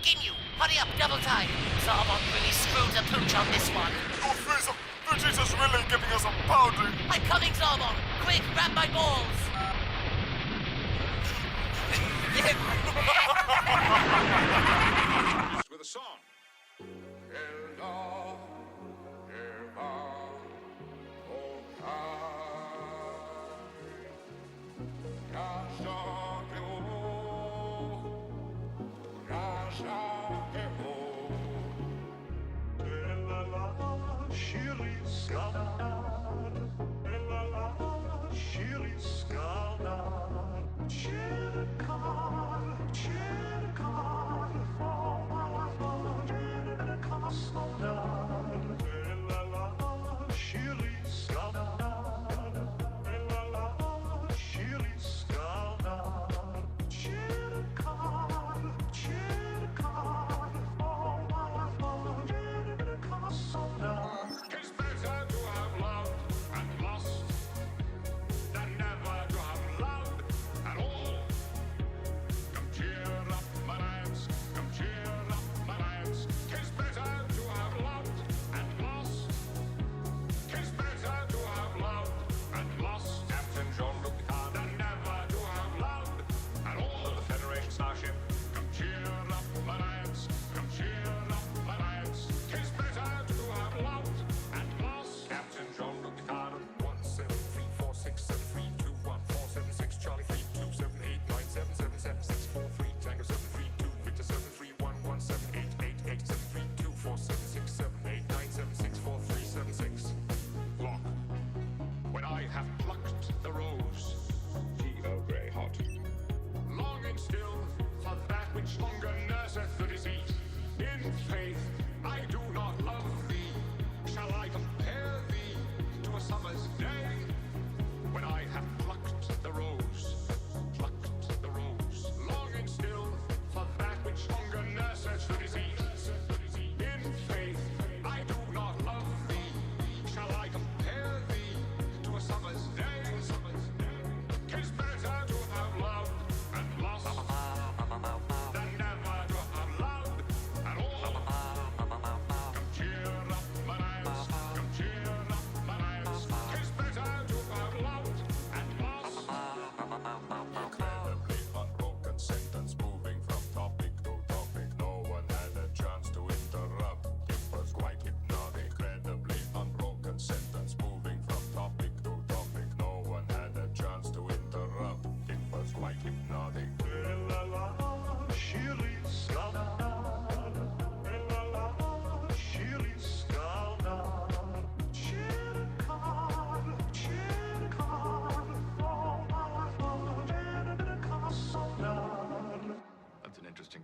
Ginyu, hurry up, double time. Zarbon really screwed the pooch on this one. Oh, Frieza, Vegeta's really giving us a pounding. I'm coming, Zarbon. Quick, grab my balls. With a song.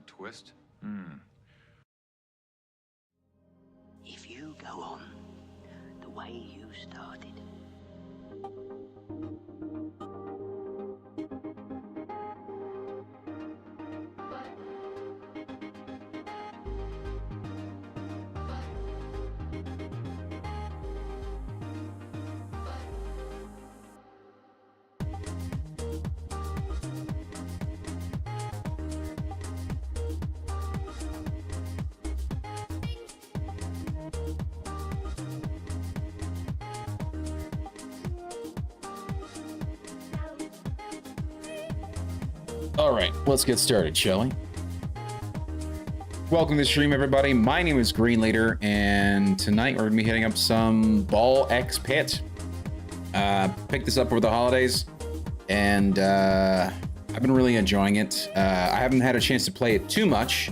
Twist. If you go on the way you started, All right, let's get started, shall we? Welcome to the stream, everybody. My name is Green Leader, and tonight we're gonna be hitting up some Ball X Pit. Picked this up over the holidays, and I've been really enjoying it. I haven't had a chance to play it too much.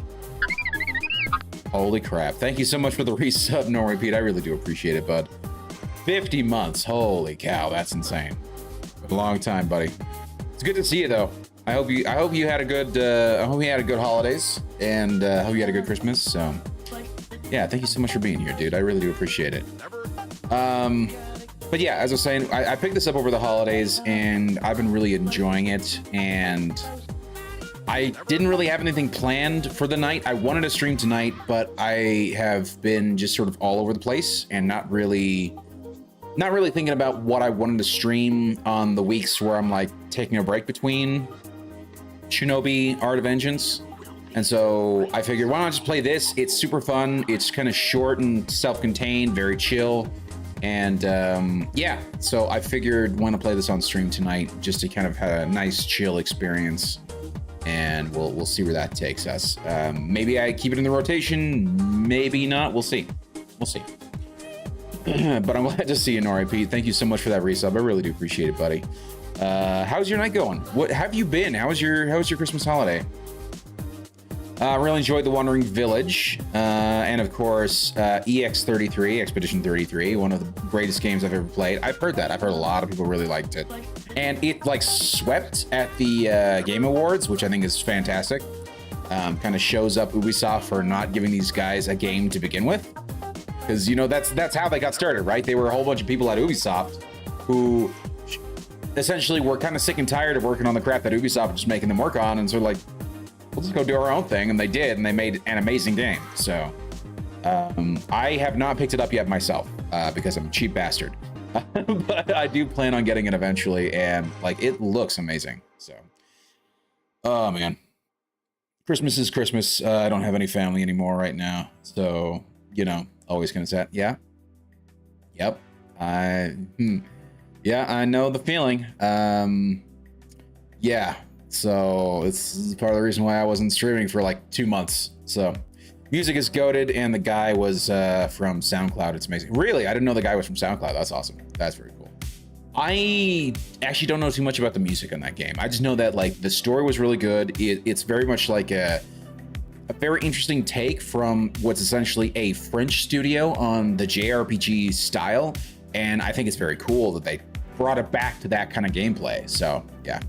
Holy crap. Thank you so much for the resub, No Repeat. I really do appreciate it, bud. 50 months. Holy cow, that's insane. A long time, buddy. It's good to see you, though. I hope you had a good holidays, and hope you had a good Christmas. So yeah, thank you so much for being here, dude. I really do appreciate it. But yeah, as I was saying, I picked this up over the holidays, and I've been really enjoying it. And I didn't really have anything planned for the night. I wanted to stream tonight, but I have been just sort of all over the place and not really thinking about what I wanted to stream on the weeks where I'm like taking a break between Shinobi Art of Vengeance And so I figured, why not just play this? It's super fun. It's kind of short and self-contained, very chill. And yeah, so I figured want to play this on stream tonight just to kind of have a nice chill experience. And we'll see where that takes us. Maybe I keep it in the rotation, maybe not. We'll see. We'll see. But I'm glad to see you, Nori Pete. Thank you so much for that resub. I really do appreciate it, buddy. How's your night going? What have you been? How was your Christmas holiday? Really enjoyed the Wandering Village, and of course EX33, Expedition 33, one of the greatest games I've ever played. I've heard that. I've heard a lot of people really liked it, and it like swept at the Game Awards, which I think is fantastic. Kind of shows up Ubisoft for not giving these guys a game to begin with, because you know that's how they got started, right? They were a whole bunch of people at Ubisoft who essentially were kind of sick and tired of working on the crap that Ubisoft was just making them work on, and so like, we'll just go do our own thing, and they did, and they made an amazing game. So I have not picked it up yet myself because I'm a cheap bastard, but I do plan on getting it eventually, and like it looks amazing. So, oh man, Christmas is Christmas. I don't have any family anymore right now, so you know, always kind of sad. Yeah, yep. Yeah, I know the feeling. Yeah. So it's part of the reason why I wasn't streaming for like 2 months. So music is goated, and the guy was from SoundCloud. It's amazing. Really? I didn't know the guy was from SoundCloud. That's awesome. That's very cool. I actually don't know too much about the music on that game. I just know that like the story was really good. It's very much like a very interesting take from what's essentially a French studio on the JRPG style. And I think it's very cool that they brought it back to that kind of gameplay. So yeah.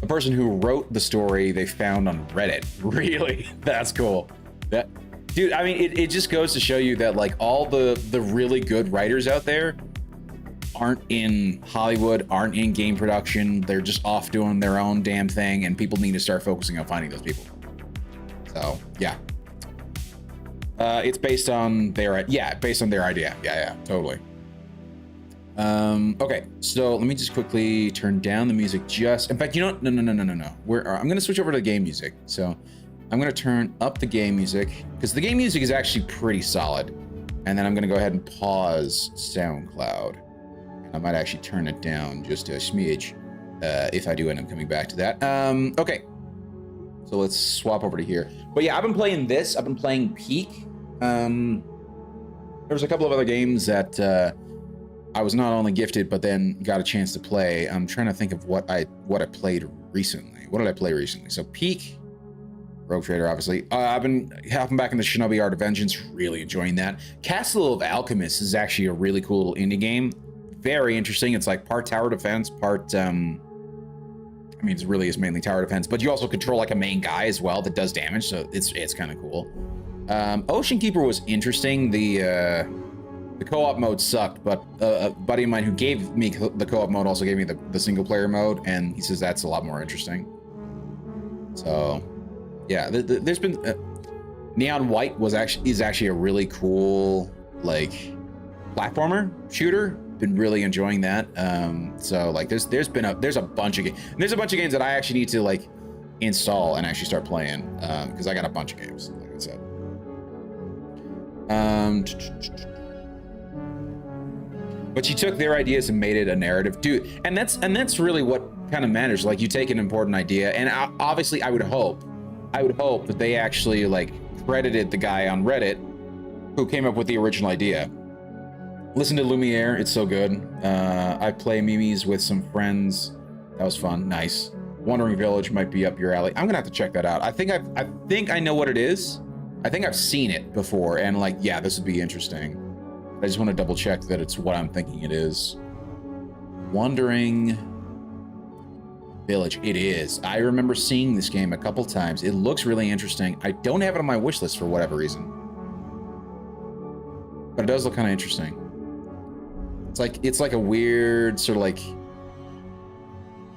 The person who wrote the story they found on Reddit. Really? That's cool. That, dude, I mean, it just goes to show you that like all the really good writers out there aren't in Hollywood, aren't in game production. They're just off doing their own damn thing, and people need to start focusing on finding those people. So yeah. It's based on their idea. Yeah, totally. Okay, so let me just quickly turn down the music in fact, you know, no. I'm going to switch over to the game music. So I'm going to turn up the game music because the game music is actually pretty solid. And then I'm going to go ahead and pause SoundCloud. And I might actually turn it down just a smidge if I do end up coming back to that. Okay, so let's swap over to here. But yeah, I've been playing this. I've been playing Peak. There's a couple of other games that I was not only gifted, but then got a chance to play. I'm trying to think of what I played recently. What did I play recently? So Peak, Rogue Trader, obviously. I've been hopping back into Shinobi Art of Vengeance, really enjoying that. Castle of Alchemists is actually a really cool little indie game. Very interesting. It's like part tower defense, part, I mean, it really is mainly tower defense, but you also control like a main guy as well that does damage, so it's kind of cool. Ocean Keeper was interesting. The co-op mode sucked, but a buddy of mine who gave me the co-op mode also gave me the single player mode, and he says that's a lot more interesting. So, yeah, there's been Neon White is actually a really cool like platformer shooter. Been really enjoying that. So like there's a bunch of games. There's a bunch of games that I actually need to like install and actually start playing because I got a bunch of games, like I said. But you took their ideas and made it a narrative, dude. And that's really what kind of matters. Like you take an important idea, and obviously I would hope that they actually like credited the guy on Reddit who came up with the original idea. Listen to Lumiere, it's so good. I play Mimi's with some friends. That was fun, nice. Wandering Village might be up your alley. I'm gonna have to check that out. I think I know what it is. I think I've seen it before, and like, yeah, this would be interesting. I just want to double check that it's what I'm thinking it is. Wandering Village, it is. I remember seeing this game a couple times. It looks really interesting. I don't have it on my wish list for whatever reason, but it does look kind of interesting. It's like a weird sort of like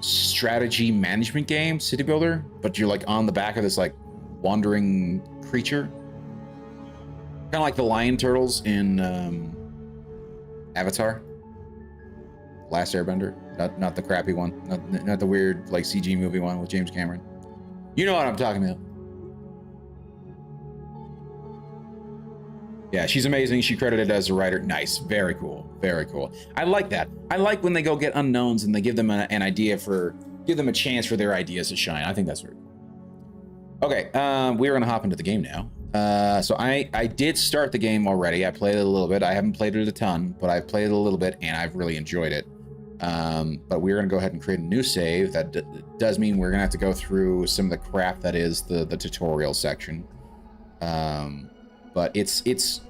strategy management game, city builder, but you're like on the back of this like wandering creature. Kind of like the lion turtles in Avatar, Last Airbender, not the crappy one, not the weird like CG movie one with James Cameron. You know what I'm talking about. Yeah, she's amazing. She credited as a writer. Nice. Very cool. Very cool. I like that. I like when they go get unknowns and they give them an idea give them a chance for their ideas to shine. I think that's very cool. Okay, we're gonna hop into the game now. So I did start the game already. I played it a little bit. I haven't played it a ton, but I've played it a little bit and I've really enjoyed it. But we're gonna go ahead and create a new save. That does mean we're gonna have to go through some of the crap that is the tutorial section. But it's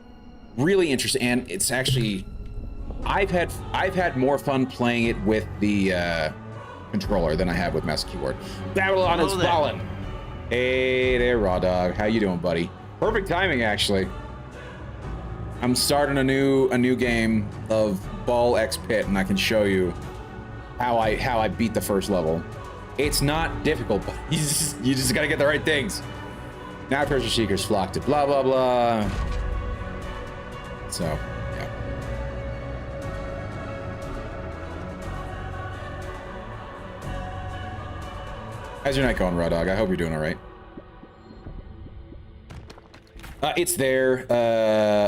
really interesting, and it's actually I've had more fun playing it with the controller than I have with mouse and keyboard. Babylon is fallen. Hey there, Raw Dog. How you doing, buddy? Perfect timing, actually. I'm starting a new game of Ball X Pit, and I can show you how I beat the first level. It's not difficult, but you just gotta get the right things. Now treasure seekers flock to blah blah blah. So, yeah. How's your night going, Raw Dog? I hope you're doing all right. It's their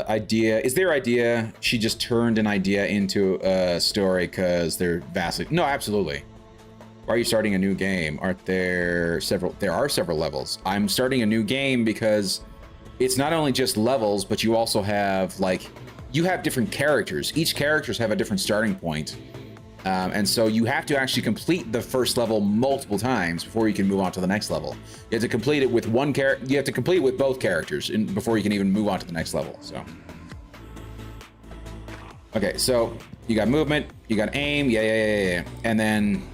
idea. Is their idea? She just turned an idea into a story because they're vastly. No, absolutely. Why are you starting a new game? Aren't there several? There are several levels. I'm starting a new game because it's not only just levels, but you also have you have different characters. Each characters have a different starting point. And so you have to actually complete the first level multiple times before you can move on to the next level. You have to complete it with one character. You have to complete it with both characters before you can even move on to the next level. So, okay, so you got movement, you got aim, yeah, and then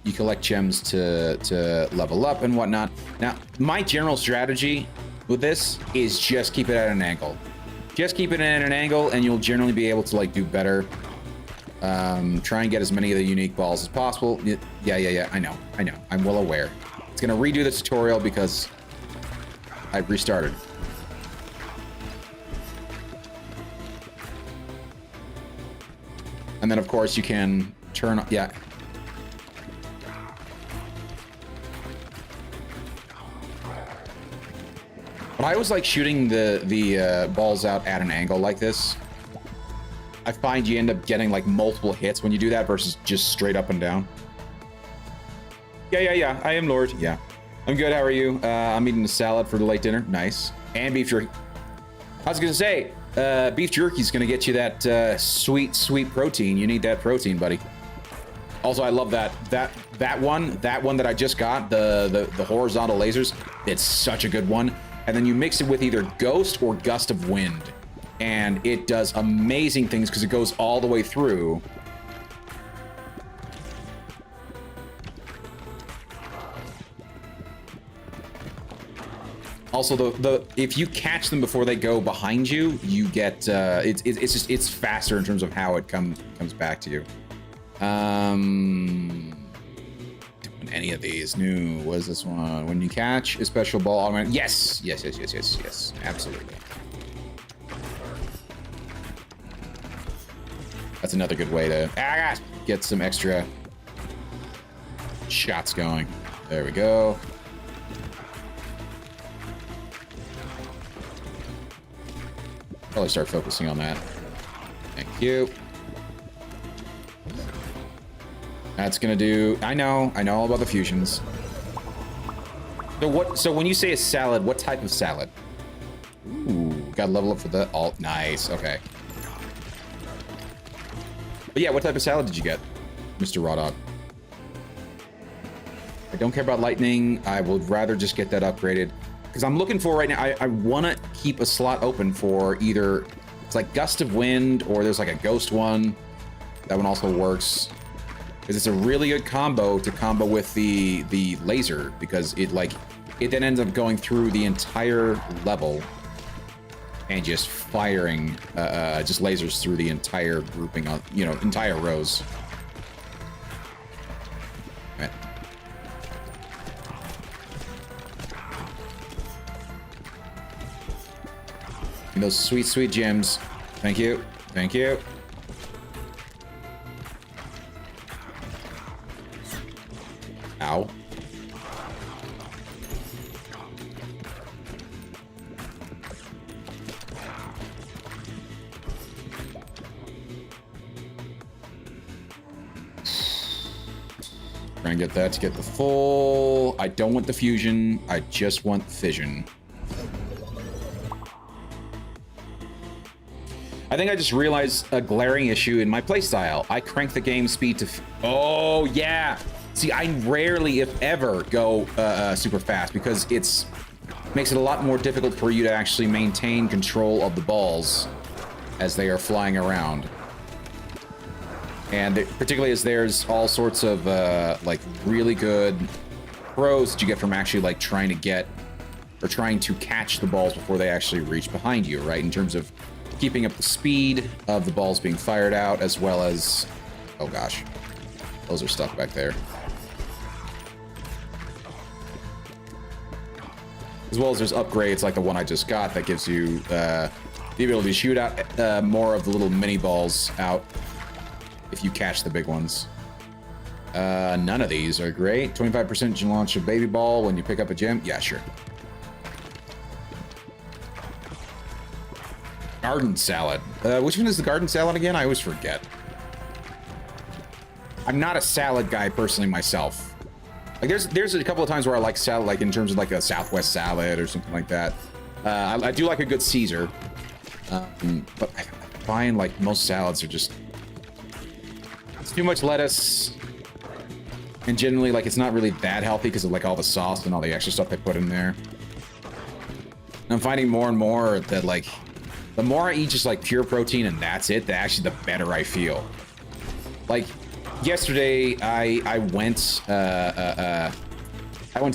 you collect gems to level up and whatnot. Now, my general strategy with this is just keep it at an angle. Just keep it at an angle, and you'll generally be able to do better. Try and get as many of the unique balls as possible. Yeah. I know. I'm well aware. It's gonna redo the tutorial because I restarted. And then, of course, you can turn. Yeah. But I always like shooting the balls out at an angle like this. I find you end up getting multiple hits when you do that versus just straight up and down. Yeah. I am Lord. Yeah. I'm good. How are you? I'm eating a salad for the late dinner. Nice. And beef jerky. I was gonna say, beef jerky is gonna get you that sweet protein. You need that protein, buddy. Also, I love that one that I just got, the horizontal lasers. It's such a good one. And then you mix it with either Ghost or Gust of Wind. And it does amazing things because it goes all the way through. Also, if you catch them before they go behind you, you get it's faster in terms of how it comes back to you. Any of these new? What is this one? When you catch a special ball, automatic. Yes, absolutely. That's another good way to get some extra shots going. There we go. Probably start focusing on that. Thank you. That's gonna do. I know all about the fusions. So when you say a salad, what type of salad? Ooh, gotta level up for the alt. Nice. Okay. But yeah, what type of salad did you get, Mr. Raw Dog? I don't care about lightning. I would rather just get that upgraded. Because I'm looking for right now, I want to keep a slot open for either, it's Gust of Wind, or there's a Ghost one. That one also works. Because it's a really good combo to combo with the laser, because it then ends up going through the entire level and just firing just lasers through the entire grouping on, entire rows. All right. And those sweet gems. Thank you. Ow. Try and get that to get the full. I don't want the fusion. I just want fission. I think I just realized a glaring issue in my playstyle. I crank the game speed to... Oh, yeah. See, I rarely, if ever, go super fast because it's makes it a lot more difficult for you to actually maintain control of the balls as they are flying around. And particularly as there's all sorts of like really good pros that you get from actually like trying to get or trying to catch the balls before they actually reach behind you, right? In terms of keeping up the speed of the balls being fired out, as well as, oh gosh, those are stuck back there. As well as there's upgrades like the one I just got that gives you the ability to shoot out more of the little mini balls out if you catch the big ones. None of these are great. 25% to launch a baby ball when you pick up a gem. Yeah, sure. Garden salad. Which one is the garden salad again? I always forget. I'm not a salad guy personally myself. Like there's a couple of times where I like salad, like in terms of like a Southwest salad or something like that. I do like a good Caesar, but I find like most salads are just too much lettuce, and generally like it's not really that healthy because of like all the sauce and all the extra stuff they put in there. And I'm finding more and more that like the more I eat just like pure protein and that's it, the actually the better I feel. Like yesterday I went to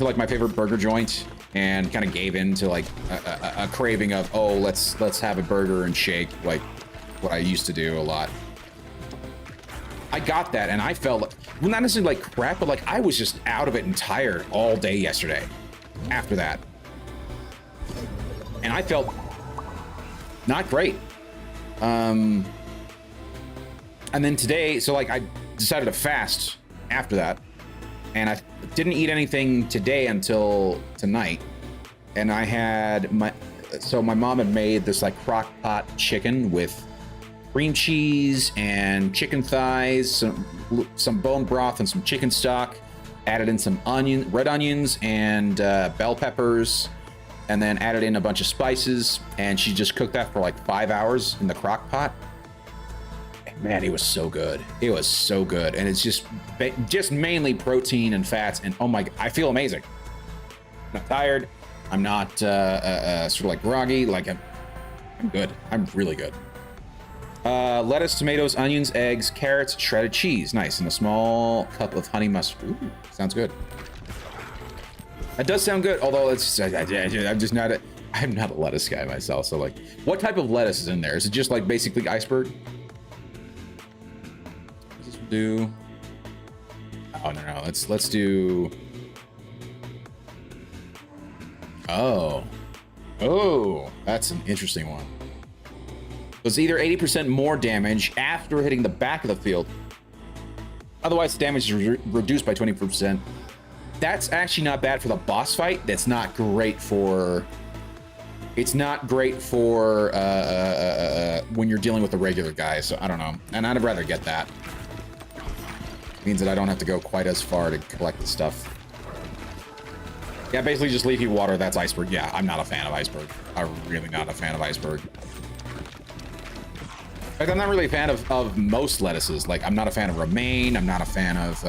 like my favorite burger joint and kind of gave in to like a craving of, oh, let's have a burger and shake, like what I used to do a lot. I got that and I felt like, well, not necessarily like crap, but like I was just out of it and tired all day yesterday after that. And I felt not great. And then today, so like I decided to fast after that, and I didn't eat anything today until tonight. And I had my mom had made this like crock pot chicken with cream cheese and chicken thighs, some bone broth and some chicken stock, added in some red onions and bell peppers, and then added in a bunch of spices, and she just cooked that for like 5 hours in the crock pot. And man, it was so good. It was so good. And it's just mainly protein and fats, and oh my God, I feel amazing. I'm not tired. I'm not sort of like groggy. Like I'm good. I'm really good. Lettuce, tomatoes, onions, eggs, carrots, shredded cheese. Nice. And a small cup of honey mustard. Ooh, sounds good. That does sound good, although it's I'm just not I'm not a lettuce guy myself. So like, what type of lettuce is in there? Is it just like basically iceberg? Let's do. Oh no, let's do. Oh, that's an interesting one. It's either 80% more damage after hitting the back of the field. Otherwise, the damage is reduced by 20%. That's actually not bad for the boss fight. That's not great for... It's not great for when you're dealing with the regular guys. So I don't know. And I'd rather get that. It means that I don't have to go quite as far to collect the stuff. Yeah, basically just leafy water. That's iceberg. Yeah, I'm not a fan of iceberg. I'm really not a fan of iceberg. In fact, I'm not really a fan of most lettuces. Like, I'm not a fan of romaine. I'm not a fan of...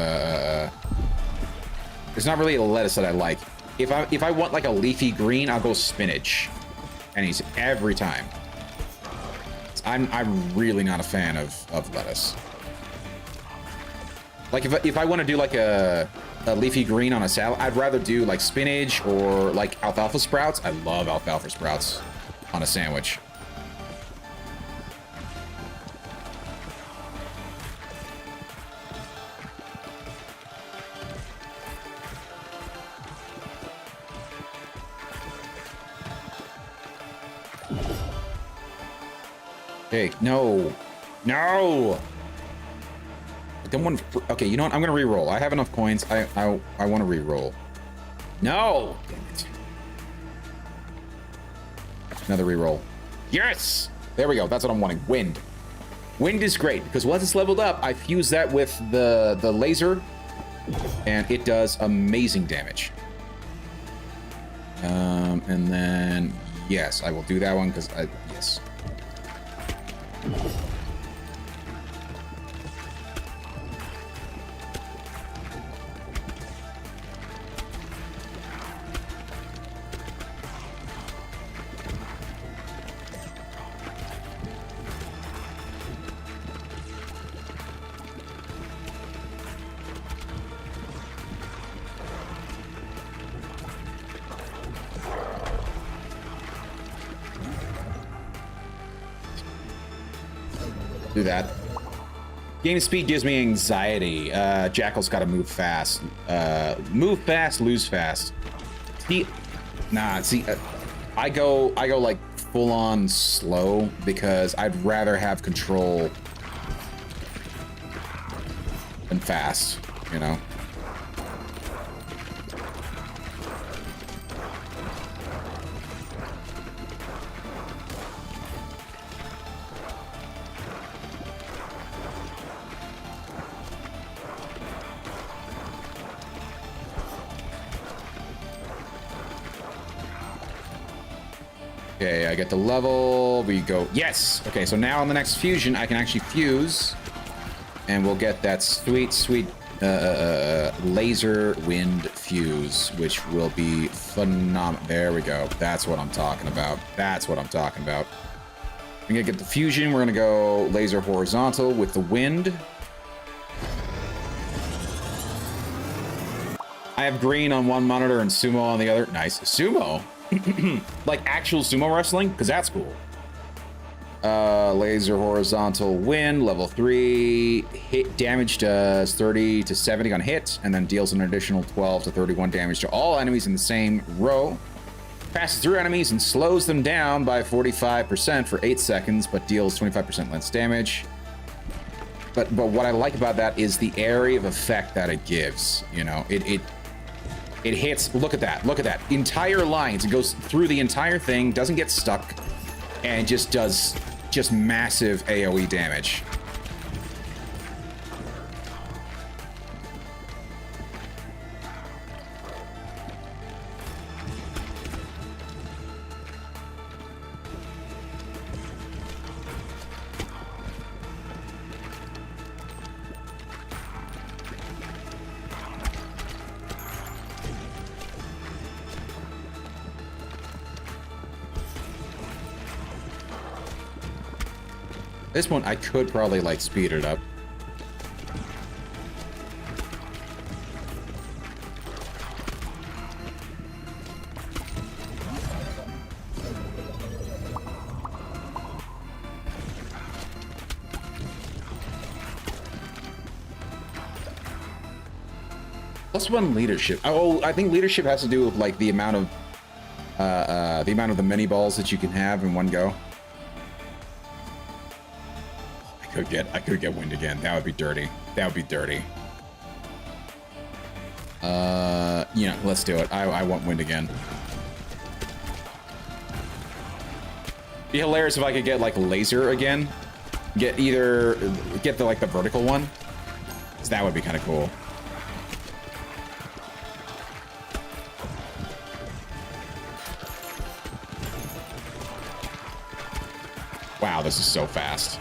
There's not really a lettuce that I like. If I want like a leafy green, I'll go spinach. And he's every time. I'm really not a fan of lettuce. Like if I want to do like a leafy green on a salad, I'd rather do like spinach or like alfalfa sprouts. I love alfalfa sprouts on a sandwich. Hey, no. I don't want to... Okay, you know what? I'm going to re-roll. I have enough coins. I want to re-roll. No! Damn it. Another re-roll. Yes! There we go. That's what I'm wanting. Wind. Wind is great, because once it's leveled up, I fuse that with the laser, and it does amazing damage. And then, yes, I will do that one because yes. Do that. Game speed gives me anxiety. Jackal's got to move fast. Move fast, lose fast. See, I go like full on slow because I'd rather have control than fast, you know. Okay, I get the level. We go. Yes. Okay, so now on the next fusion, I can actually fuse, and we'll get that sweet, sweet laser wind fuse, which will be phenomenal. There we go. That's what I'm talking about. That's what I'm talking about. We're gonna get the fusion. We're gonna go laser horizontal with the wind. I have green on one monitor and sumo on the other. Nice. Sumo. Like actual sumo wrestling, because that's cool. Laser horizontal wind, level 3. Hit damage does 30 to 70 on hit, and then deals an additional 12 to 31 damage to all enemies in the same row. Passes through enemies and slows them down by 45% for 8 seconds, but deals 25% less damage. But what I like about that is the area of effect that it gives. You know, it hits, look at that, entire lines. It goes through the entire thing, doesn't get stuck, and just does massive AoE damage. This one, I could probably, like, speed it up. +1 leadership. Oh, I think leadership has to do with, like, the amount of the mini balls that you can have in one go. I could get wind again. That would be dirty. That would be dirty. Yeah, let's do it. I want wind again. Be hilarious if I could get like laser again. Get the like the vertical one. 'Cause that would be kind of cool. Wow, this is so fast.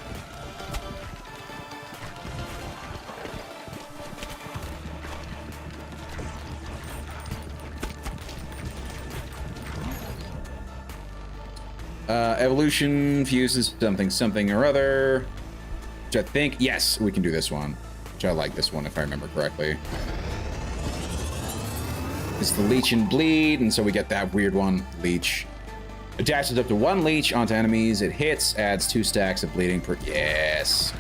Evolution fuses something or other. Which I think, yes, we can do this one. Which I like this one if I remember correctly. It's the leech and bleed, and so we get that weird one, leech. Attaches up to 1 leech onto enemies. It hits, adds 2 stacks of bleeding per. Yes.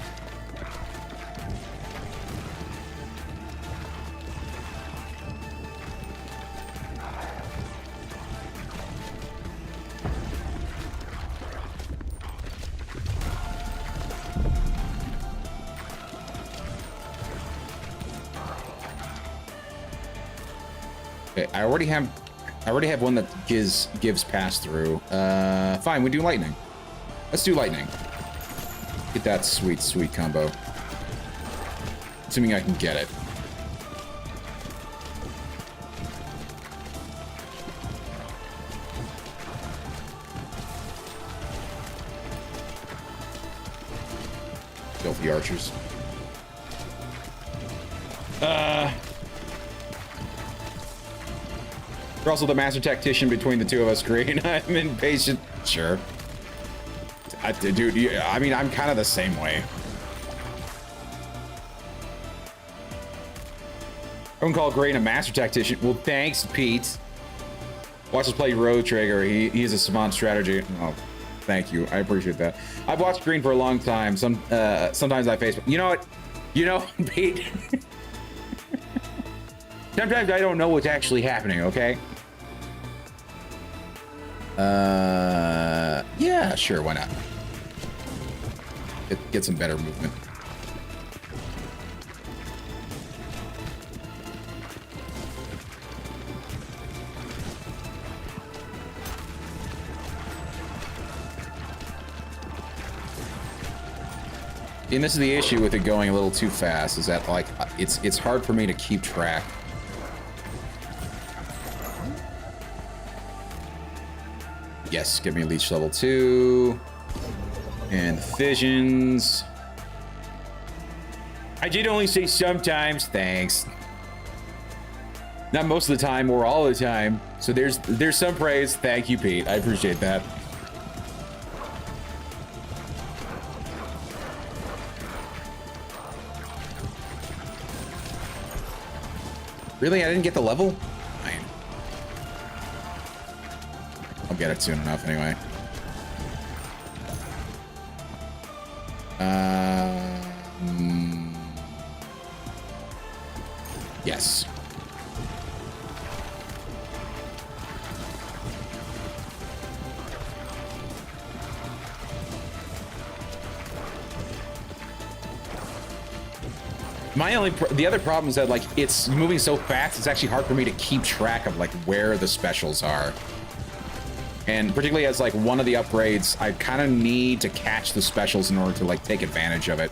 Okay, I already have one that gives pass through. Fine, we do lightning. Let's do lightning. Get that sweet combo. Assuming I can get it. the archers. You're also the master tactician between the two of us, Green. I'm impatient. Sure. Dude, I mean, I'm kind of the same way. I wouldn't call Green a master tactician. Well, thanks, Pete. Watch us play Road Traeger. He's a savant strategy. Oh, thank you. I appreciate that. I've watched Green for a long time. Sometimes I face. You know what? You know, Pete. Sometimes I don't know what's actually happening. Okay. Yeah, sure. Why not? Get some better movement. And this is the issue with it going a little too fast, is that like it's hard for me to keep track. Yes, give me leech level 2. And fissions. I did only say sometimes, thanks. Not most of the time or all the time. So there's some praise. Thank you, Pete. I appreciate that. Really? I didn't get the level? Fine. I'll get it soon enough anyway. Yes. The other problem is that like it's moving so fast, it's actually hard for me to keep track of like where the specials are. And particularly as like one of the upgrades, I kind of need to catch the specials in order to like take advantage of it.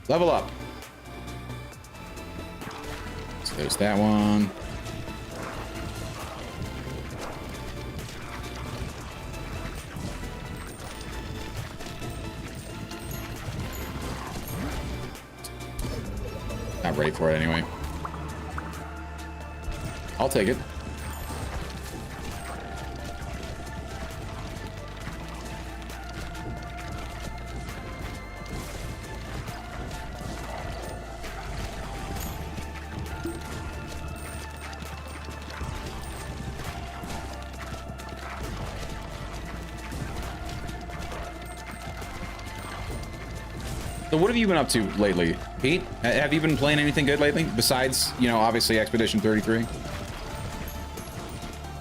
Level up. So there's that one. Not ready for it anyway. I'll take it. So what have you been up to lately, Pete? Have you been playing anything good lately? Besides, you know, obviously Expedition 33?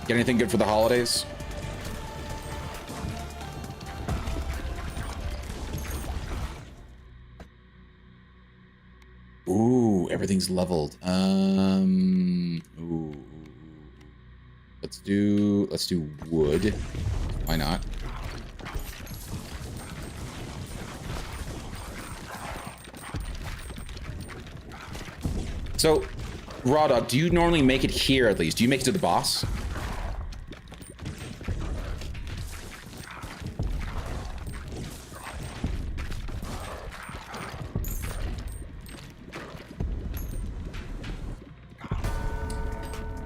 Get anything good for the holidays? Ooh, everything's leveled. Ooh. Let's do wood. Why not? So, Raw Dog, do you normally make it here at least? Do you make it to the boss?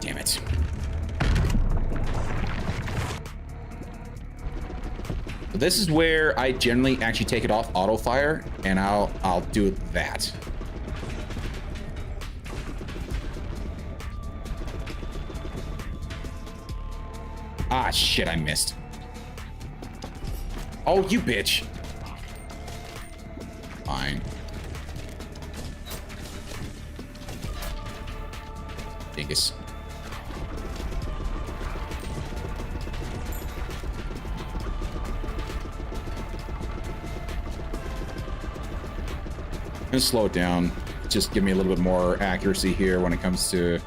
Damn it. This is where I generally actually take it off auto fire, and I'll do that. Ah, shit, I missed. Oh, you bitch. Fine. Dingus. I'm gonna slow it down. Just give me a little bit more accuracy here when it comes to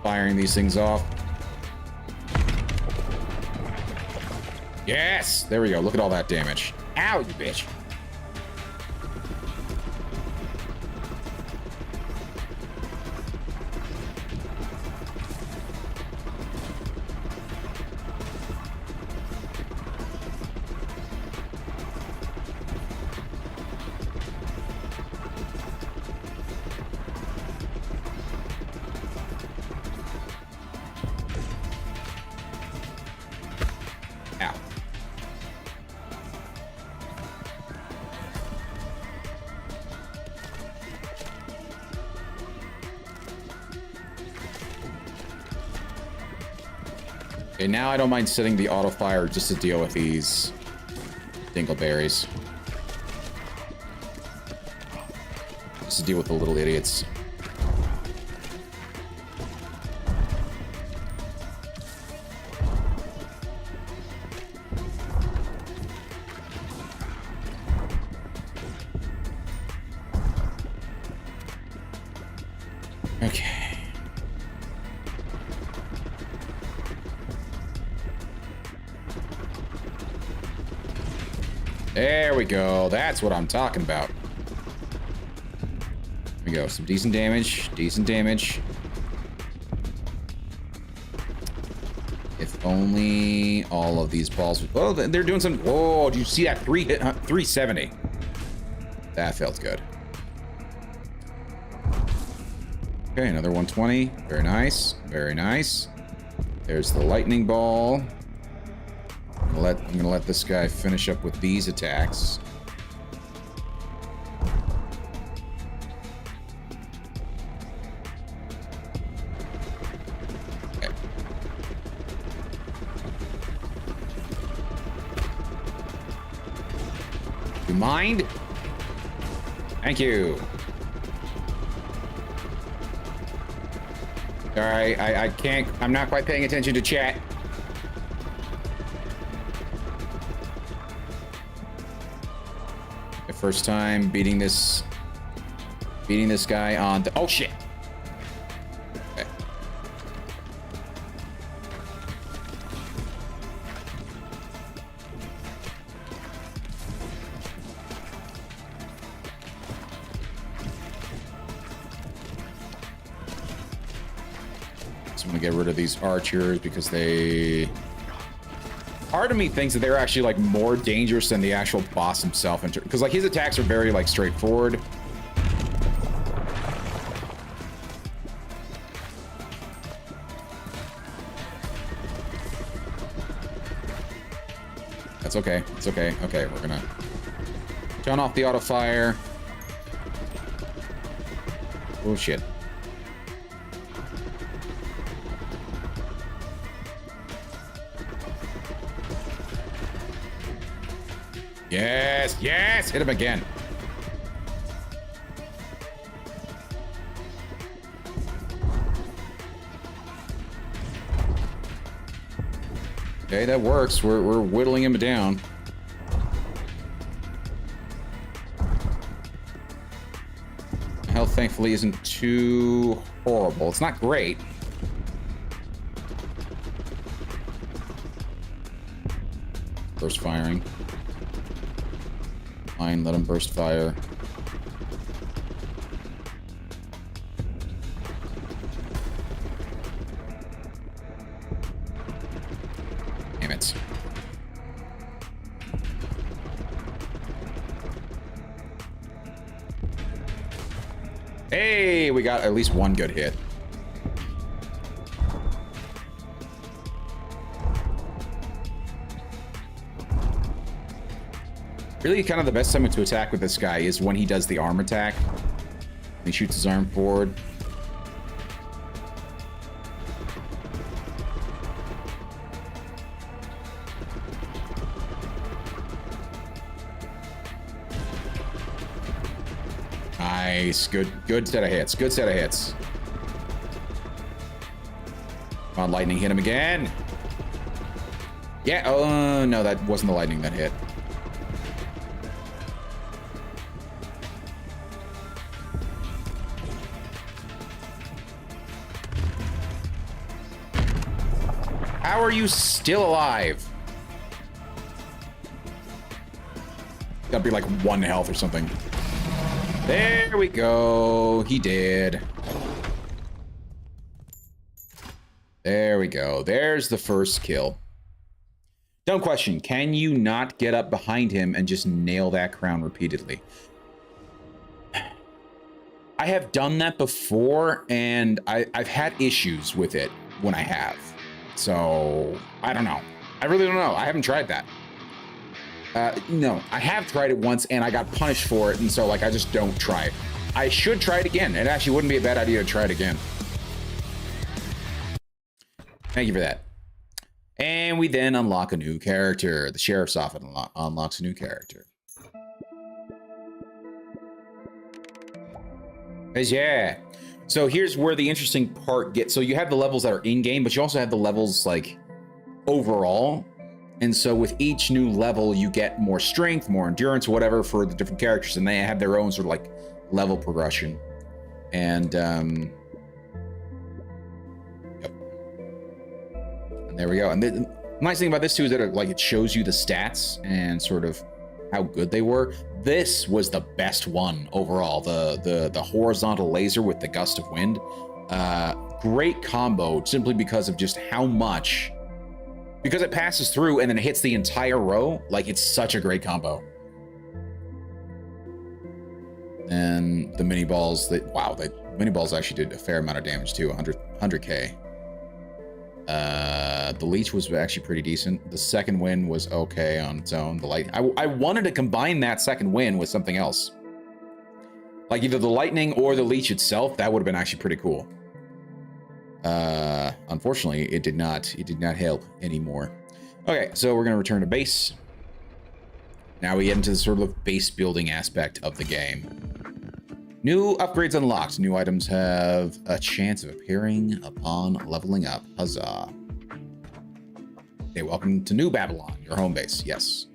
firing these things off. Yes! There we go. Look at all that damage. Ow, you bitch. Ow. Okay, now I don't mind setting the auto fire just to deal with these dingleberries. Just to deal with the little idiots. Okay. There we go. That's what I'm talking about. Here we go. Some decent damage. Decent damage. If only all of these balls... Oh, they're doing some... Whoa, did you see that? 370. That felt good. Okay, another 120. Very nice. Very nice. There's the lightning ball. I'm gonna let this guy finish up with these attacks. Okay. You mind? Thank you. Alright, I can't... I'm not quite paying attention to chat. The first time beating this guy on the... Oh, shit! Okay. So I'm gonna get rid of these archers because they... Part of me thinks that they're actually like more dangerous than the actual boss himself, because like his attacks are very like straightforward. That's okay. It's okay. Okay, we're gonna turn off the auto fire. Oh shit. Yes, yes! Hit him again. Okay, that works. We're whittling him down. Health, thankfully, isn't too horrible. It's not great. Burst firing. Fine, let him burst fire. Damn it. Hey, we got at least one good hit. Really, kind of the best time to attack with this guy is when he does the arm attack. He shoots his arm forward. Nice. Good set of hits. Good set of hits. Come on, lightning, hit him again. Yeah, oh, no, that wasn't the lightning that hit. How are you still alive? That'd be like 1 health or something. There we go. He did. There we go. There's the first kill. Dumb question. Can you not get up behind him and just nail that crown repeatedly? I have done that before, and I've had issues with it when I have. So, I don't know. I really don't know. I haven't tried that. No, I have tried it once, and I got punished for it, and so, like, I just don't try it. I should try it again. It actually wouldn't be a bad idea to try it again. Thank you for that. And we then unlock a new character. The Sheriff's Office unlocks a new character. Yeah. So here's where the interesting part gets. So you have the levels that are in-game, but you also have the levels, like, overall. And so with each new level, you get more strength, more endurance, whatever, for the different characters. And they have their own sort of, like, level progression. And, yep. And there we go. And the nice thing about this, too, is that it shows you the stats and sort of how good they were. This was the best one overall. The horizontal laser with the gust of wind. Great combo, simply because of just how much, because it passes through and then it hits the entire row. Like, it's such a great combo. And the mini balls, the mini balls actually did a fair amount of damage too, 100k. The leech was actually pretty decent. The second wind was okay on its own. The light, I wanted to combine that second wind with something else, like either the lightning or the leech itself. That would have been actually pretty cool. Unfortunately, it did not help anymore. Okay, so we're gonna return to base. Now we get into the sort of base building aspect of the game. New upgrades unlocked. New items have a chance of appearing upon leveling up. Huzzah. Okay, welcome to New Babylon, your home base. Yes.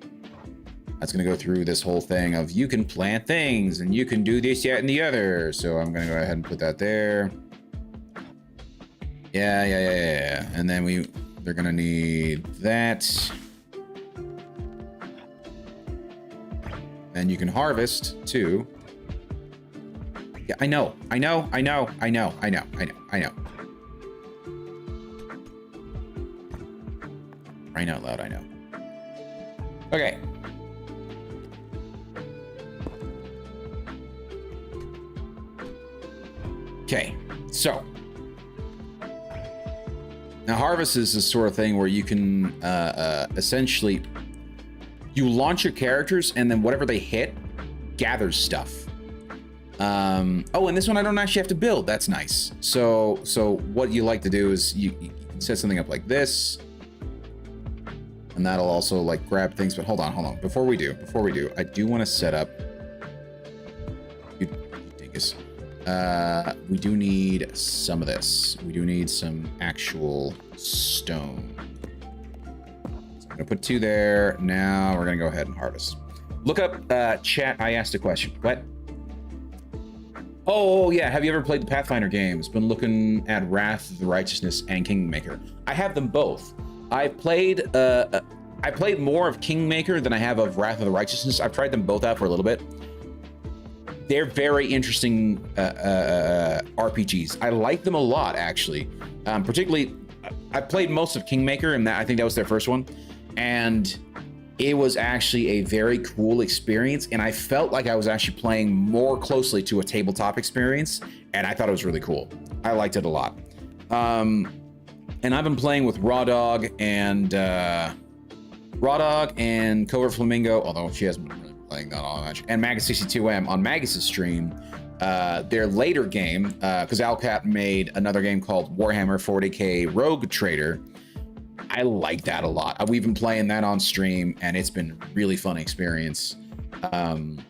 That's going to go through this whole thing of you can plant things and you can do this, that, and the other. So I'm going to go ahead and put that there. Yeah. And then they're going to need that. And you can harvest too. Yeah, I know. Crying out loud, I know. Okay. Okay, so. Now harvest is the sort of thing where you can essentially, you launch your characters and then whatever they hit gathers stuff. Oh, and this one I don't actually have to build. That's nice. So what you like to do is you can set something up like this, and that'll also like grab things. But hold on. Before we do, I do want to set up. You dingus. We do need some of this. We do need some actual stone. So I'm gonna put 2 there. Now we're gonna go ahead and harvest. Look up chat. I asked a question. What? Oh, yeah. Have you ever played the Pathfinder games? Been looking at Wrath of the Righteousness and Kingmaker. I have them both. I played more of Kingmaker than I have of Wrath of the Righteousness. I've tried them both out for a little bit. They're very interesting RPGs. I like them a lot, actually. Particularly, I played most of Kingmaker, and I think that was their first one. And it was actually a very cool experience, and I felt like I was actually playing more closely to a tabletop experience, and I thought it was really cool. I liked it a lot. And I've been playing with Raw Dog and Covert Flamingo, although she hasn't been really playing that all much, and Magus62M on Magus' stream. Their later game, because Alcap made another game called Warhammer 40k Rogue Trader. I like that a lot. We've been playing that on stream, and it's been a really fun experience. And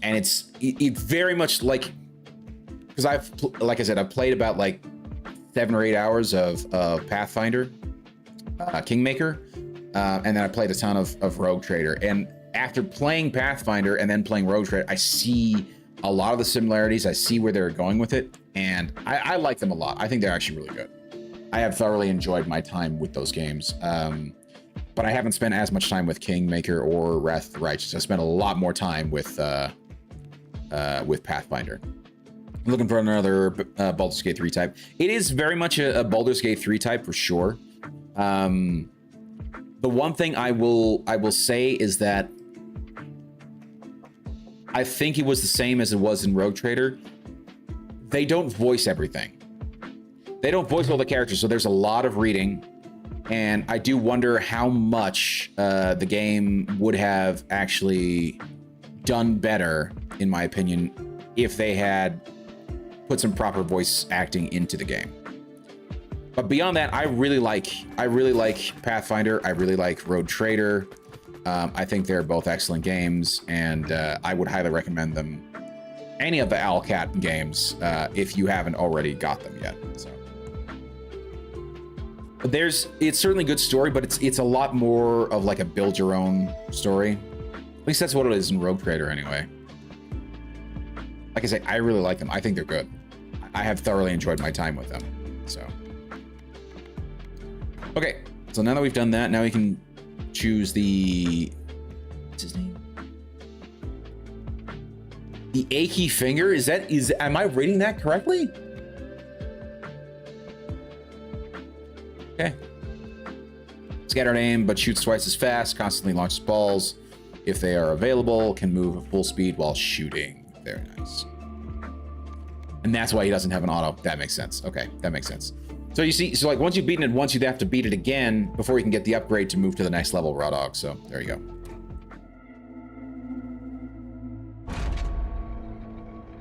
it's very much like, because like I said, I've played about like 7 or 8 hours of Pathfinder, Kingmaker, and then I played a ton of Rogue Trader. And after playing Pathfinder and then playing Rogue Trader, I see a lot of the similarities. I see where they're going with it, and I like them a lot. I think they're actually really good. I have thoroughly enjoyed my time with those games. but I haven't spent as much time with Kingmaker or Wrath of the Righteous. I spent a lot more time with Pathfinder. I'm looking for another Baldur's Gate 3 type. It is very much a Baldur's Gate 3 type for sure. The one thing I will say is that I think it was the same as it was in Rogue Trader. They don't voice everything. They don't voice all the characters, so there's a lot of reading. And I do wonder how much the game would have actually done better, in my opinion, if they had put some proper voice acting into the game. But beyond that, I really like Pathfinder. I really like Rogue Trader. I think they're both excellent games, and I would highly recommend them. Any of the Owlcat games, if you haven't already got them yet. So. But it's certainly a good story, but it's a lot more of like a build your own story. At least that's what it is in Rogue Trader anyway. Like I say, I really like them. I think they're good. I have thoroughly enjoyed my time with them. So. Okay, so now that we've done that, now we can choose the... What's his name? The Achy Finger? Am I reading that correctly? Okay. Scattered aim, but shoots twice as fast, constantly launches balls. If they are available, can move at full speed while shooting. Very nice. And that's why he doesn't have an auto. That makes sense. Okay, that makes sense. So you see, so like once you've beaten it once, you'd have to beat it again before you can get the upgrade to move to the next level, Raw Dog. So there you go.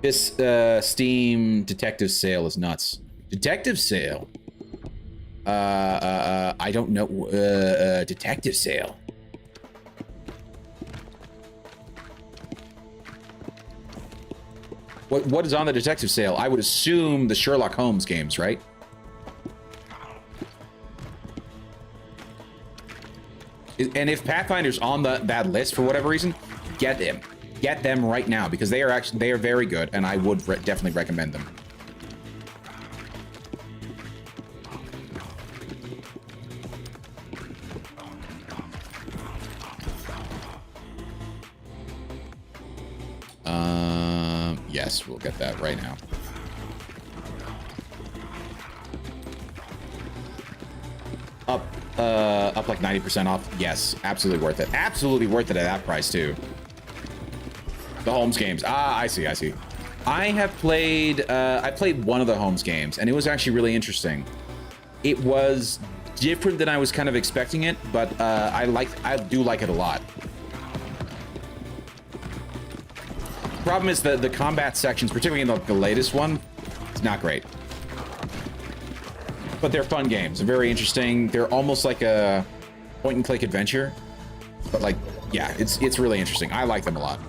This Steam detective sale is nuts. Detective sale? I don't know. Detective sale. What is on the detective sale? I would assume the Sherlock Holmes games, right? And if Pathfinder's on that list for whatever reason, get them right now, because they are very good, and I would definitely recommend them. Yes, we'll get that right now. Up like 90% off. Yes, absolutely worth it. Absolutely worth it at that price too. The Holmes games. Ah, I see. I played one of the Holmes games, and it was actually really interesting. It was different than I was kind of expecting it, but I do like it a lot. Problem is the combat sections, particularly in the latest one, it's not great. But they're fun games. They're very interesting. They're almost like a point-and-click adventure. But like, yeah, it's really interesting. I like them a lot.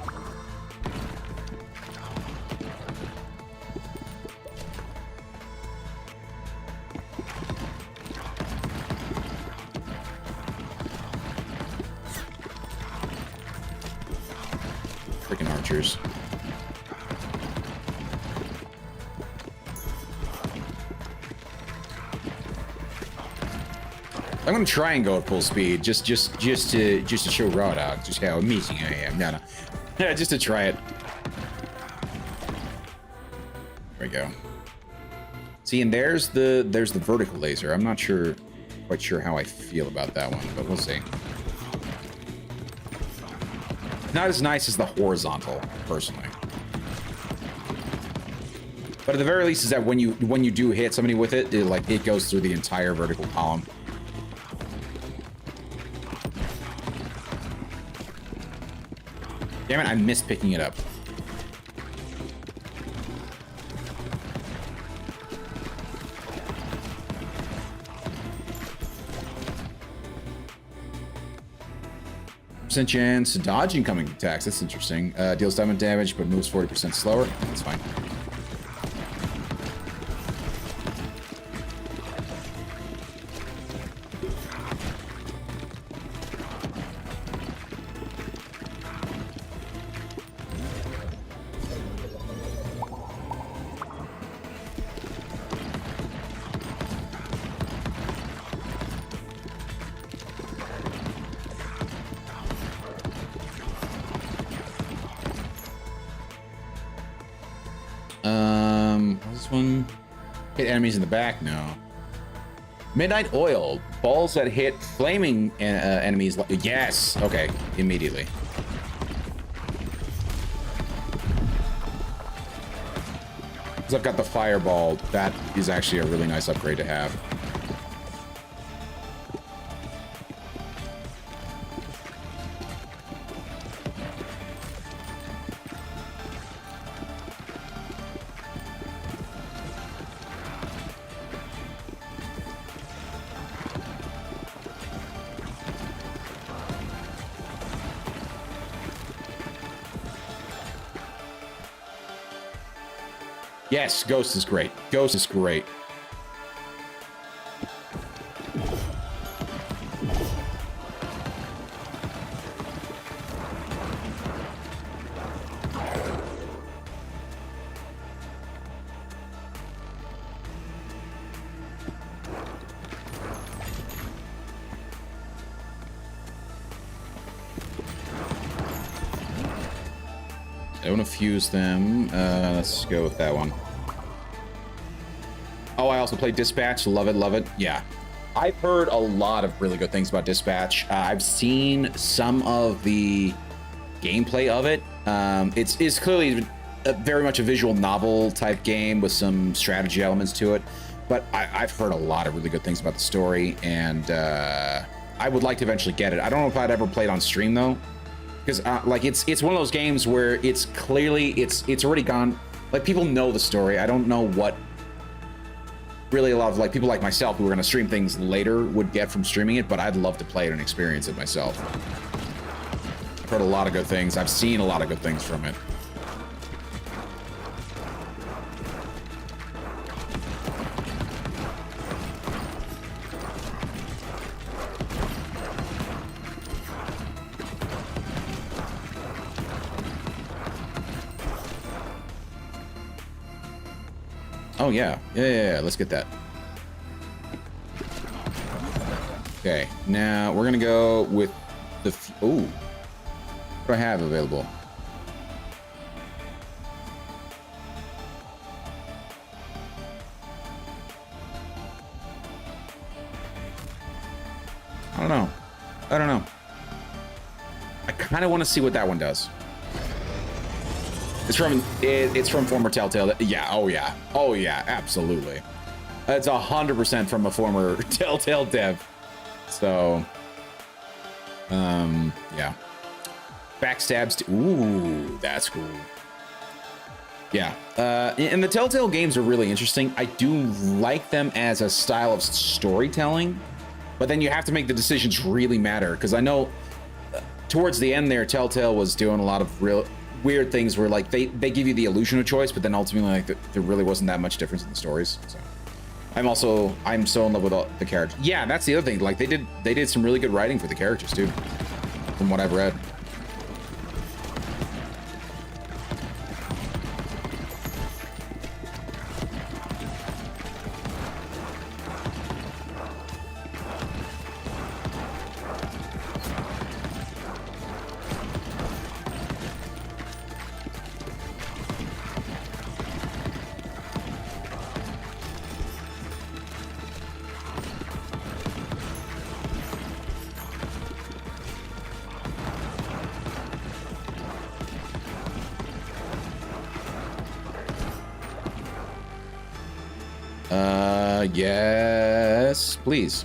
Freaking archers. I'm gonna try and go at full speed, just to show Raw Dog just how amazing I am. No, yeah, just to try it. There we go. See, and there's the vertical laser. I'm not quite sure how I feel about that one, but we'll see. Not as nice as the horizontal, personally. But at the very least, is that when you do hit somebody with it, it goes through the entire vertical column. Damn it, I missed picking it up. Percent chance to dodge incoming attacks. That's interesting. Deals damage, but moves 40% slower. That's fine. What's this one? Hit enemies in the back? No. Midnight Oil. Balls that hit flaming enemies. Yes. Okay. Immediately. Because I've got the fireball. That is actually a really nice upgrade to have. Yes, Ghost is great. Ghost is great. I want to fuse them. Let's go with that one. Oh, I also played Dispatch. Love it, love it. Yeah. I've heard a lot of really good things about Dispatch. I've seen some of the gameplay of it. It's clearly very much a visual novel type game with some strategy elements to it. But I've heard a lot of really good things about the story, and I would like to eventually get it. I don't know if I'd ever play it on stream, though. Because like it's one of those games where it's clearly it's already gone. Like, people know the story. I don't know what really a lot of like people like myself who are going to stream things later would get from streaming it, but I'd love to play it and experience it myself. I've heard a lot of good things. I've seen a lot of good things from it. Oh, yeah. Yeah. Let's get that. Okay. Now, we're going to go with the... Ooh. What do I have available? I don't know. I kind of want to see what that one does. It's from former Telltale. Yeah. Oh yeah. Absolutely. It's 100% from a former Telltale dev. So, yeah. Backstabs. Ooh, that's cool. Yeah. And the Telltale games are really interesting. I do like them as a style of storytelling, but then you have to make the decisions really matter. Because I know towards the end there, Telltale was doing a lot of real weird things where like they give you the illusion of choice, but then ultimately like there really wasn't that much difference in the stories. So I'm so in love with all the characters. Yeah, that's the other thing. Like they did some really good writing for the characters too, from what I've read. Yes, please.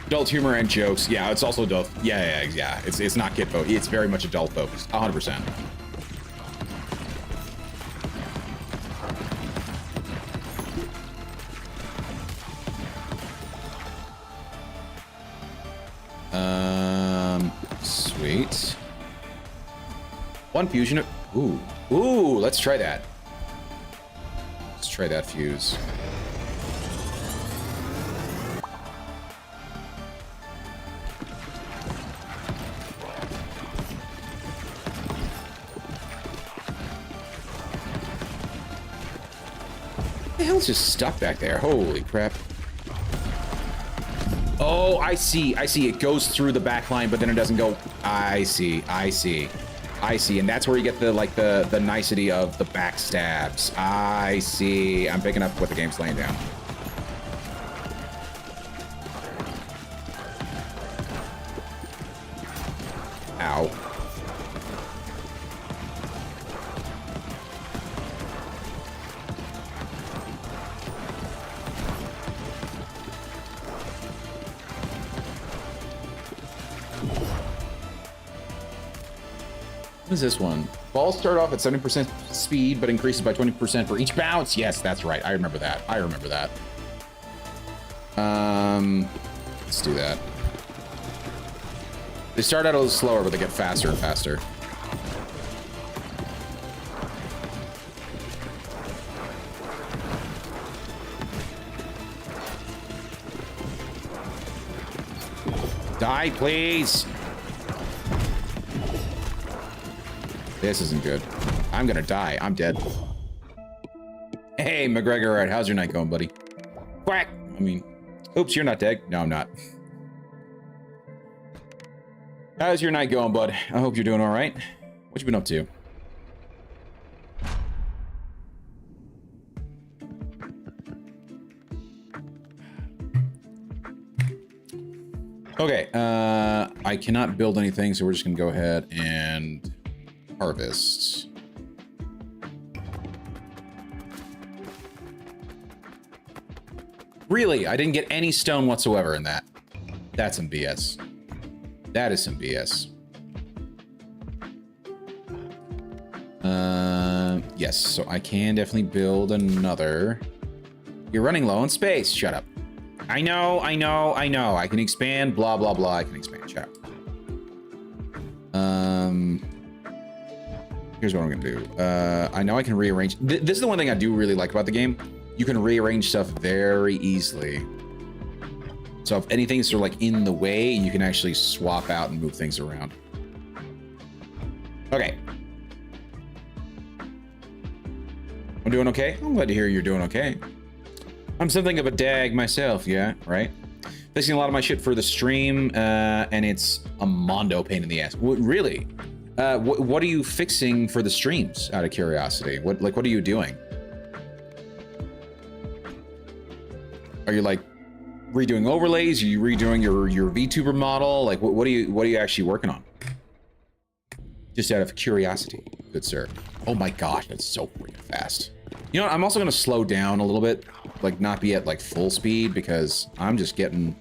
Adult humor and jokes. Yeah, it's also adult. Yeah. It's not kid focused. It's very much adult focused. 100%. Sweet. One fusion. Ooh, let's try that. Let's try that fuse. the hell's just stuck back there? Holy crap. Oh, I see. I see. It goes through the back line, but then it doesn't go. I see. I see. I see. And that's where you get the like the nicety of the backstabs. I see. I'm picking up what the game's laying down. Ow. What is this one? Balls start off at 70% speed, but increases by 20% for each bounce. Yes, that's right. I remember that. I remember that. Let's do that. They start out a little slower, but they get faster and faster. Die, please. This isn't good. I'm gonna die. I'm dead. Hey, McGregor, right, how's your night going, buddy? Quack! I mean, oops, you're not dead. No, I'm not. How's your night going, bud? I hope you're doing all right. What you been up to? Okay, I cannot build anything, so we're just gonna go ahead and harvest. Really? I didn't get any stone whatsoever in that. That's some BS. That is some BS. Yes, so I can definitely build another. You're running low on space. Shut up. I know. I can expand, blah, blah, blah. I can expand. Shut up. Here's what I'm gonna do. I know I can rearrange. This is the one thing I do really like about the game. You can rearrange stuff very easily. So if anything's sort of like in the way, you can actually swap out and move things around. Okay. I'm doing okay? I'm glad to hear you're doing okay. I'm something of a dag myself, yeah, right? Fixing a lot of my shit for the stream, and it's a mondo pain in the ass. Really? What are you fixing for the streams, out of curiosity? What are you doing? Are you like redoing overlays? Are you redoing your VTuber model? Like what are you actually working on? Just out of curiosity, good sir. Oh my gosh, that's so freaking fast. You know what? I'm also gonna slow down a little bit, like not be at like full speed because I'm just getting.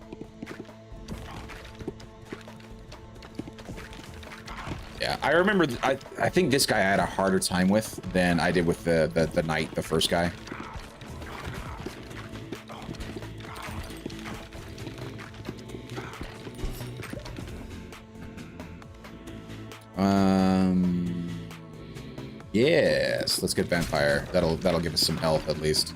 Yeah, I remember. I think this guy I had a harder time with than I did with the knight, the first guy. Yes, let's get vampire. That'll give us some health at least.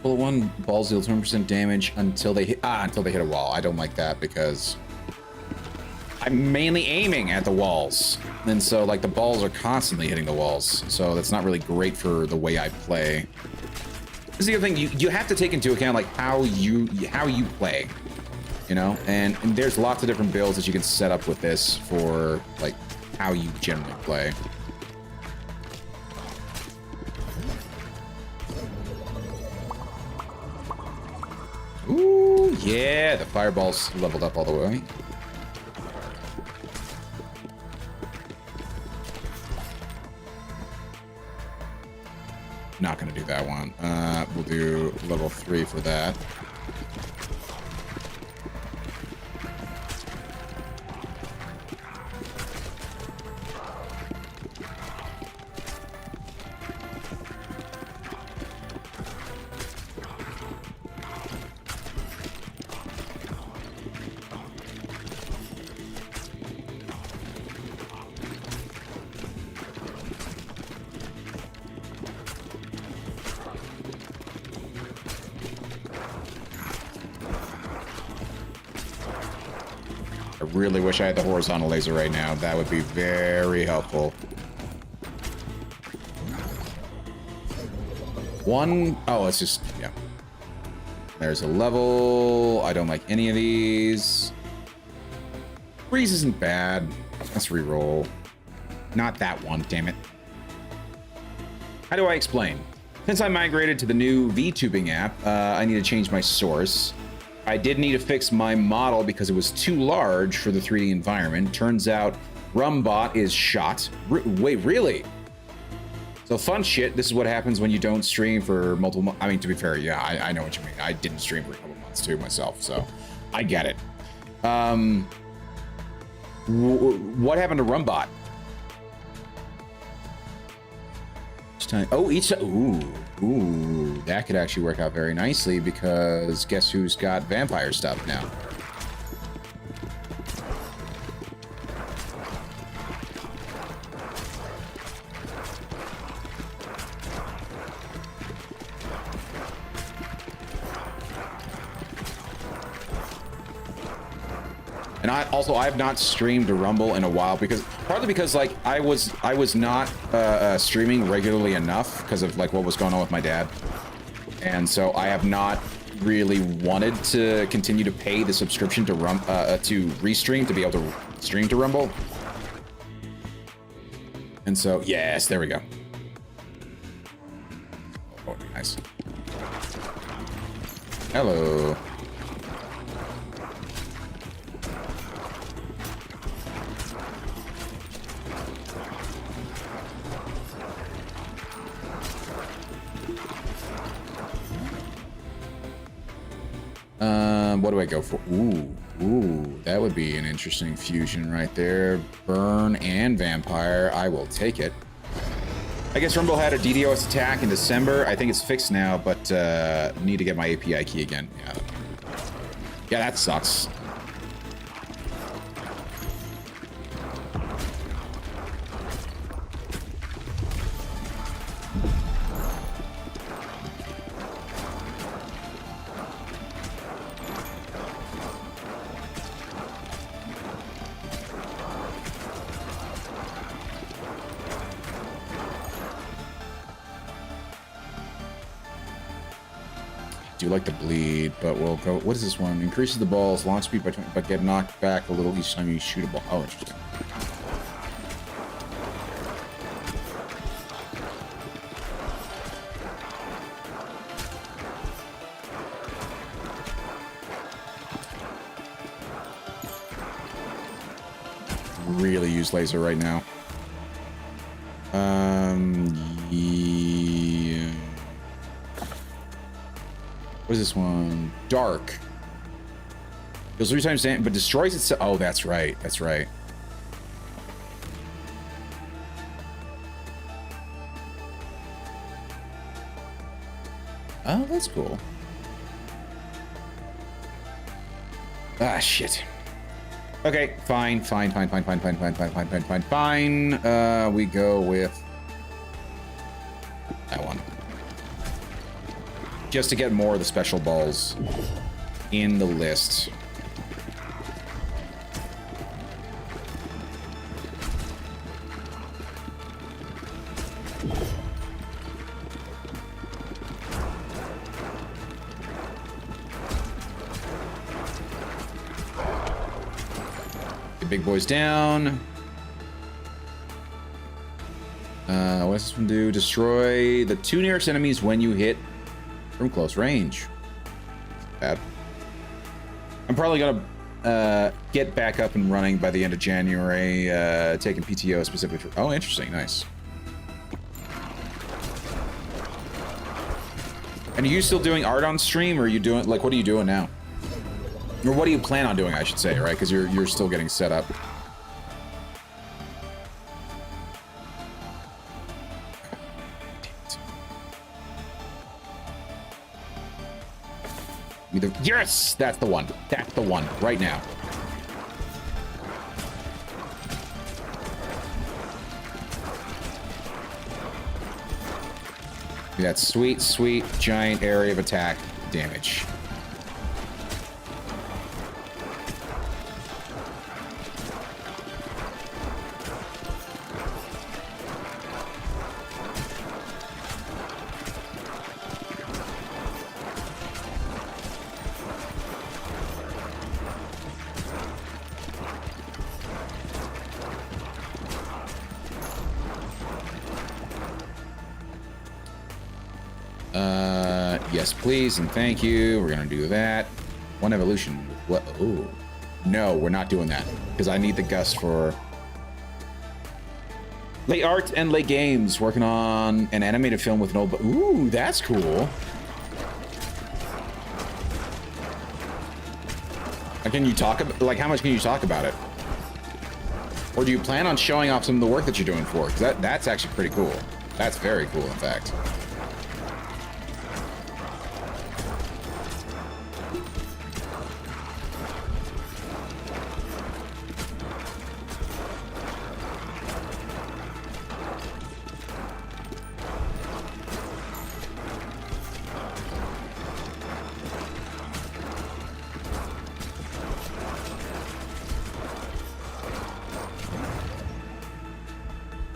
Bullet one, balls deal 20% damage until they hit a wall. I don't like that because I'm mainly aiming at the walls. And so like the balls are constantly hitting the walls. So that's not really great for the way I play. This is the other thing you have to take into account like how you play, you know? And there's lots of different builds that you can set up with this for like how you generally play. Ooh, yeah, the fireball's leveled up all the way. Not gonna do that one. We'll do level 3 for that. really wish I had the horizontal laser right now. That would be very helpful. Oh, it's just, yeah. There's a level. I don't like any of these. Freeze isn't bad. Let's re-roll. Not that one, damn it. How do I explain? Since I migrated to the new VTubing app, I need to change my source. I did need to fix my model because it was too large for the 3D environment. Turns out Rumbot is shot. Wait, really? So fun shit, this is what happens when you don't stream for multiple months. I mean, to be fair, yeah, I know what you mean. I didn't stream for a couple months too myself, so I get it. What happened to Rumbot? Ooh, that could actually work out very nicely because guess who's got vampire stuff now? And I have not streamed a Rumble in a while because partly because like I was not streaming regularly enough because of like what was going on with my dad, and so I have not really wanted to continue to pay the subscription to Restream to be able to stream to Rumble. And so yes, there we go. Oh, nice. Hello. What do I go for? Ooh, that would be an interesting fusion right there. Burn and Vampire. I will take it. I guess Rumble had a DDoS attack in December. I think it's fixed now, but need to get my API key again. Yeah, that sucks. Do like the bleed, but we'll go. What is this one? Increases the ball's launch speed by 20, but get knocked back a little each time you shoot a ball. Oh, interesting. Really use laser right now. Yeah. What is this one? Dark. Deals 3 times damage, but destroys itself. Oh, that's right. That's right. Oh, that's cool. Ah, shit. Okay, fine. We go with that one. Just to get more of the special balls in the list. The big boys down. What does this one do? Destroy the 2 nearest enemies when you hit from close range. Bad. I'm probably gonna get back up and running by the end of January, taking PTO specifically for. Oh, interesting, nice. And are you still doing art on stream, or are you doing like what are you doing now? Or what do you plan on doing, I should say, right? Because you're still getting set up. Yes, that's the one. That's the one right now. That sweet, sweet giant area of attack damage. Yes, please, and thank you. We're gonna do that. One evolution. What? Oh, no, we're not doing that because I need the gust for Lay Art and Lay Games working on an animated film with an old. Ooh, that's cool. Can you talk about, like, how much can you talk about it? Or do you plan on showing off some of the work that you're doing for it? Because that's actually pretty cool. That's very cool, in fact.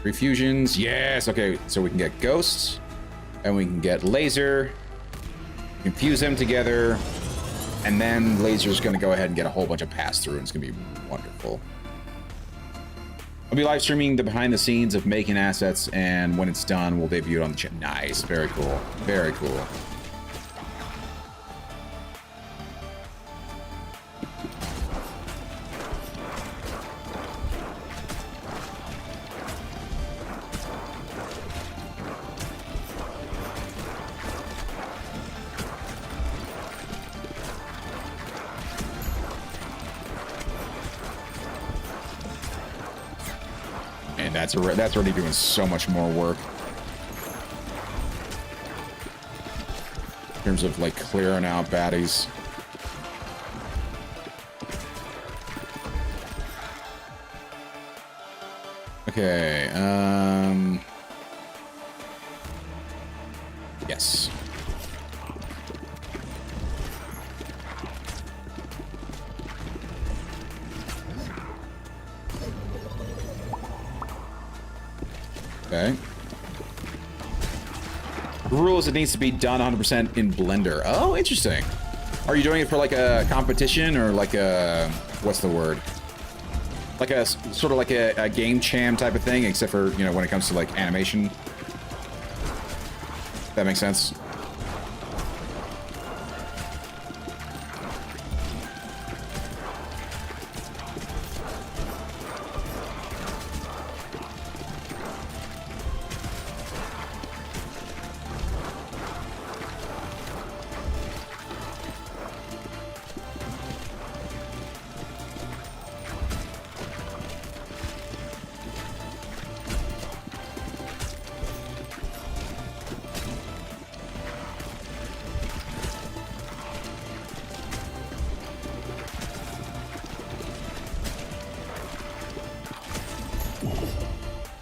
Refusions, yes. Okay, so we can get ghosts, and we can get laser. Confuse them together, and then laser's gonna go ahead and get a whole bunch of pass through, and it's gonna be wonderful. I'll be live streaming the behind the scenes of making assets, and when it's done, we'll debut it on the channel. Nice, very cool, very cool. And that's already doing so much more work in terms of like clearing out baddies. Okay, yes. Okay. The rule is it needs to be done 100% in Blender. Oh, interesting. Are you doing it for like a competition or like a, what's the word? Like a sort of like a game jam type of thing, except for, you know, when it comes to like animation. That makes sense.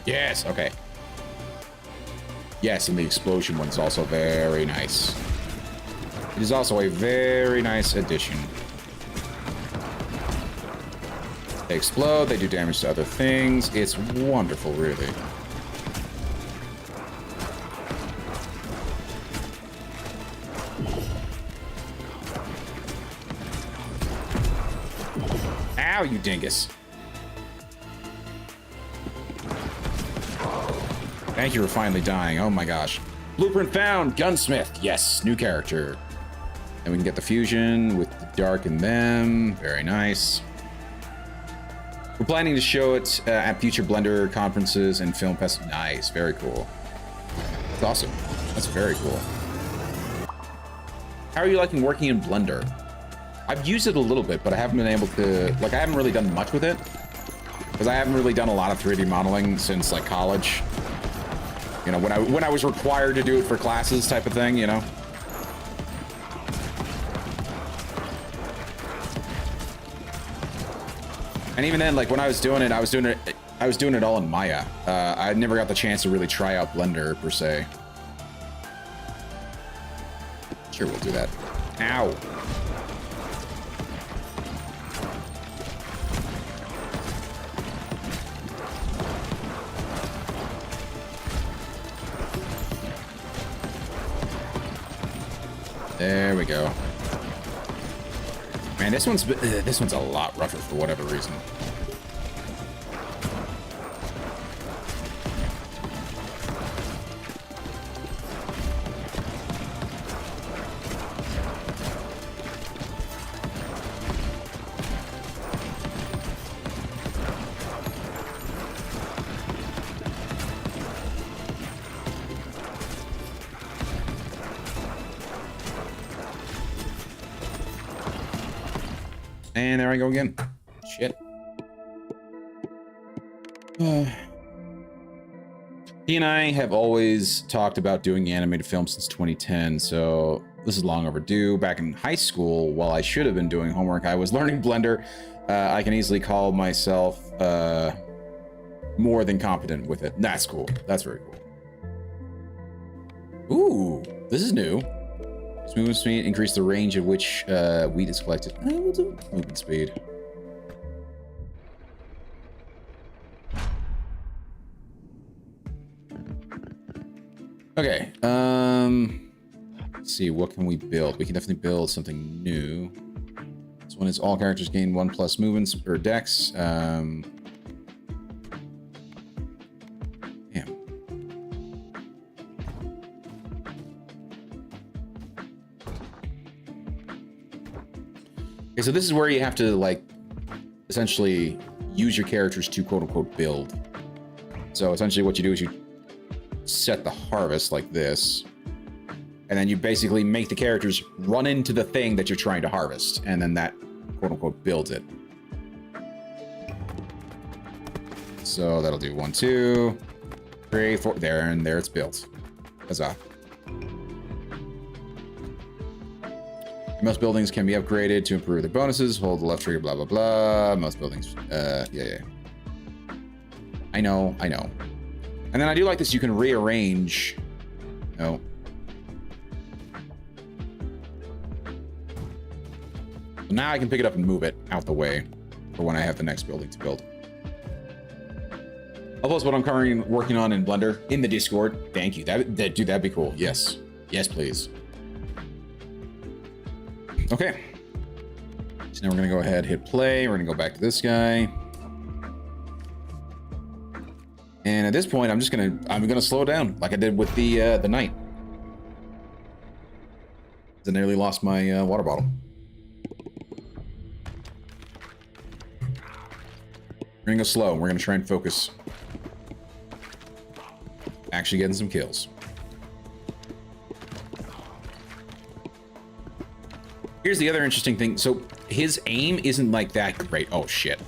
Yes, okay. Yes, and the explosion one's also very nice. It is also a very nice addition. They explode, they do damage to other things. It's wonderful, really. Ow, you dingus. Thank you for finally dying. Oh my gosh. Blueprint found. Gunsmith. Yes, new character. And we can get the fusion with the dark in them. Very nice. We're planning to show it at future Blender conferences and film fest. Nice. Very cool. That's awesome. That's very cool. How are you liking working in Blender? I've used it a little bit, but I haven't been able to, like, I haven't really done much with it. Because I haven't really done a lot of 3D modeling since, like, college. You know, when I was required to do it for classes type of thing, you know? And even then, like, when I was doing it all in Maya. I never got the chance to really try out Blender, per se. Sure, we'll do that. Ow. There we go. Man, this one's a lot rougher for whatever reason. And there I go again. Shit. He and I have always talked about doing animated film since 2010, so this is long overdue. Back in high school, while I should have been doing homework, I was learning Blender. I can easily call myself more than competent with it. That's cool. That's very cool. Ooh, this is new. Movement speed, increase the range at which wheat is collected. We'll do movement speed. Okay, let's see, what can we build? We can definitely build something new. This one is all characters gain 1+ movements or dex. Damn. Okay, so this is where you have to, like, essentially use your characters to quote-unquote build. So essentially what you do is you set the harvest like this, and then you basically make the characters run into the thing that you're trying to harvest, and then that quote-unquote builds it. So that'll do 1, 2, 3, 4, there, and there it's built. Huzzah. Most buildings can be upgraded to improve their bonuses. Hold the left trigger, blah, blah, blah. Most buildings, yeah. I know. And then I do like this, you can rearrange. No. So now I can pick it up and move it out the way for when I have the next building to build. I'll post what I'm currently working on in Blender in the Discord. Thank you. Dude, that'd be cool. Yes. Yes, please. Okay. So now we're gonna go ahead, hit play. We're gonna go back to this guy. And at this point, I'm gonna slow down like I did with the knight. I nearly lost my water bottle. We're gonna go slow. We're gonna try and focus. Actually getting some kills. Here's the other interesting thing. So his aim isn't like that great. Oh shit.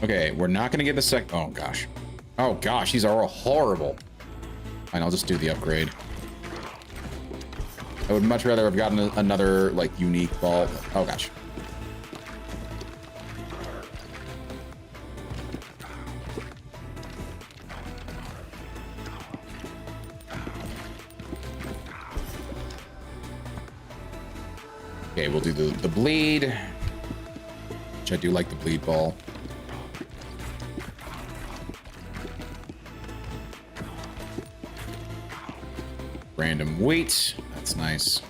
Okay, we're not gonna get the sec. Oh gosh. Oh gosh, these are all horrible. Fine, I'll just do the upgrade. I would much rather have gotten another, like, unique ball. Oh, gosh. Okay, we'll do the bleed. Which I do like the bleed ball. Random weight. That's nice.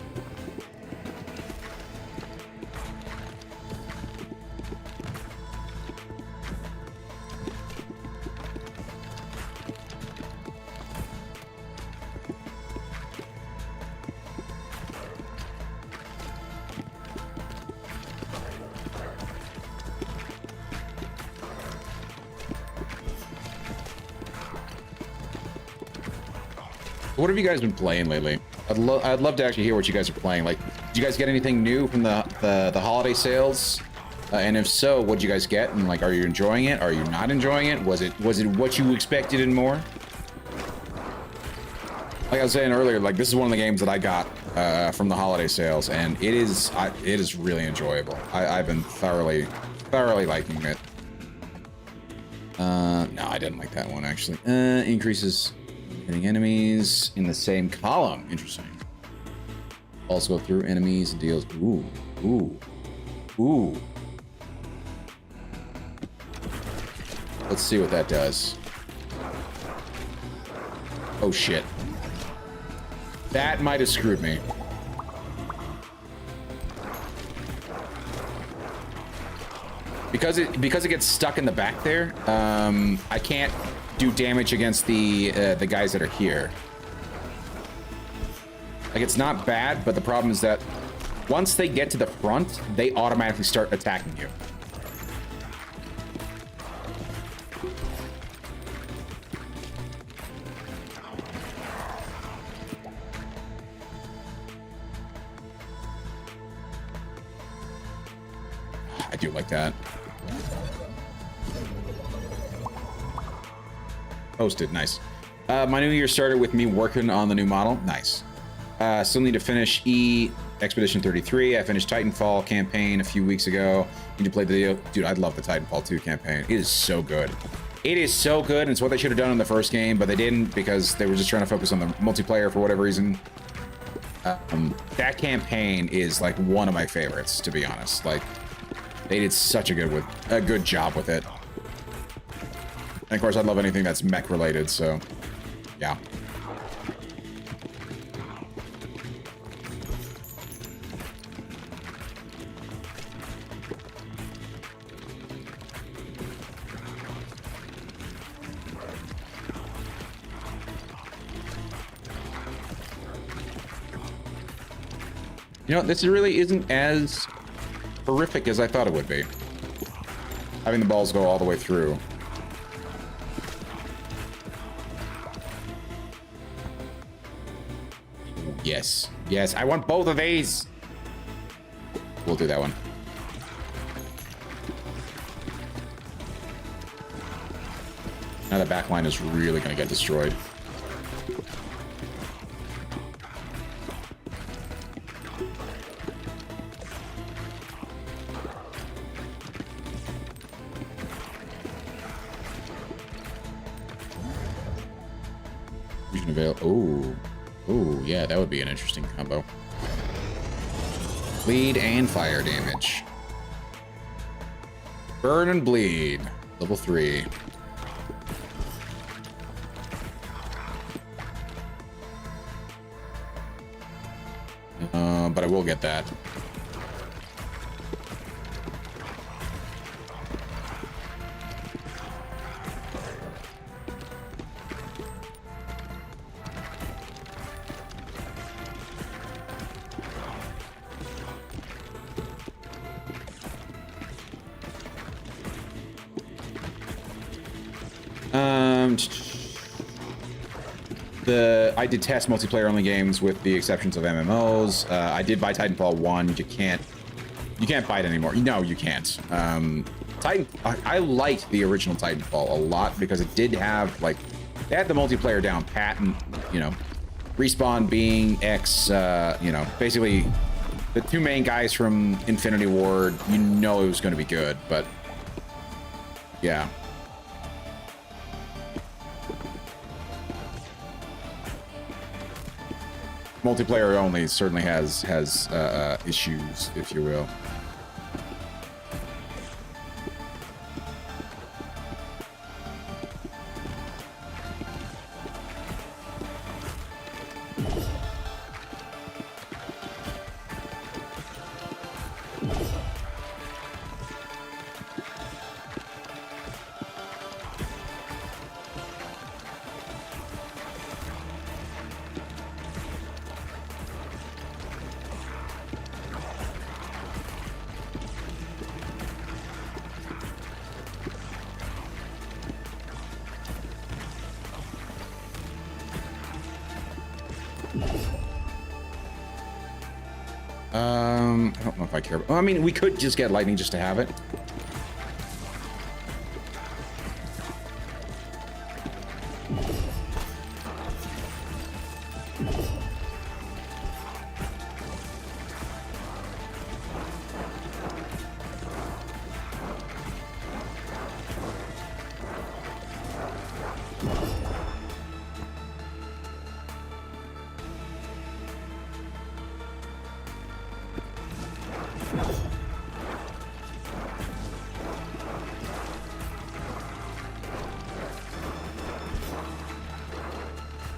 What have you guys been playing lately? I'd love to actually hear what you guys are playing. Like, did you guys get anything new from the holiday sales? And if so, what did you guys get? And like, are you enjoying it? Are you not enjoying it? Was it what you expected and more? Like I was saying earlier, like this is one of the games that I got from the holiday sales, and it is really enjoyable. I've been thoroughly liking it. No, I didn't like that one actually. Increases hitting enemies in the same column. Interesting. Also go through enemies and deals. Ooh. Let's see what that does. Oh shit. That might have screwed me. Because it gets stuck in the back there, I can't do damage against the guys that are here. Like, it's not bad, but the problem is that once they get to the front, they automatically start attacking you. I do like that. Posted, nice. My new year started with me working on the new model. Nice. Still need to finish Expedition 33. I finished Titanfall campaign a few weeks ago. Need to play the... Dude, I love the Titanfall 2 campaign. It is so good. It is so good, and it's what they should have done in the first game, but they didn't because they were just trying to focus on the multiplayer for whatever reason. That campaign is like one of my favorites, to be honest. Like, they did such a good job with it. And of course, I love anything that's mech related, so yeah. You know, this really isn't as horrific as I thought it would be. Having the balls go all the way through. Yes. Yes, I want both of these. We'll do that one. Now the back line is really going to get destroyed. Fusion avail. Oh. Oh, yeah, that would be an interesting combo. Bleed and fire damage. Burn and bleed. Level 3. But I will get that. I detest multiplayer only games with the exceptions of MMOs. I did buy Titanfall 1. You can't buy it anymore. No, you can't. I liked the original Titanfall a lot because it did have, like, they had the multiplayer down pat, and, you know, Respawn being basically the two main guys from Infinity Ward, you know it was going to be good, but yeah. Multiplayer only certainly has issues, if you will. I don't know if I care. I mean, we could just get lightning just to have it.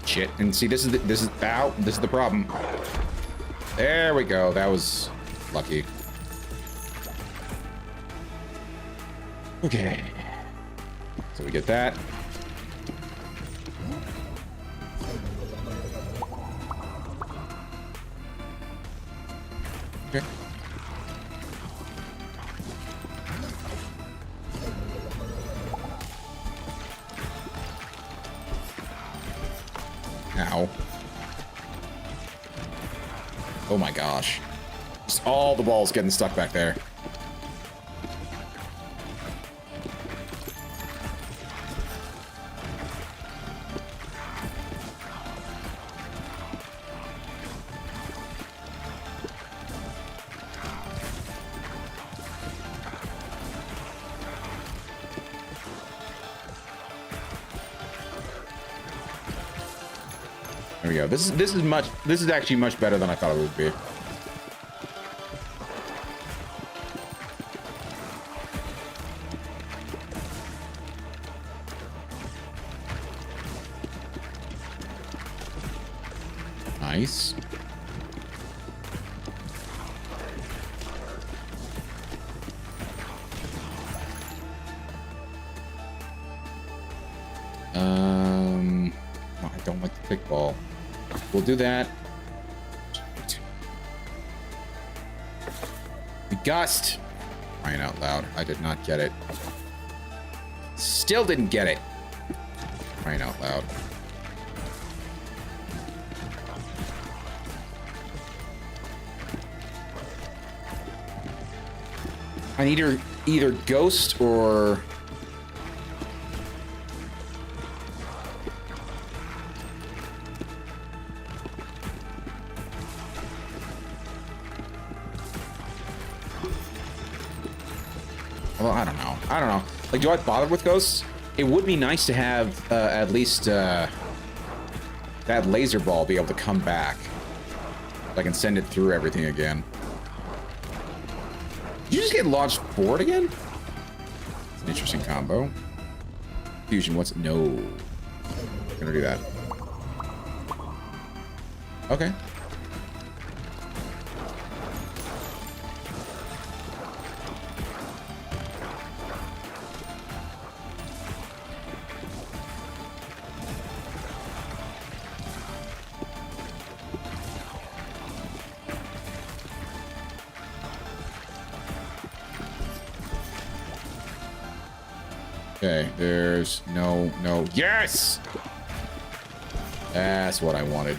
Shit. And see, this is the problem. There we go. That was lucky. Okay. So we get that. Okay. Ow. Oh my gosh. Just all the balls getting stuck back there. There we go. This is actually much better than I thought it would be. Nice. Oh, I don't like the kickball. We'll do that. The gust. Crying out loud. I did not get it. Still didn't get it. Crying out loud. I need either ghost or... Well, I don't know. I don't know. Like, do I bother with ghosts? It would be nice to have at least that laser ball be able to come back. So I can send it through everything again. Did you just get launched forward again? It's an interesting combo. Fusion, what's... No. I'm gonna do that. Okay. Okay, there's no... Yes! That's what I wanted.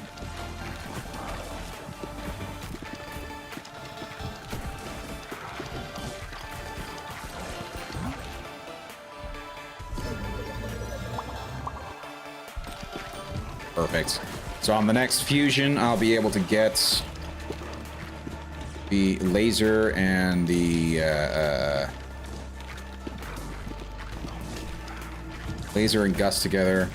Perfect. So on the next fusion, I'll be able to get the laser and the laser and gust together.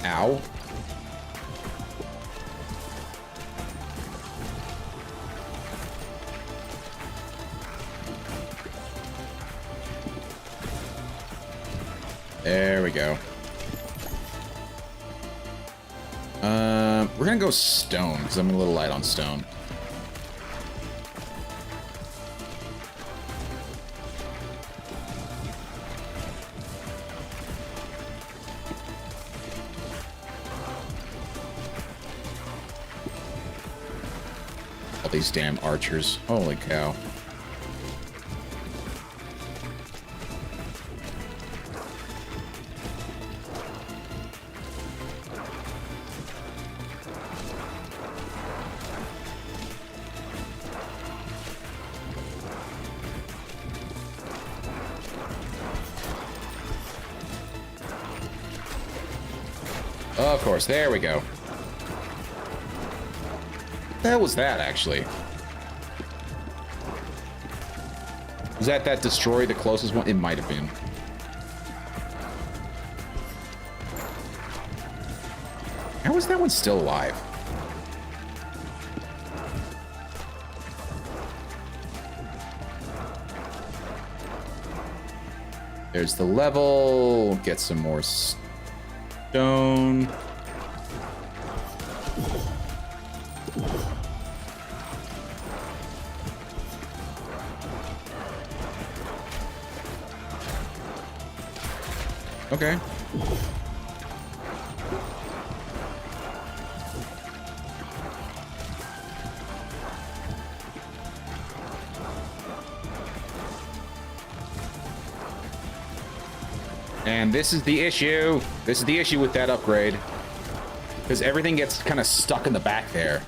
Ow. There we go. We're gonna go stone, because I'm a little light on stone. All these damn archers. Holy cow. Of course, there we go. What the hell was that, actually? Was that destroy the closest one? It might have been. How is that one still alive? There's the level. Get some more stone. Okay. And this is the issue. This is the issue with that upgrade. Because everything gets kind of stuck in the back there.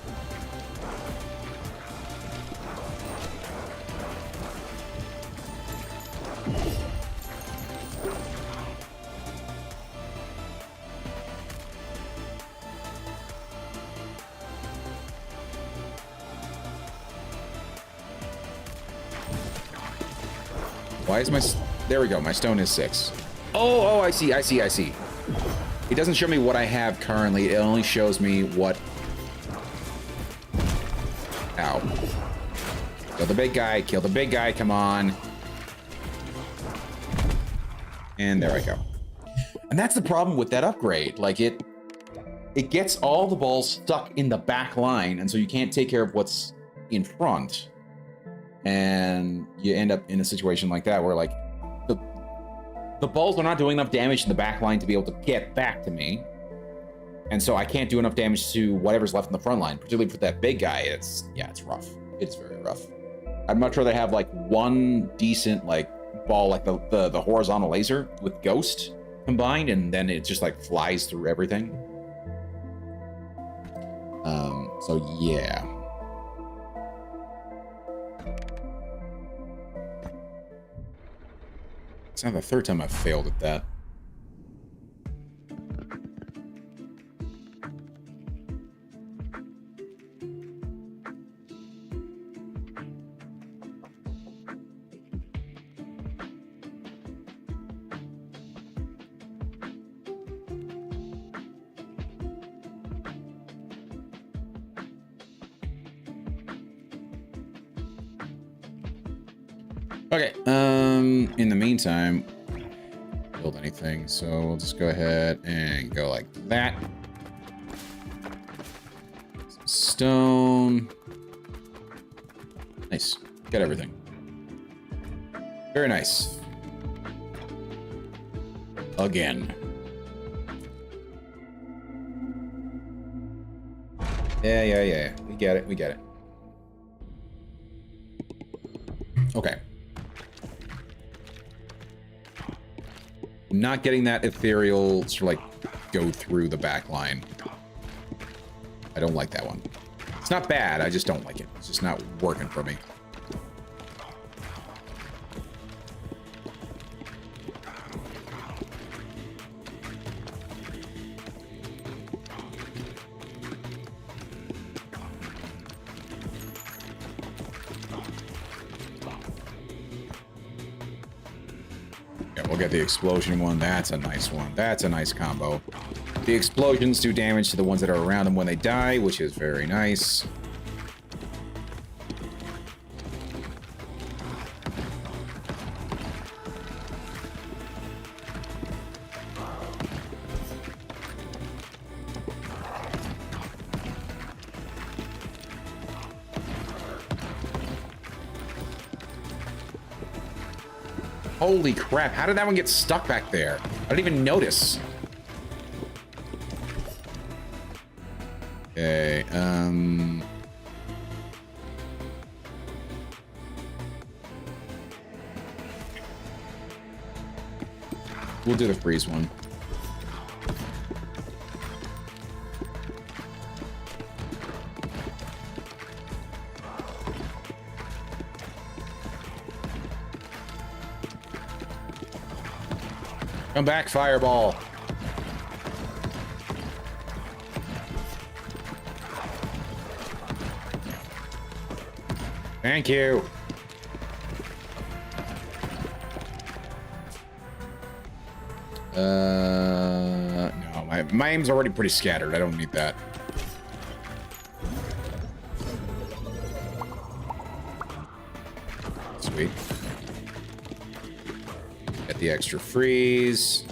Why is my... There we go. My stone is 6. Oh, I see. It doesn't show me what I have currently. It only shows me what... Ow. Kill the big guy. Kill the big guy. Come on. And there I go. And that's the problem with that upgrade. Like, it gets all the balls stuck in the back line, and so you can't take care of what's in front. And you end up in a situation like that where, like, the balls are not doing enough damage in the back line to be able to get back to me. And so I can't do enough damage to whatever's left in the front line, particularly for that big guy. It's rough. It's very rough. I'd much rather have, like, one decent, like, ball, like the horizontal laser with Ghost combined, and then it just, like, flies through everything. So yeah. It's not the third time I've failed at that. Okay, in the meantime, build anything, so we'll just go ahead and go like that. Some stone. Nice. Got everything. Very nice. Again. Yeah. We get it. Okay. Not getting that ethereal to, like, go through the back line. I don't like that one. It's not bad, I just don't like it. It's just not working for me. We'll get the explosion one. That's a nice one. That's a nice combo. The explosions do damage to the ones that are around them when they die, which is very nice. Holy crap, how did that one get stuck back there? I didn't even notice. Okay, we'll do the freeze one. Come back, fireball. Thank you. No, my aim's already pretty scattered. I don't need that. Sweet. Get the extra freeze.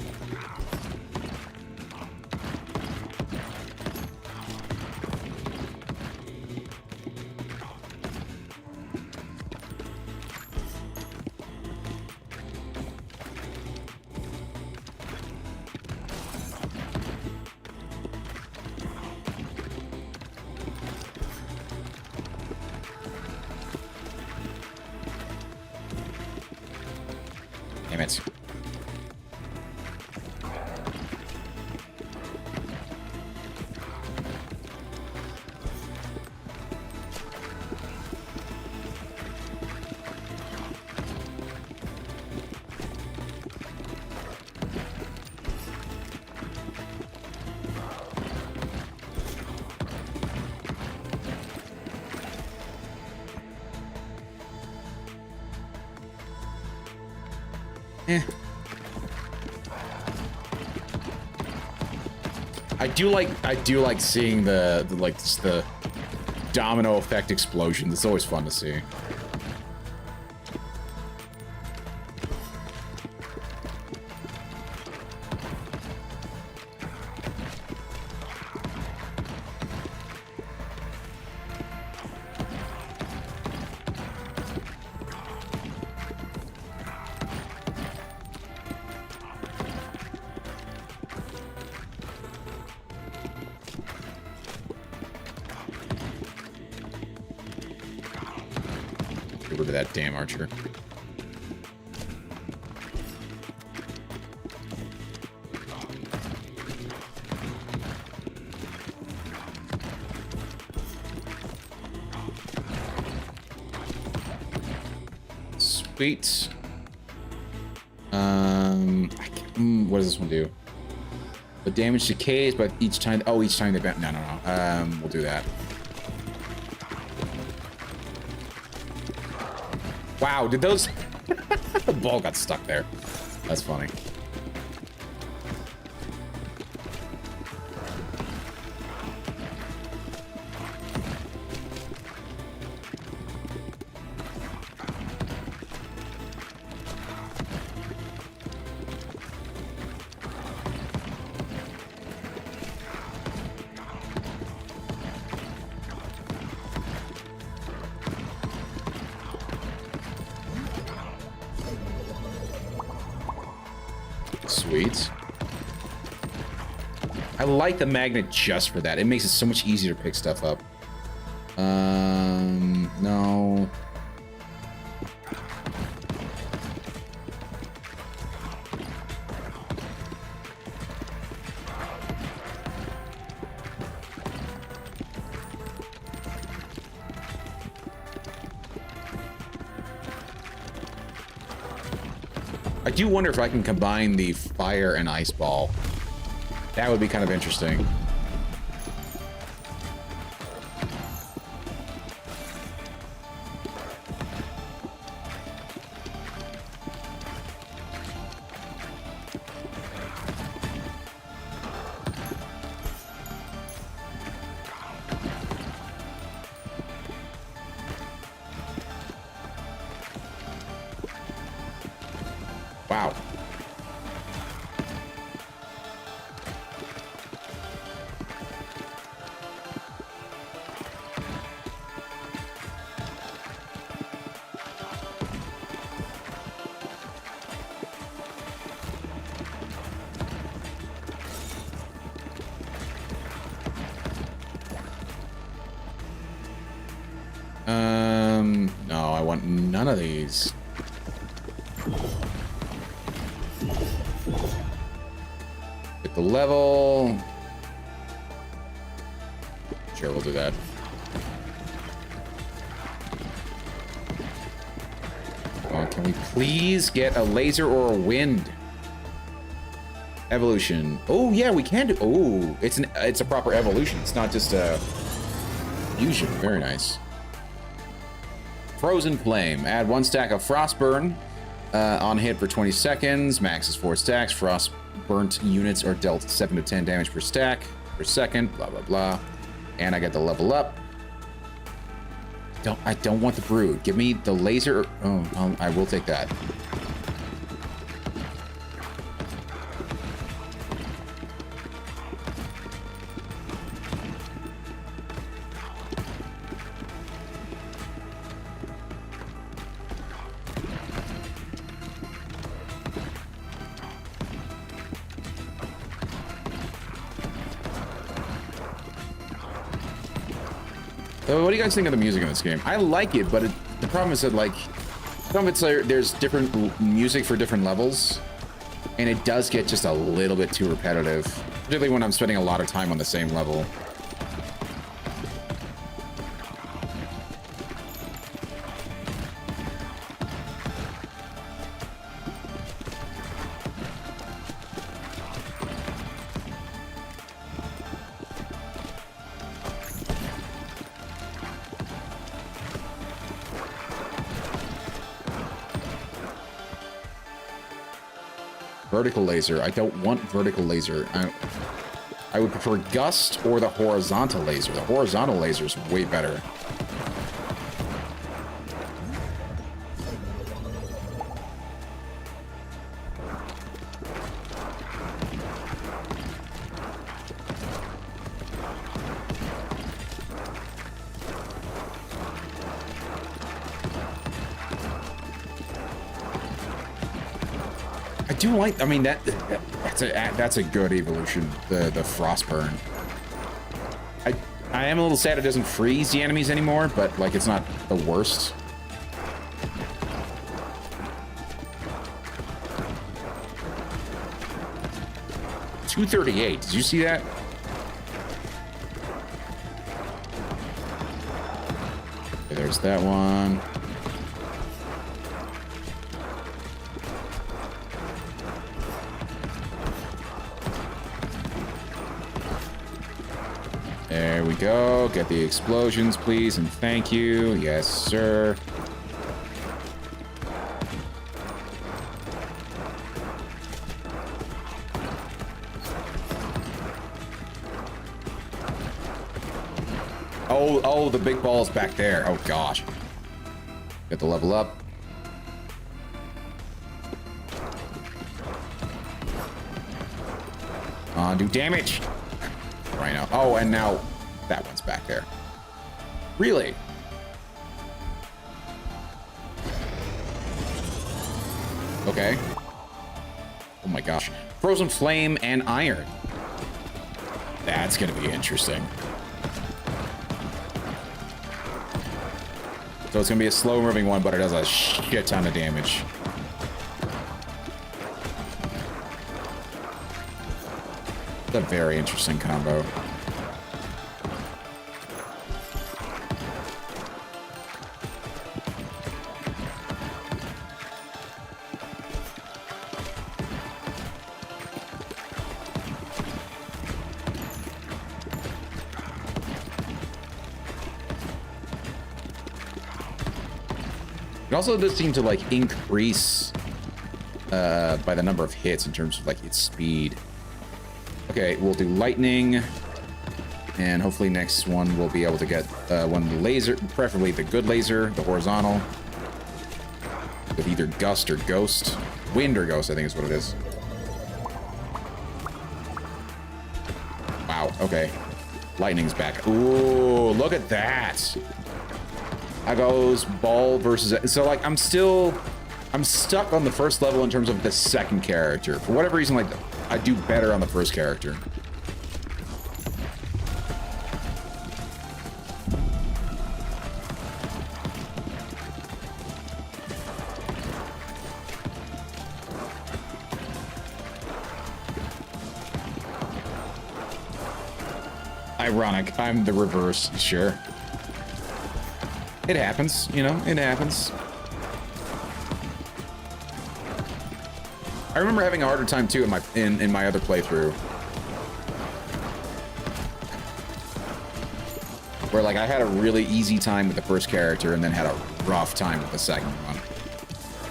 Damn it. Eh. I do like seeing the like just the domino effect explosion. It's always fun to see. Get rid of that damn archer. Sweet. What does this one do? The damage decays, but each time. Oh, each time they bounce. No. We'll do that. Wow, did those... The ball got stuck there. That's funny. Sweet. I like the magnet just for that. It makes it so much easier to pick stuff up. No. I do wonder if I can combine the fire and ice ball. That would be kind of interesting. Wow. No, I want none of these. Get the level. Sure, we'll do that. Can we please get a laser or a wind? Evolution. Oh yeah, we can do. Oh, it's a proper evolution. It's not just a fusion. Very nice. Frozen Flame. Add 1 stack of Frostburn on hit for 20 seconds. Max is 4 stacks. Frost burnt units are dealt 7 to 10 damage per stack per second. Blah, blah, blah. And I get the level up. I don't want the Brood. Give me the laser. Oh, I will take that. So what do you guys think of the music in this game? I like it, but the problem is that, like, some of it's there's different music for different levels, and it does get just a little bit too repetitive, particularly when I'm spending a lot of time on the same level. Vertical laser. I don't want vertical laser. I would prefer gust or the horizontal laser. The horizontal laser is way better. I do like. I mean, that's a good evolution. The Frostburn. I am a little sad it doesn't freeze the enemies anymore, but like it's not the worst. $238. Did you see that? Okay, there's that one. There we go. Get the explosions, please, and thank you. Yes, sir. Oh, the big ball's back there. Oh, gosh. Get the level up. Do damage. Rhino. Oh, and now that one's back there. Really? Okay. Oh my gosh. Frozen Flame and Iron. That's gonna be interesting. So it's gonna be a slow moving one, but it does a shit ton of damage. It's a very interesting combo. It also does seem to like increase by the number of hits in terms of like its speed. Okay, we'll do lightning, and hopefully next one we'll be able to get one laser, preferably the good laser, the horizontal, with either gust or ghost, wind or ghost, I think is what it is. Wow. Okay, lightning's back. Ooh, look at that. How goes ball versus? So like I'm stuck on the first level in terms of the second character. For whatever reason, like I do better on the first character. Ironic. I'm the reverse. Sure. It happens, you know, it happens. I remember having a harder time too in my other playthrough. Where like I had a really easy time with the first character and then had a rough time with the second one.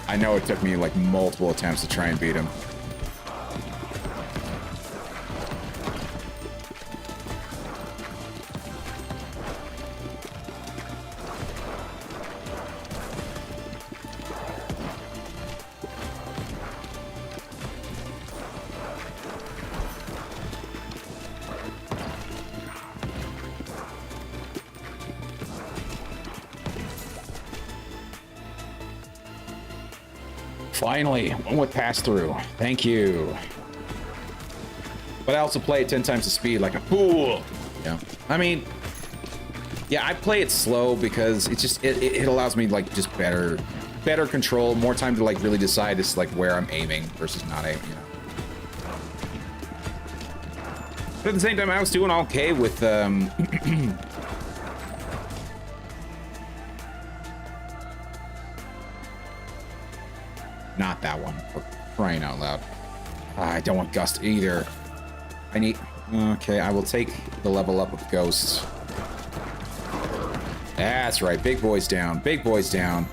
I know it took me like multiple attempts to try and beat him. Finally, one with pass through. Thank you. But I also play it 10 times the speed like a fool. Yeah. I mean, yeah, I play it slow because it's just it allows me like just better control, more time to like really decide just like where I'm aiming versus not aiming, you know. But at the same time, I was doing okay with not that one, for crying out loud. I don't want Gust either. I need... Okay, I will take the level up of Ghosts. That's right, big boys down, big boys down.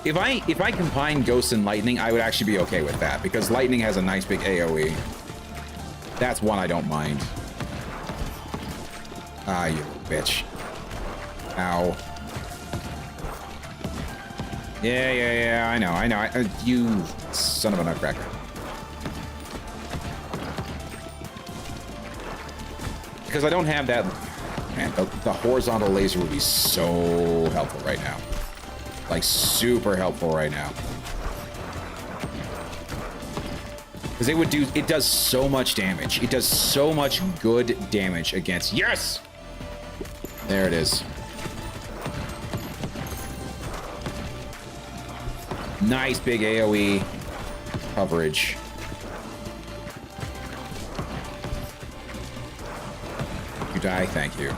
If I combine Ghost and Lightning, I would actually be okay with that, because Lightning has a nice big AoE. That's one I don't mind. Ah, you bitch. Ow. Yeah, I know. You son of a nutcracker. Because I don't have that... Man, the horizontal laser would be so helpful right now. Like, super helpful right now. Because it does so much damage. It does so much good damage against... Yes! There it is. Nice big AoE coverage. You die, thank you.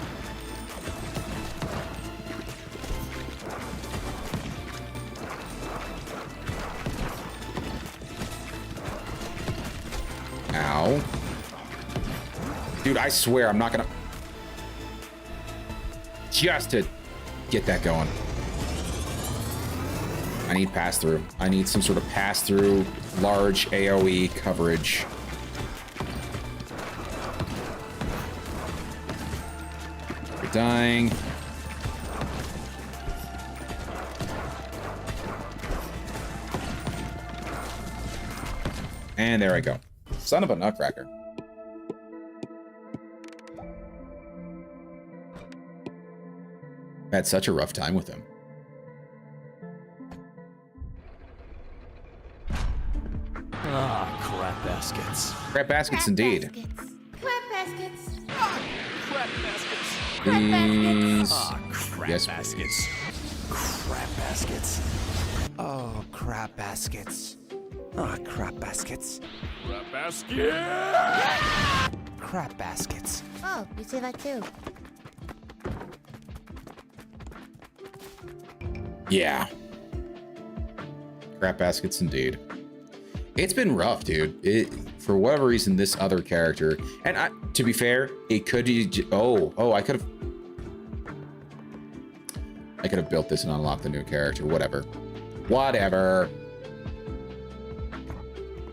Ow. Dude, I swear I'm not gonna... Just to get that going. I need pass-through. I need some sort of pass-through, large AoE coverage. You're dying. And there I go. Son of a nutcracker. I had such a rough time with him. Ah, crap baskets. Crap baskets indeed. Crap baskets. Crap baskets. Please. Ah, crap Yes, baskets. Crap baskets. Oh, crap baskets. Ah, crap baskets. Crap basket. Crap baskets. Oh, you say that too. Yeah. Crap baskets indeed. It's been rough, dude. For whatever reason, this other character, and to be fair, it could be, I could have built this and unlocked the new character. Whatever.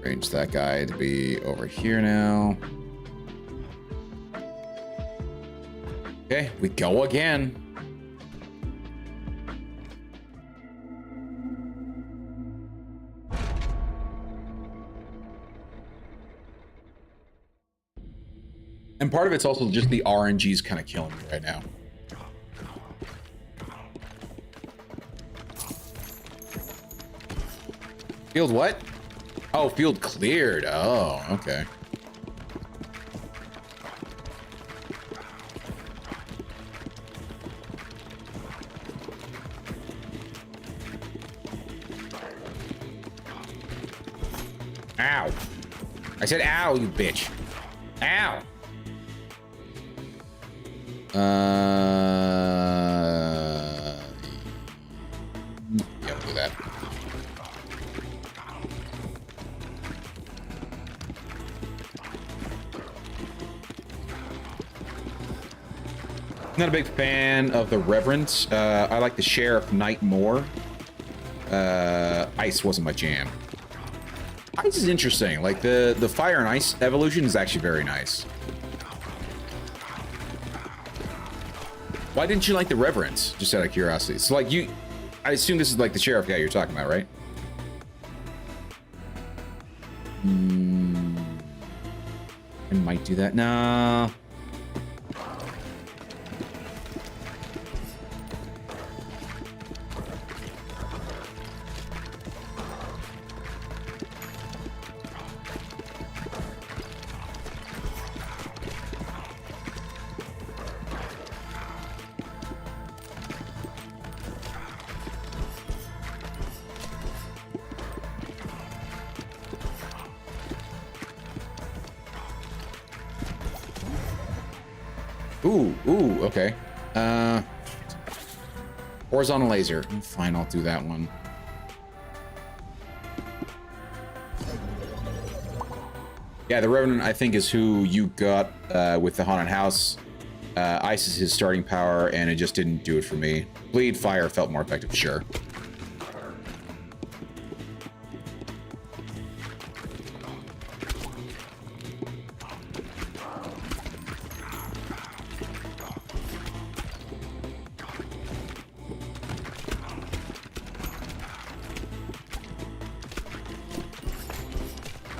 Arrange that guy to be over here now. Okay, we go again. And part of it's also just the RNG's kind of killing me right now. Field what? Oh, field cleared. Oh, okay. Ow. I said ow, you bitch. Ow. Yeah, do that. Not a big fan of the Reverend. I like the Sheriff Knight more. Ice wasn't my jam. Ice is interesting. Like the Fire and Ice evolution is actually very nice. Why didn't you like the Reverend? Just out of curiosity. So like I assume this is like the Sheriff guy you're talking about, right? I might do that. No. Ooh, okay. Horizontal laser. Fine, I'll do that one. Yeah, the Revenant, I think, is who you got with the Haunted House. Ice is his starting power, and it just didn't do it for me. Bleed Fire felt more effective, sure.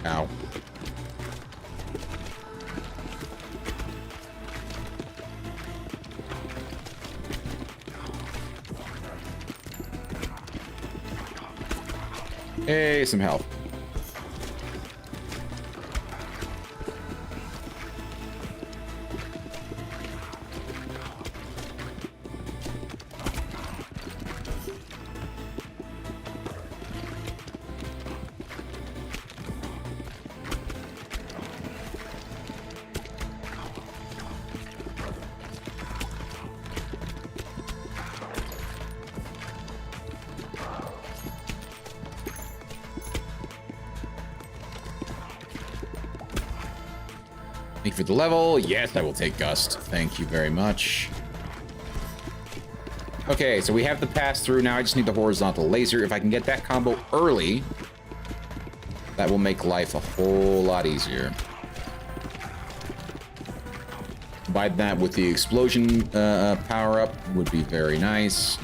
Ow. Hey, some help. Thank you for the level. Yes, I will take Gust. Thank you very much. Okay, so we have the pass through. Now I just need the horizontal laser. If I can get that combo early, that will make life a whole lot easier. Combine that with the explosion power-up would be very nice.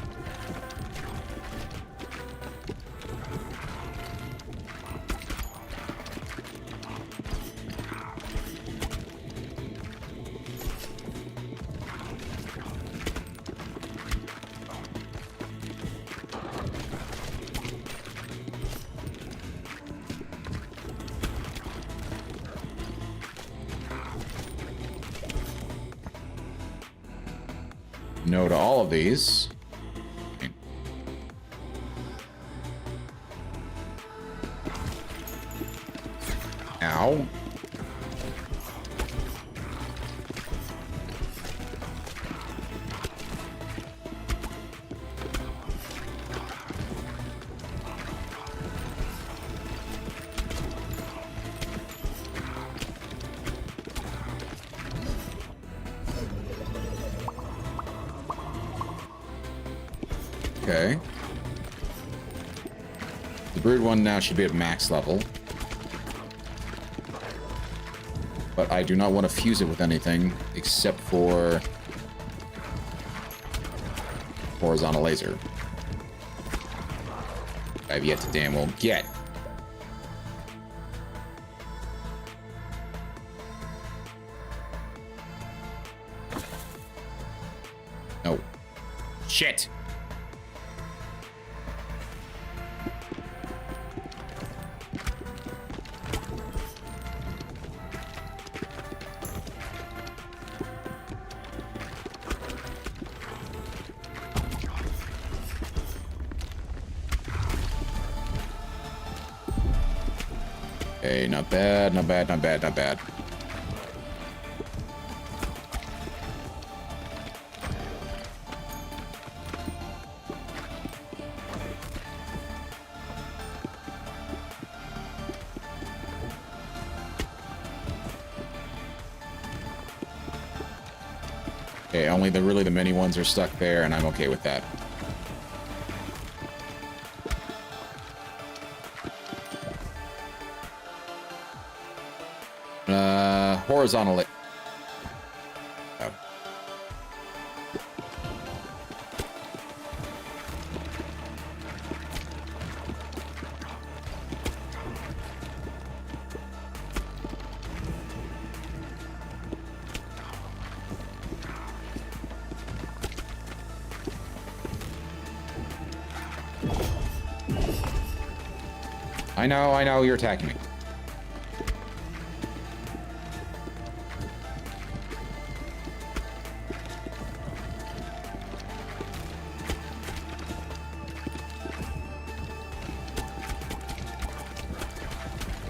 No to all of these. Ow. Okay. The Brood one now should be at max level. But I do not want to fuse it with anything except for horizontal laser. I've yet to damn well get. No. Shit. Okay, not bad, not bad, not bad, not bad. Okay, only really the mini ones are stuck there, and I'm okay with that. Horizontally. Oh. I know, you're attacking me.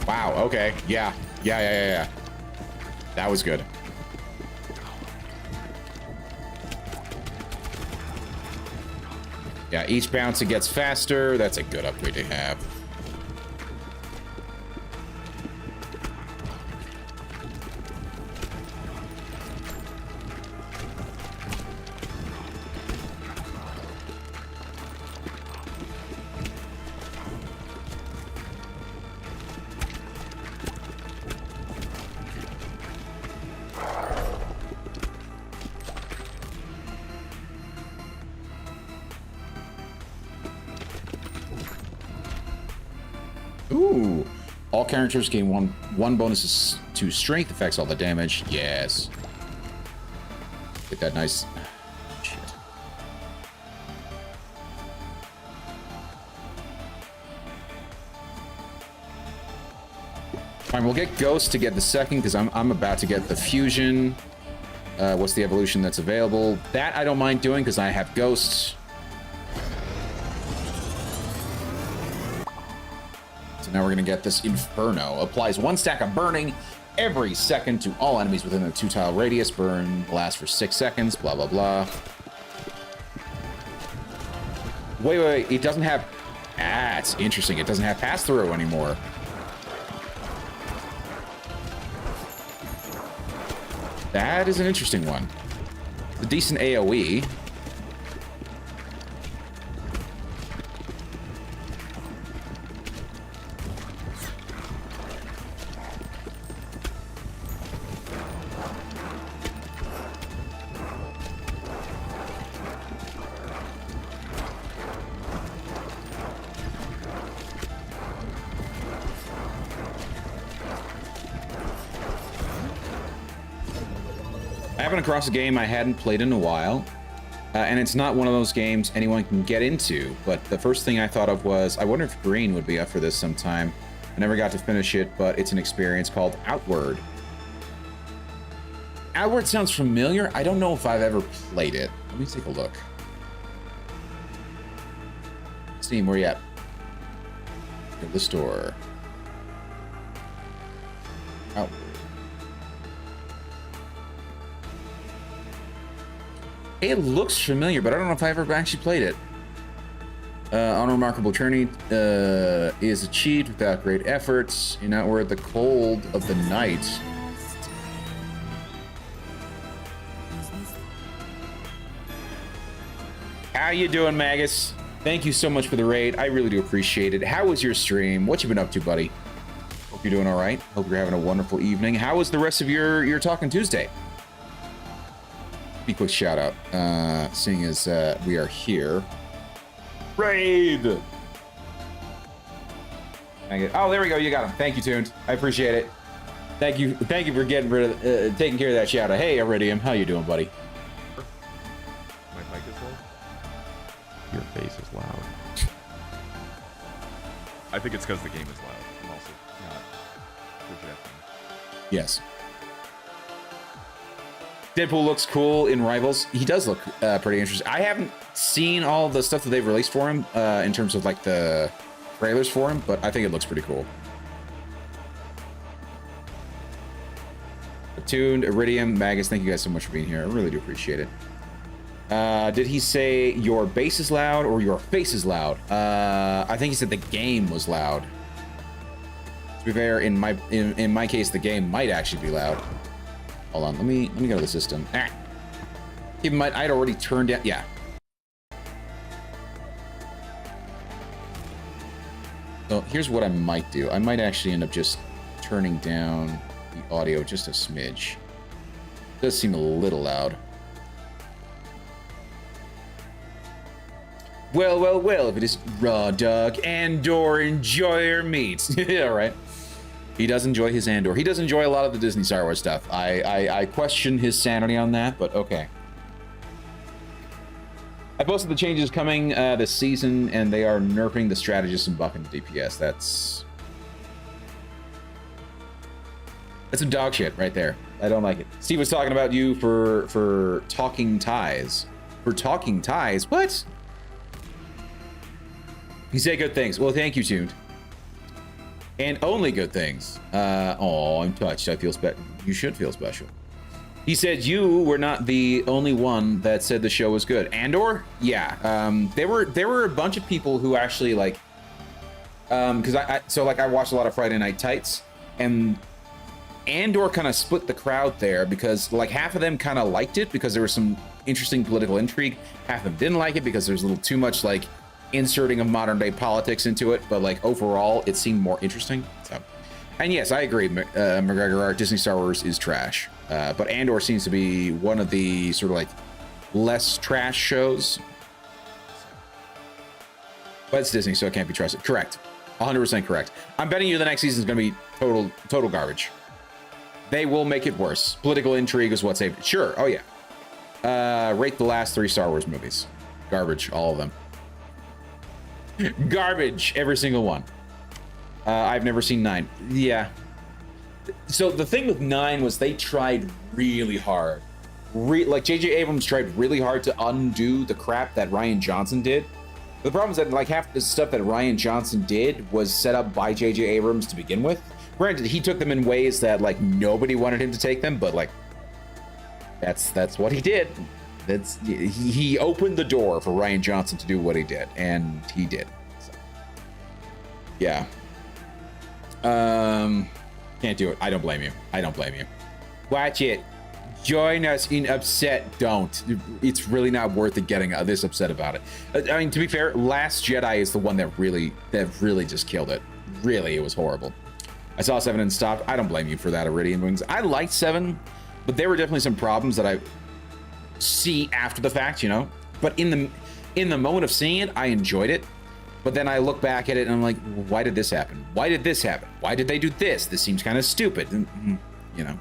Wow, okay. Yeah. That was good. Yeah, each bounce it gets faster. That's a good upgrade to have. Ooh. All characters gain one bonus to strength, affects all the damage. Yes. Get that nice... Shit. Fine, we'll get Ghost to get the second, because I'm about to get the Fusion. What's the evolution that's available? That I don't mind doing, because I have Ghosts. Now we're gonna get this Inferno. Applies 1 stack of burning every second to all enemies within a 2-tile radius. Burn lasts for 6 seconds, blah, blah, blah. Wait. It doesn't have... Ah, it's interesting. It doesn't have pass-through anymore. That is an interesting one. It's a decent AoE. I haven't across a game I hadn't played in a while, and it's not one of those games anyone can get into, but the first thing I thought of was, I wonder if Green would be up for this sometime. I never got to finish it, but it's an experience called Outward. Outward sounds familiar. I don't know if I've ever played it. Let me take a look. Steam, where you at? Go to the store. Outward. It looks familiar, but I don't know if I ever actually played it. Unremarkable journey is achieved without great efforts. You're not worth the cold of the night. How you doing, Magus? Thank you so much for the raid. I really do appreciate it. How was your stream? What you been up to, buddy? Hope you're doing all right. Hope you're having a wonderful evening. How was the rest of your Talking Tuesday? Be quick shout out, seeing as we are here. Raid! Oh, there we go. You got him. Thank you, Tuned. I appreciate it. Thank you for getting rid of, taking care of that shout out. Hey, Iridium, how you doing, buddy? My mic is low. Your face is loud. I think it's because the game is loud. I'm also not projecting. Yes. Deadpool looks cool in Rivals. He does look pretty interesting. I haven't seen all the stuff that they've released for him in terms of like the trailers for him, but I think it looks pretty cool. Tuned, Iridium, Magus, thank you guys so much for being here. I really do appreciate it. Did he say your bass is loud or your face is loud? I think he said the game was loud. To be fair, in my case, the game might actually be loud. Hold on, let me go to the system. Ah. Keep in mind, I'd already turned down. Yeah. So here's what I might do. I might actually end up just turning down the audio just a smidge. It does seem a little loud. Well, well, well, if it is raw dog Andor enjoyer meat. Yeah, right. He does enjoy his Andor. He does enjoy a lot of the Disney Star Wars stuff. I question his sanity on that, but okay. I posted the changes coming this season, and they are nerfing the strategist and buffing the DPS. That's some dog shit right there. I don't like it. Steve was talking about you for talking ties. For talking ties? What? You say good things. Well, thank you, Tuned. And only good things. Oh, I'm touched. I feel special. You should feel special. He said you were not the only one that said the show was good. Andor? Yeah. There were a bunch of people who actually like, because I watched a lot of Friday Night Tights, and Andor kind of split the crowd there because like half of them kind of liked it because there was some interesting political intrigue. Half of them didn't like it because there's a little too much like inserting of modern day politics into it. But like overall, it seemed more interesting. So, and yes, I agree. McGregor Art Disney Star Wars is trash. But Andor seems to be one of the sort of like less trash shows. But it's Disney, so it can't be trusted. Correct. 100% correct. I'm betting you the next season is going to be total garbage. They will make it worse. Political intrigue is what saved it. Sure. Oh, yeah. Rate the last 3 Star Wars movies. Garbage. All of them. Garbage. Every single one. I've never seen 9. Yeah. So the thing with 9 was they tried really hard. Like J.J. Abrams tried really hard to undo the crap that Rian Johnson did. The problem is that like half the stuff that Rian Johnson did was set up by J.J. Abrams to begin with. Granted, he took them in ways that like nobody wanted him to take them, but like that's what he did. He opened the door for Rian Johnson to do what he did, and he did. So, yeah. Can't do it. I don't blame you. I don't blame you. Watch it. Join us in upset. Don't. It's really not worth it getting this upset about it. I mean, to be fair, Last Jedi is the one that really just killed it. Really, it was horrible. I saw 7 and stopped. I don't blame you for that, Iridian Wings. I liked 7, but there were definitely some problems that I see after the fact, you know. But in the moment of seeing it, I enjoyed it. But then I look back at it and I'm like, why did this happen? Why did this happen? Why did they do this? This seems kind of stupid, you know.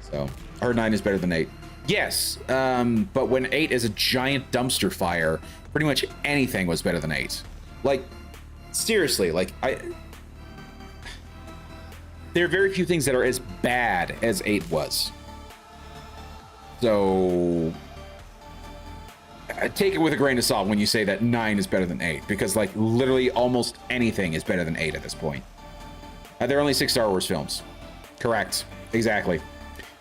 So, I heard 9 is better than 8. Yes, but when 8 is a giant dumpster fire, pretty much anything was better than 8. Like, seriously, like there are very few things that are as bad as 8 was. So take it with a grain of salt when you say that 9 is better than 8, because like literally almost anything is better than 8 at this point. There are only 6 Star Wars films. Correct. Exactly.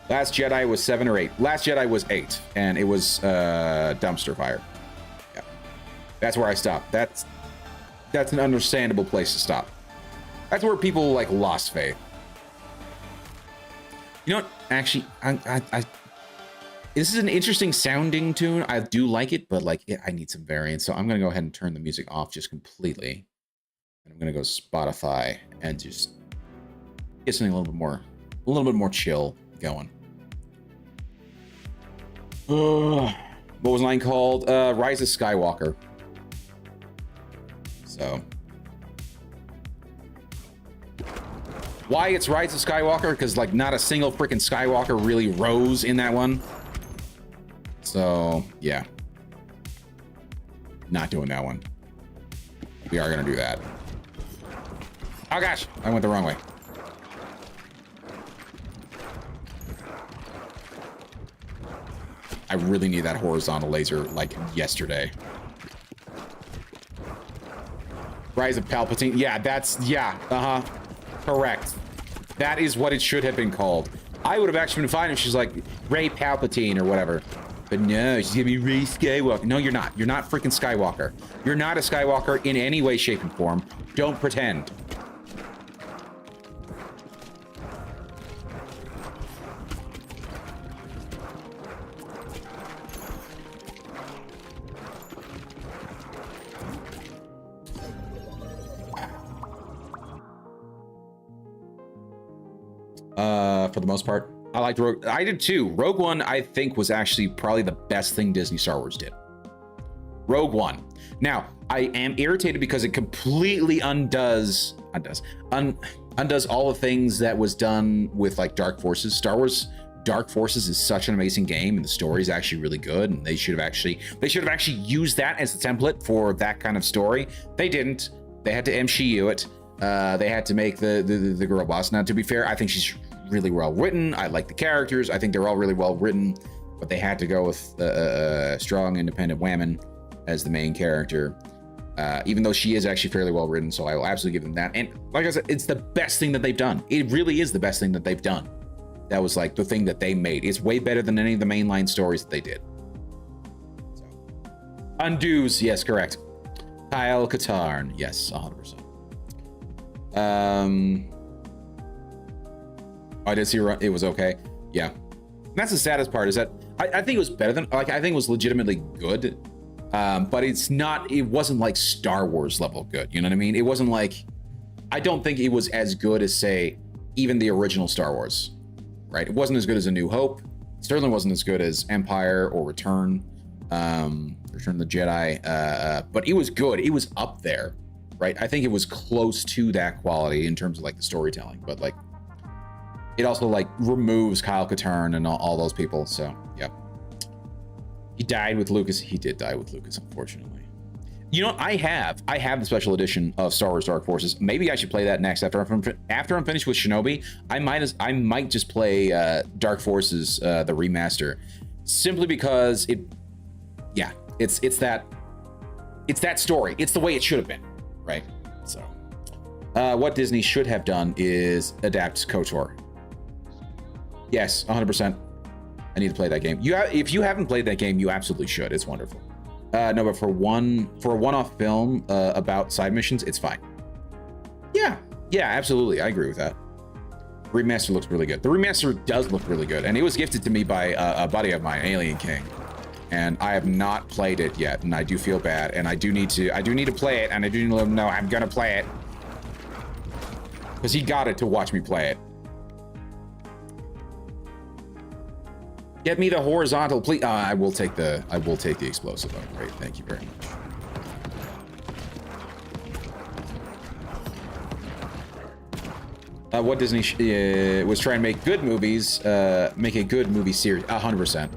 Last Jedi was 7 or 8. Last Jedi was 8, and it was dumpster fire. Yeah. That's where I stopped. That's an understandable place to stop. That's where people like lost faith. You know what? Actually, this is an interesting sounding tune. I do like it, but like I need some variance. So I'm gonna go ahead and turn the music off just completely. And I'm gonna go Spotify and just get something a little bit more chill going. What was mine called? Rise of Skywalker. So why it's Rise of Skywalker? Because like not a single freaking Skywalker really rose in that one. So yeah, not doing that one. We are gonna do that. Oh gosh, I went the wrong way. I really need that horizontal laser like yesterday. Rise of Palpatine. Yeah, correct. That is what it should have been called. I would have actually been fine if she's like Rey Palpatine or whatever. But no, she's gonna be Rey Skywalker. No, you're not. You're not freaking Skywalker. You're not a Skywalker in any way, shape, and form. Don't pretend. for the most part. I liked Rogue. I did too. Rogue One, I think, was actually probably the best thing Disney Star Wars did. Rogue One. Now, I am irritated because it completely undoes all the things that was done with like Dark Forces. Star Wars Dark Forces is such an amazing game, and the story is actually really good. And they should have actually used that as the template for that kind of story. They didn't. They had to MCU it. They had to make the girl boss. Now, to be fair, I think she's really well written. I like the characters. I think they're all really well written. But they had to go with a strong, independent woman as the main character. Even though she is actually fairly well written, so I will absolutely give them that. And like I said, it's the best thing that they've done. It really is the best thing that they've done. That was like the thing that they made. It's way better than any of the mainline stories that they did. So. Undoes, yes, correct. Kyle Katarn, yes, 100%. I did see it was okay. Yeah. And that's the saddest part is that I think it was better than, like, I think it was legitimately good. But it wasn't like Star Wars level good. You know what I mean? It wasn't like, I don't think it was as good as, say, even the original Star Wars, right? It wasn't as good as A New Hope. It certainly wasn't as good as Empire or Return of the Jedi. But it was good. It was up there, right? I think it was close to that quality in terms of like the storytelling, but like, it also like removes Kyle Katarn and all those people. So yeah. He died with Lucas. He did die with Lucas, unfortunately. You know, I have the special edition of Star Wars Dark Forces. Maybe I should play that next after I'm finished with Shinobi. I might just play Dark Forces, the remaster, simply because it's that story. It's the way it should have been, right? So, what Disney should have done is adapt KOTOR. Yes, 100%. I need to play that game. If you haven't played that game, you absolutely should. It's wonderful. No, but for a one-off film about side missions, it's fine. Yeah, absolutely. I agree with that. Remaster looks really good. The remaster does look really good, and it was gifted to me by a buddy of mine, Alien King, and I have not played it yet, and I do feel bad, and I do need to play it, and I do need to let him know I'm gonna play it because he got it to watch me play it. Get me the horizontal, please. I will take the explosive upgrade. Thank you very much. What Disney was trying to make good movies, make a good movie series, 100%.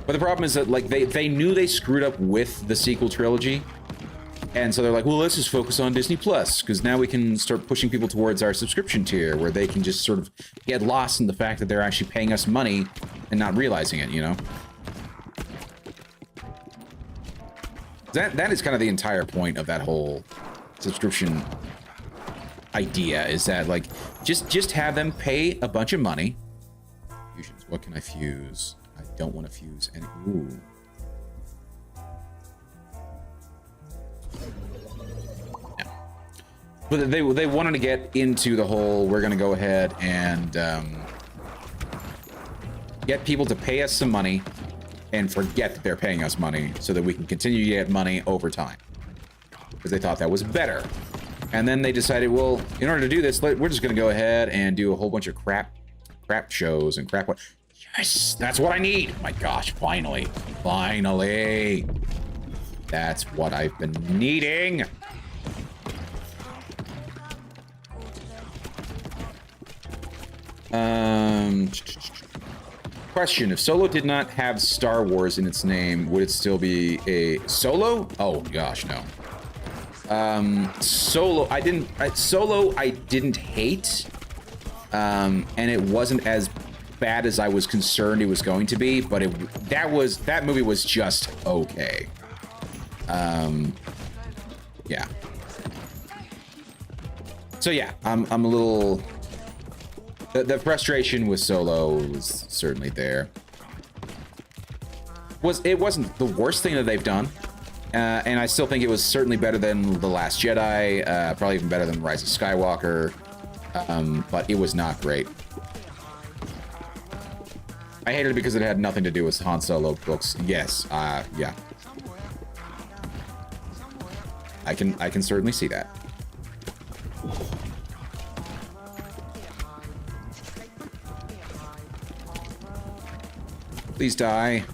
But the problem is that like they knew they screwed up with the sequel trilogy, and so they're like, well, let's just focus on Disney Plus because now we can start pushing people towards our subscription tier where they can just sort of get lost in the fact that they're actually paying us money and not realizing it, you know? That is kind of the entire point of that whole subscription idea, is that like just have them pay a bunch of money. Fusions, what can I fuse? I don't want to fuse any. Ooh. Yeah. But they wanted to get into the whole, we're gonna go ahead and get people to pay us some money and forget that they're paying us money so that we can continue to get money over time, because they thought that was better. And then they decided, well, in order to do this, we're just going to go ahead and do a whole bunch of crap shows and crap. Yes, that's what I need. My gosh, finally. That's what I've been needing. Question, if Solo did not have Star Wars in its name, would it still be a Solo? Oh gosh, no. Solo I didn't hate, and it wasn't as bad as I was concerned it was going to be, but that movie was just okay. Yeah. So yeah, I'm a little. The frustration with Solo was certainly there. It wasn't the worst thing that they've done, and I still think it was certainly better than The Last Jedi, probably even better than Rise of Skywalker, but it was not great. I hated it because it had nothing to do with Han Solo books. Yes, yeah. I can certainly see that. Please die.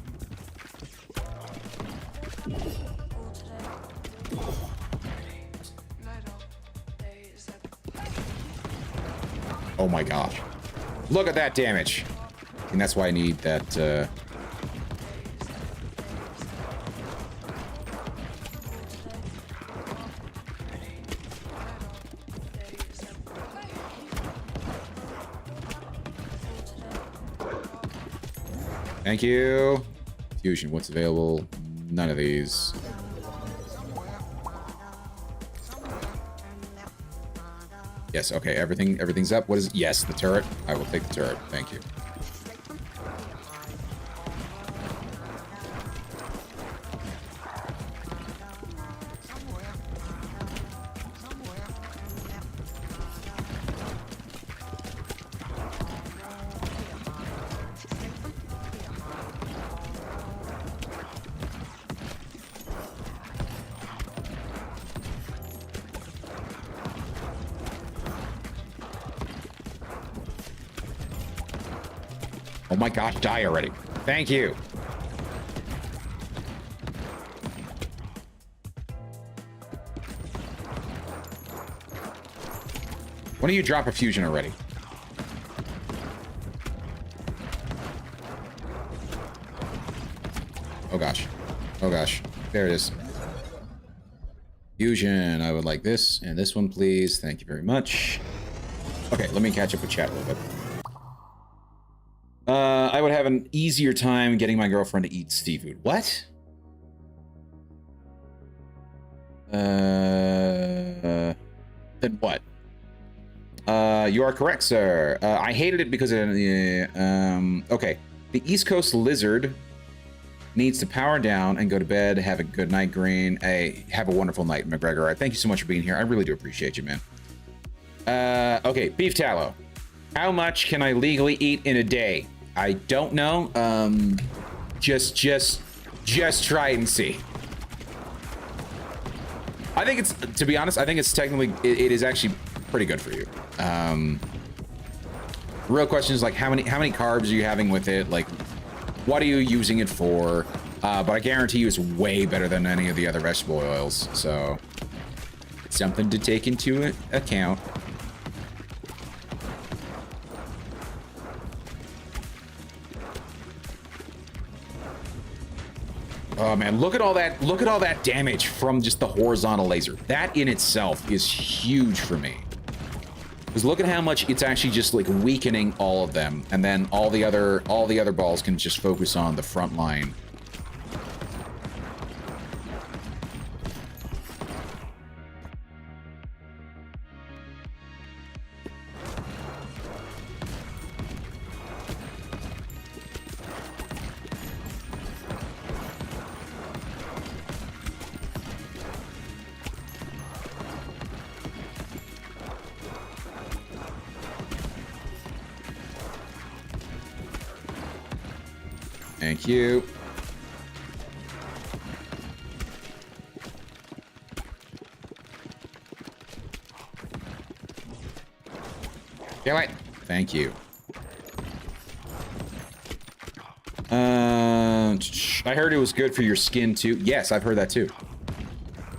Oh my gosh. Look at that damage. And that's why I need that, Thank you. Fusion, what's available? None of these. Yes, okay, everything's up. What is it? Yes, the turret. I will take the turret. Thank you. Oh my gosh, die already. Thank you. Why don't you drop a fusion already? Oh gosh. Oh gosh. There it is. Fusion. I would like this and this one, please. Thank you very much. Okay, let me catch up with chat a little bit. I would have an easier time getting my girlfriend to eat seafood. What? Then what? You are correct, sir. I hated it because of okay. The East Coast lizard needs to power down and go to bed. Have a good night, Green. Hey, have a wonderful night, McGregor. Thank you so much for being here. I really do appreciate you, man. Okay, beef tallow. How much can I legally eat in a day? I don't know. Just try and see. I think it's, to be honest, I think it's technically, it is actually pretty good for you. Real question is like, how many carbs are you having with it? Like, what are you using it for? But I guarantee you it's way better than any of the other vegetable oils. So it's something to take into account. Oh man, look at all that damage from just the horizontal laser. That in itself is huge for me. Because look at how much it's actually just like weakening all of them, and then all the other balls can just focus on the front line. Thank you. Damn it. Thank you. I heard it was good for your skin too. Yes, I've heard that too.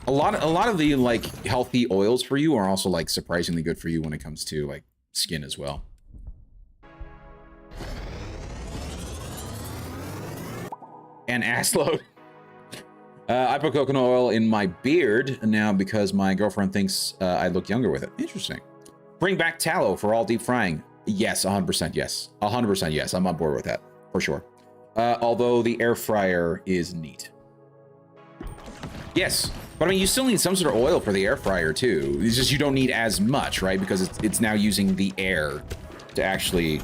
A lot of the like healthy oils for you are also like surprisingly good for you when it comes to like skin as well. And ass load. I put coconut oil in my beard now because my girlfriend thinks I look younger with it. Interesting. Bring back tallow for all deep frying. Yes, 100% yes. 100% yes. I'm on board with that, for sure. Although the air fryer is neat. Yes, but I mean, you still need some sort of oil for the air fryer too. It's just you don't need as much, right? Because it's now using the air to actually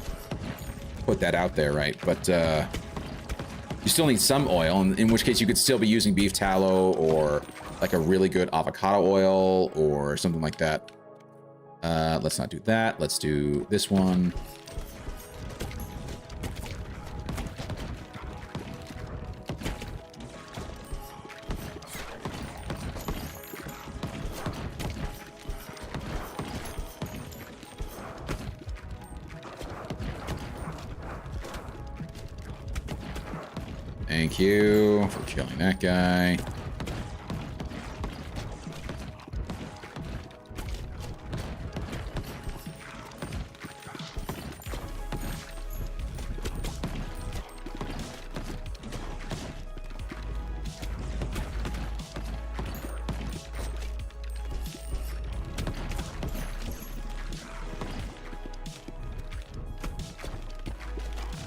put that out there, right? But you still need some oil, in which case you could still be using beef tallow or like a really good avocado oil or something like that. Let's not do that. Let's do this one. Thank you for killing that guy.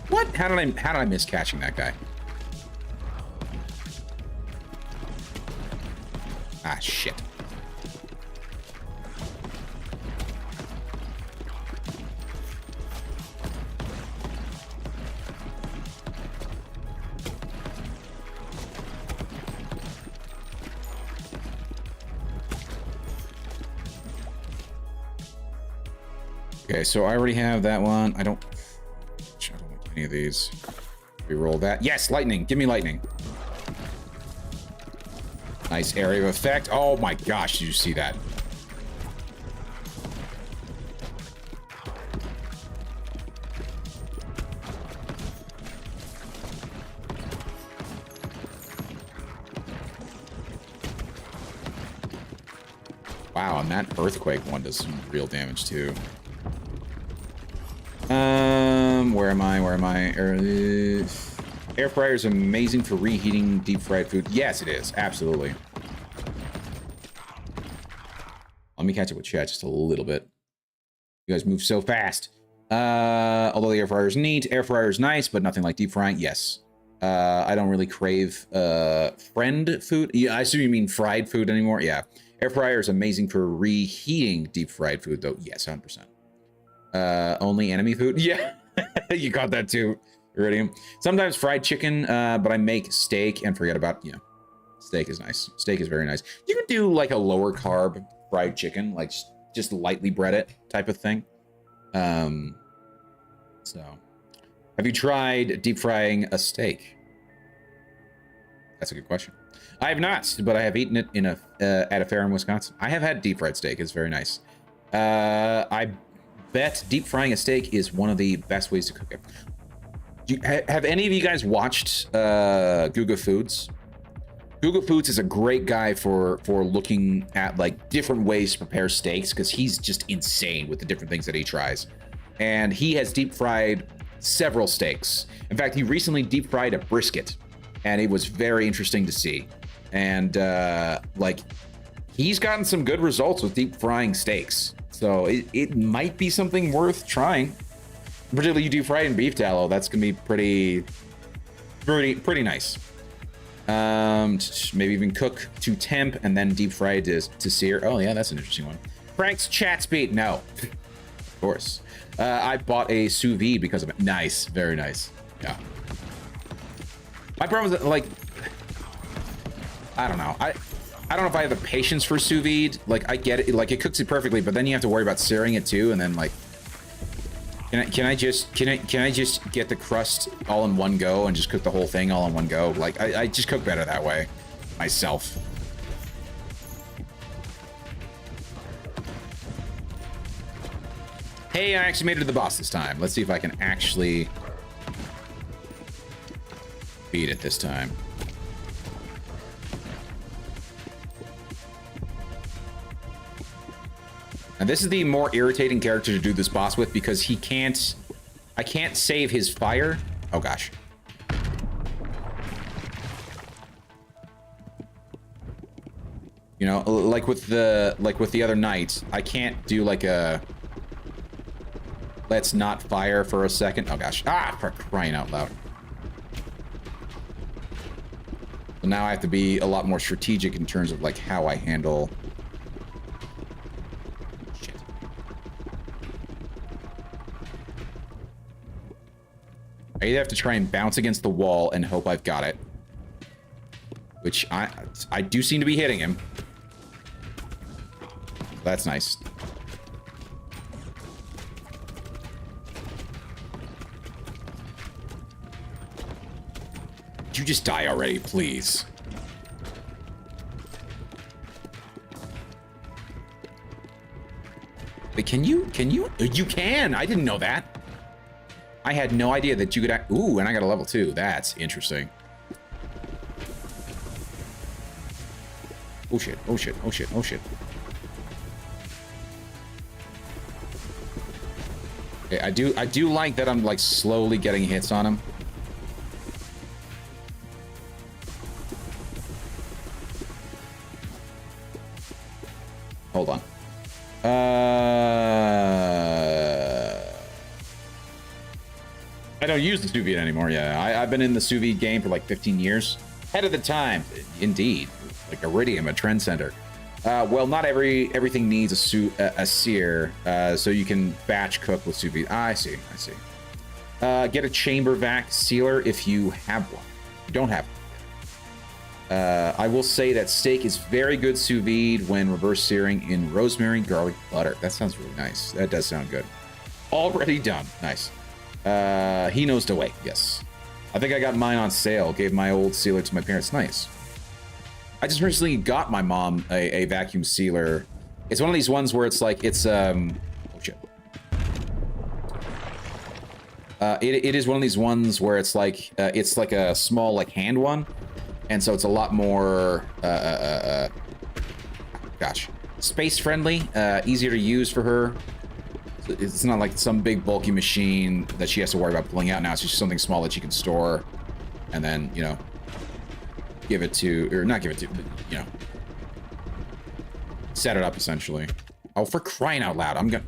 What? How did I miss catching that guy? Ah, shit. Okay, so I already have that one. I don't like any of these. Reroll that. Yes, lightning. Give me lightning. Nice area of effect. Oh my gosh, did you see that? Wow, and that earthquake one does some real damage too. Where am I? Where am I? Air fryer is amazing for reheating deep fried food. Yes, it is. Absolutely. Let me catch up with chat just a little bit. You guys move so fast. Although the air fryer is neat, air fryer is nice, but nothing like deep frying. Yes. I don't really crave friend food. Yeah, I assume you mean fried food anymore. Yeah. Air fryer is amazing for reheating deep fried food, though. Yes, 100%. Only enemy food? Yeah. You got that too, Iridium. Sometimes fried chicken, but I make steak and forget about, you know, steak is nice. Steak is very nice. You could do like a lower carb fried chicken, like just lightly bread it type of thing. So have you tried deep frying a steak? That's a good question. I have not, but I have eaten it in a at a fair in Wisconsin. I have had deep fried steak. It's very nice. I bet deep frying a steak is one of the best ways to cook it. Have any of you guys watched Guga Foods? Guga Foods is a great guy for looking at like different ways to prepare steaks, because he's just insane with the different things that he tries. And he has deep fried several steaks. In fact, he recently deep fried a brisket, and it was very interesting to see. And like, he's gotten some good results with deep frying steaks. So it might be something worth trying. Particularly you deep fry it in beef tallow. That's gonna be pretty nice. Maybe even cook to temp and then deep fry to sear. Oh yeah, that's an interesting one. Frank's chat speed. No, of course. I bought a sous vide because of it. Nice, very nice. Yeah. My problem is that, like, I don't know. I don't know if I have the patience for sous vide. Like, I get it. Like, it cooks it perfectly, but then you have to worry about searing it too, and then like, can I just get the crust all in one go and just cook the whole thing all in one go? Like, I just cook better that way, myself. Hey, I actually made it to the boss this time. Let's see if I can actually beat it this time. And this is the more irritating character to do this boss with, because I can't save his fire. Oh gosh. You know, like with the other knight, I can't do like a let's not fire for a second. Oh gosh. Ah, for crying out loud. So now I have to be a lot more strategic in terms of like how I handle. Shit. I either have to try and bounce against the wall and hope I've got it, which I do seem to be hitting him. That's nice. You just die already, please. Wait, can you? You can! I didn't know that. I had no idea that you could ooh, and I got a level 2. That's interesting. Oh shit, oh shit, oh shit, oh shit. Okay, I do like that I'm like slowly getting hits on him. Hold on. I don't use the sous vide anymore. Yeah, I've been in the sous vide game for like 15 years. Head of the time, indeed. Like Iridium, a trend center. Well, not everything needs a sear, so you can batch cook with sous vide. I see. Get a chamber vac sealer if you have one. You don't have one. I will say that steak is very good sous vide when reverse searing in rosemary garlic butter. That sounds really nice. That does sound good. Already done. Nice. He knows the way. Yes. I think I got mine on sale. Gave my old sealer to my parents. Nice. I just recently got my mom a vacuum sealer. It's one of these ones where it's like, it's, oh shit. It is one of these ones where it's like a small, like, hand one. And so it's a lot more, gosh, space friendly, easier to use for her. It's not like some big bulky machine that she has to worry about pulling out now. It's just something small that she can store and then, you know, give it to, or not give it to, but, you know, set it up essentially. Oh, for crying out loud. I'm not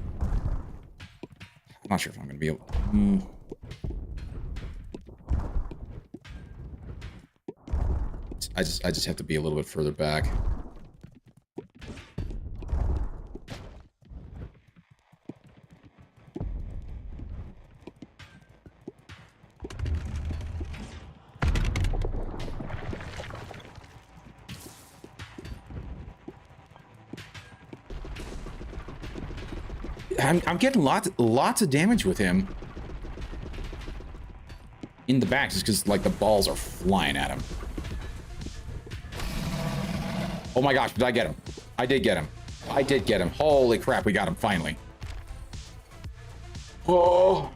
sure if I'm gonna be able. I just have to be a little bit further back. I'm getting lots of damage with him in the back just because like the balls are flying at him. Oh my gosh, did I get him? I did get him. I did get him. Holy crap, we got him finally. Oh.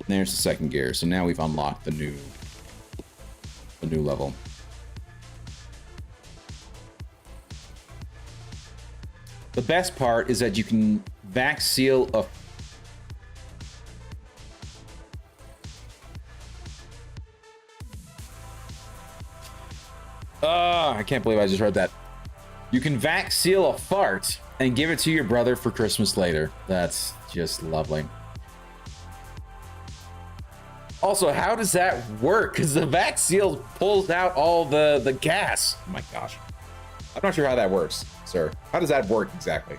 There's the second gear. So now we've unlocked the new level. The best part is that you can vac seal a... I can't believe I just heard that. You can vac seal a fart and give it to your brother for Christmas later. That's just lovely. Also, how does that work? Because the vac seal pulls out all the gas. Oh my gosh. I'm not sure how that works, sir. How does that work exactly?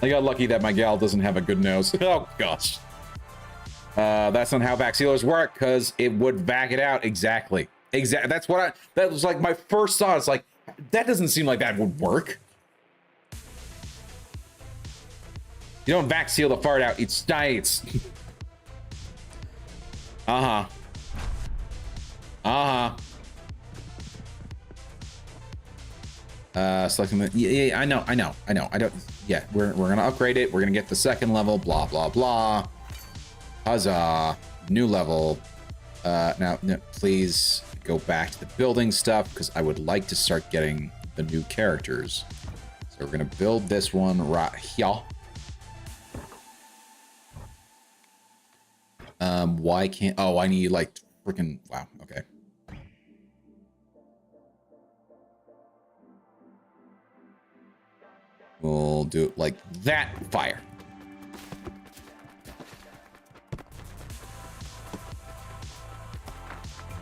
I got lucky that my gal doesn't have a good nose. Oh gosh. That's not how vac sealers work, because it would vac it out. Exactly. That's what that was like my first thought. It's like, that doesn't seem like that would work. You don't vac seal the fart out. It stays. Uh-huh. Selecting the, yeah, I know. I don't, yeah, we're gonna upgrade it. We're gonna get the second level, blah, blah, blah. Huzzah. New level. Now, no, please go back to the building stuff, because I would like to start getting the new characters. So we're gonna build this one right here. Why can't, oh, I need like freaking, wow, okay. We'll do it like that. Fire.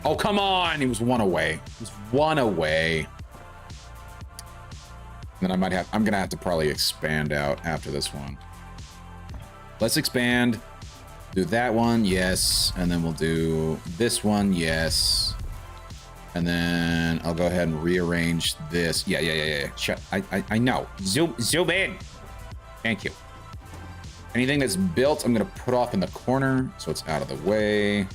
Oh, come on. He was one away. He was one away. Then I'm going to have to probably expand out after this one. Let's expand. Do that one. Yes. And then we'll do this one. Yes. And then I'll go ahead and rearrange this. Yeah. Shut. I know. Zoom in. Thank you. Anything that's built, I'm going to put off in the corner so it's out of the way.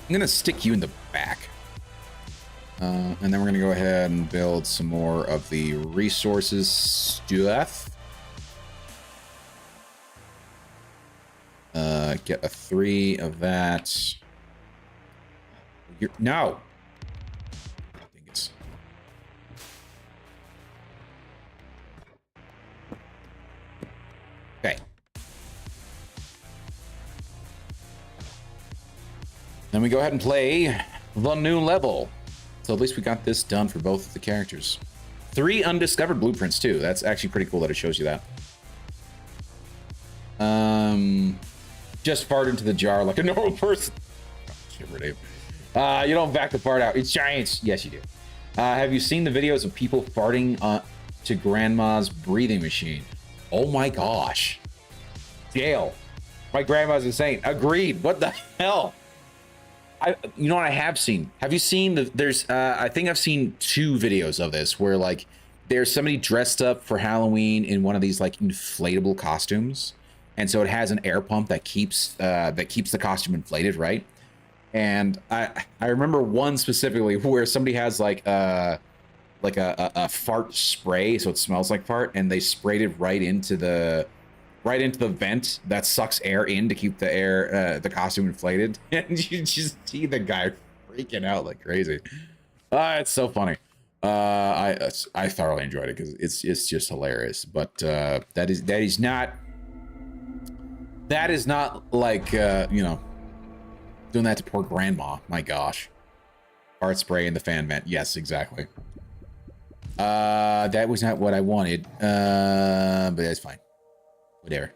I'm going to stick you in the back. And then we're going to go ahead and build some more of the resources stuff. Get a 3 of that. No! Dingus. Okay. Then we go ahead and play the new level. So at least we got this done for both of the characters. 3 undiscovered blueprints too. That's actually pretty cool that it shows you that. Just fart into the jar like a normal person. You don't back the fart out. It's giants. Yes, you do. Have you seen the videos of people farting to grandma's breathing machine? Oh my gosh. Jail. My grandma's insane. Agreed. What the hell? You know what I have seen? Have you seen there's I think I've seen 2 videos of this where like there's somebody dressed up for Halloween in one of these like inflatable costumes. And so it has an air pump that keeps the costume inflated, right? And I remember one specifically where somebody has like a fart spray, so it smells like fart, and they sprayed it right into the vent that sucks air in to keep the costume inflated. And you just see the guy freaking out like crazy. It's so funny. I thoroughly enjoyed it because it's just hilarious. But that is not like you know, doing that to poor grandma. My gosh. Fart spray in the fan vent. Yes, exactly. That was not what I wanted. But that's fine. Whatever.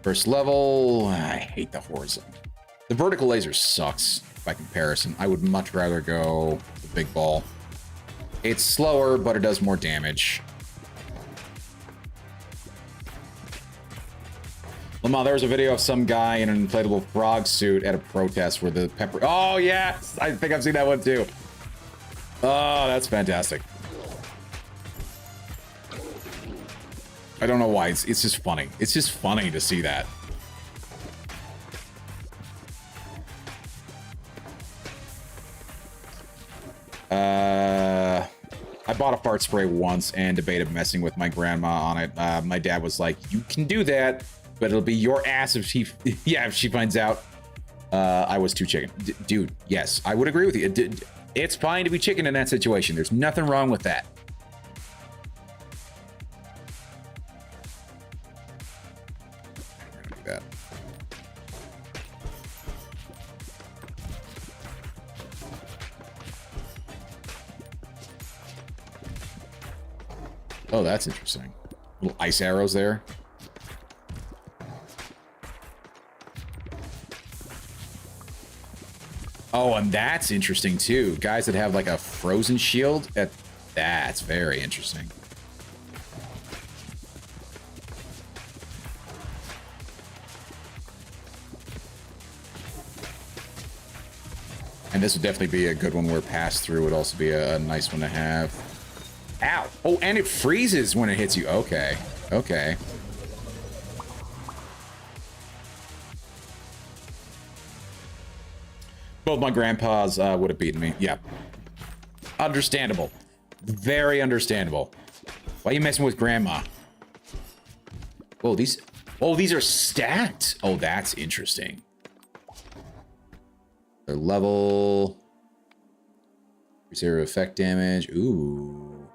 First level, I hate the horizontal. The vertical laser sucks by comparison. I would much rather go the big ball. It's slower, but it does more damage. Lamar, there was a video of some guy in an inflatable frog suit at a protest where the pepper... Oh, yes! I think I've seen that one, too. Oh, that's fantastic. I don't know why. It's just funny. It's just funny to see that. I bought a fart spray once and debated messing with my grandma on it. My dad was like, "You can do that, but it'll be your ass if she, if she finds out." I was too chicken. Dude, yes, I would agree with you. It's fine to be chicken in that situation. There's nothing wrong with that. That. Oh, that's interesting. Little ice arrows there. Oh, and that's interesting too. Guys that have like a frozen shield, that's very interesting. And this would definitely be a good one where pass-through would also be a nice one to have. Ow! Oh, and it freezes when it hits you. Okay. Okay. Both my grandpas would have beaten me. Yeah. Understandable. Very understandable. Why are you messing with grandma? Oh, these are stacked. Oh, that's interesting. Their level. Zero effect damage. Ooh.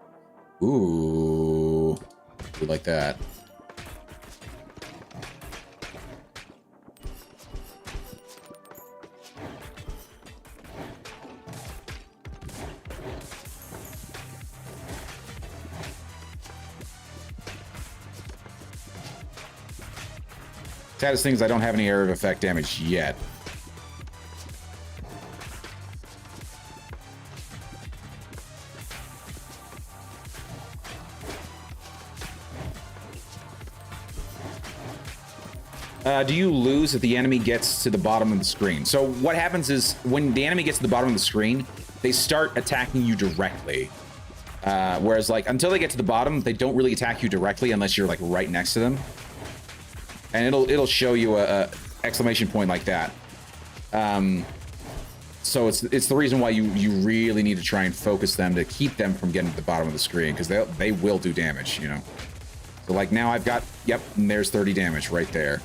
Ooh. We like that. Saddest thing is I don't have any area of effect damage yet. do you lose if the enemy gets to the bottom of the screen? So what happens is when the enemy gets to the bottom of the screen, they start attacking you directly. Whereas like until they get to the bottom, they don't really attack you directly unless you're like right next to them. And it'll show you a exclamation point like that. So it's the reason why you really need to try and focus them to keep them from getting to the bottom of the screen, because they will do damage, you know. So like now I've got, yep, and there's 30 damage right there.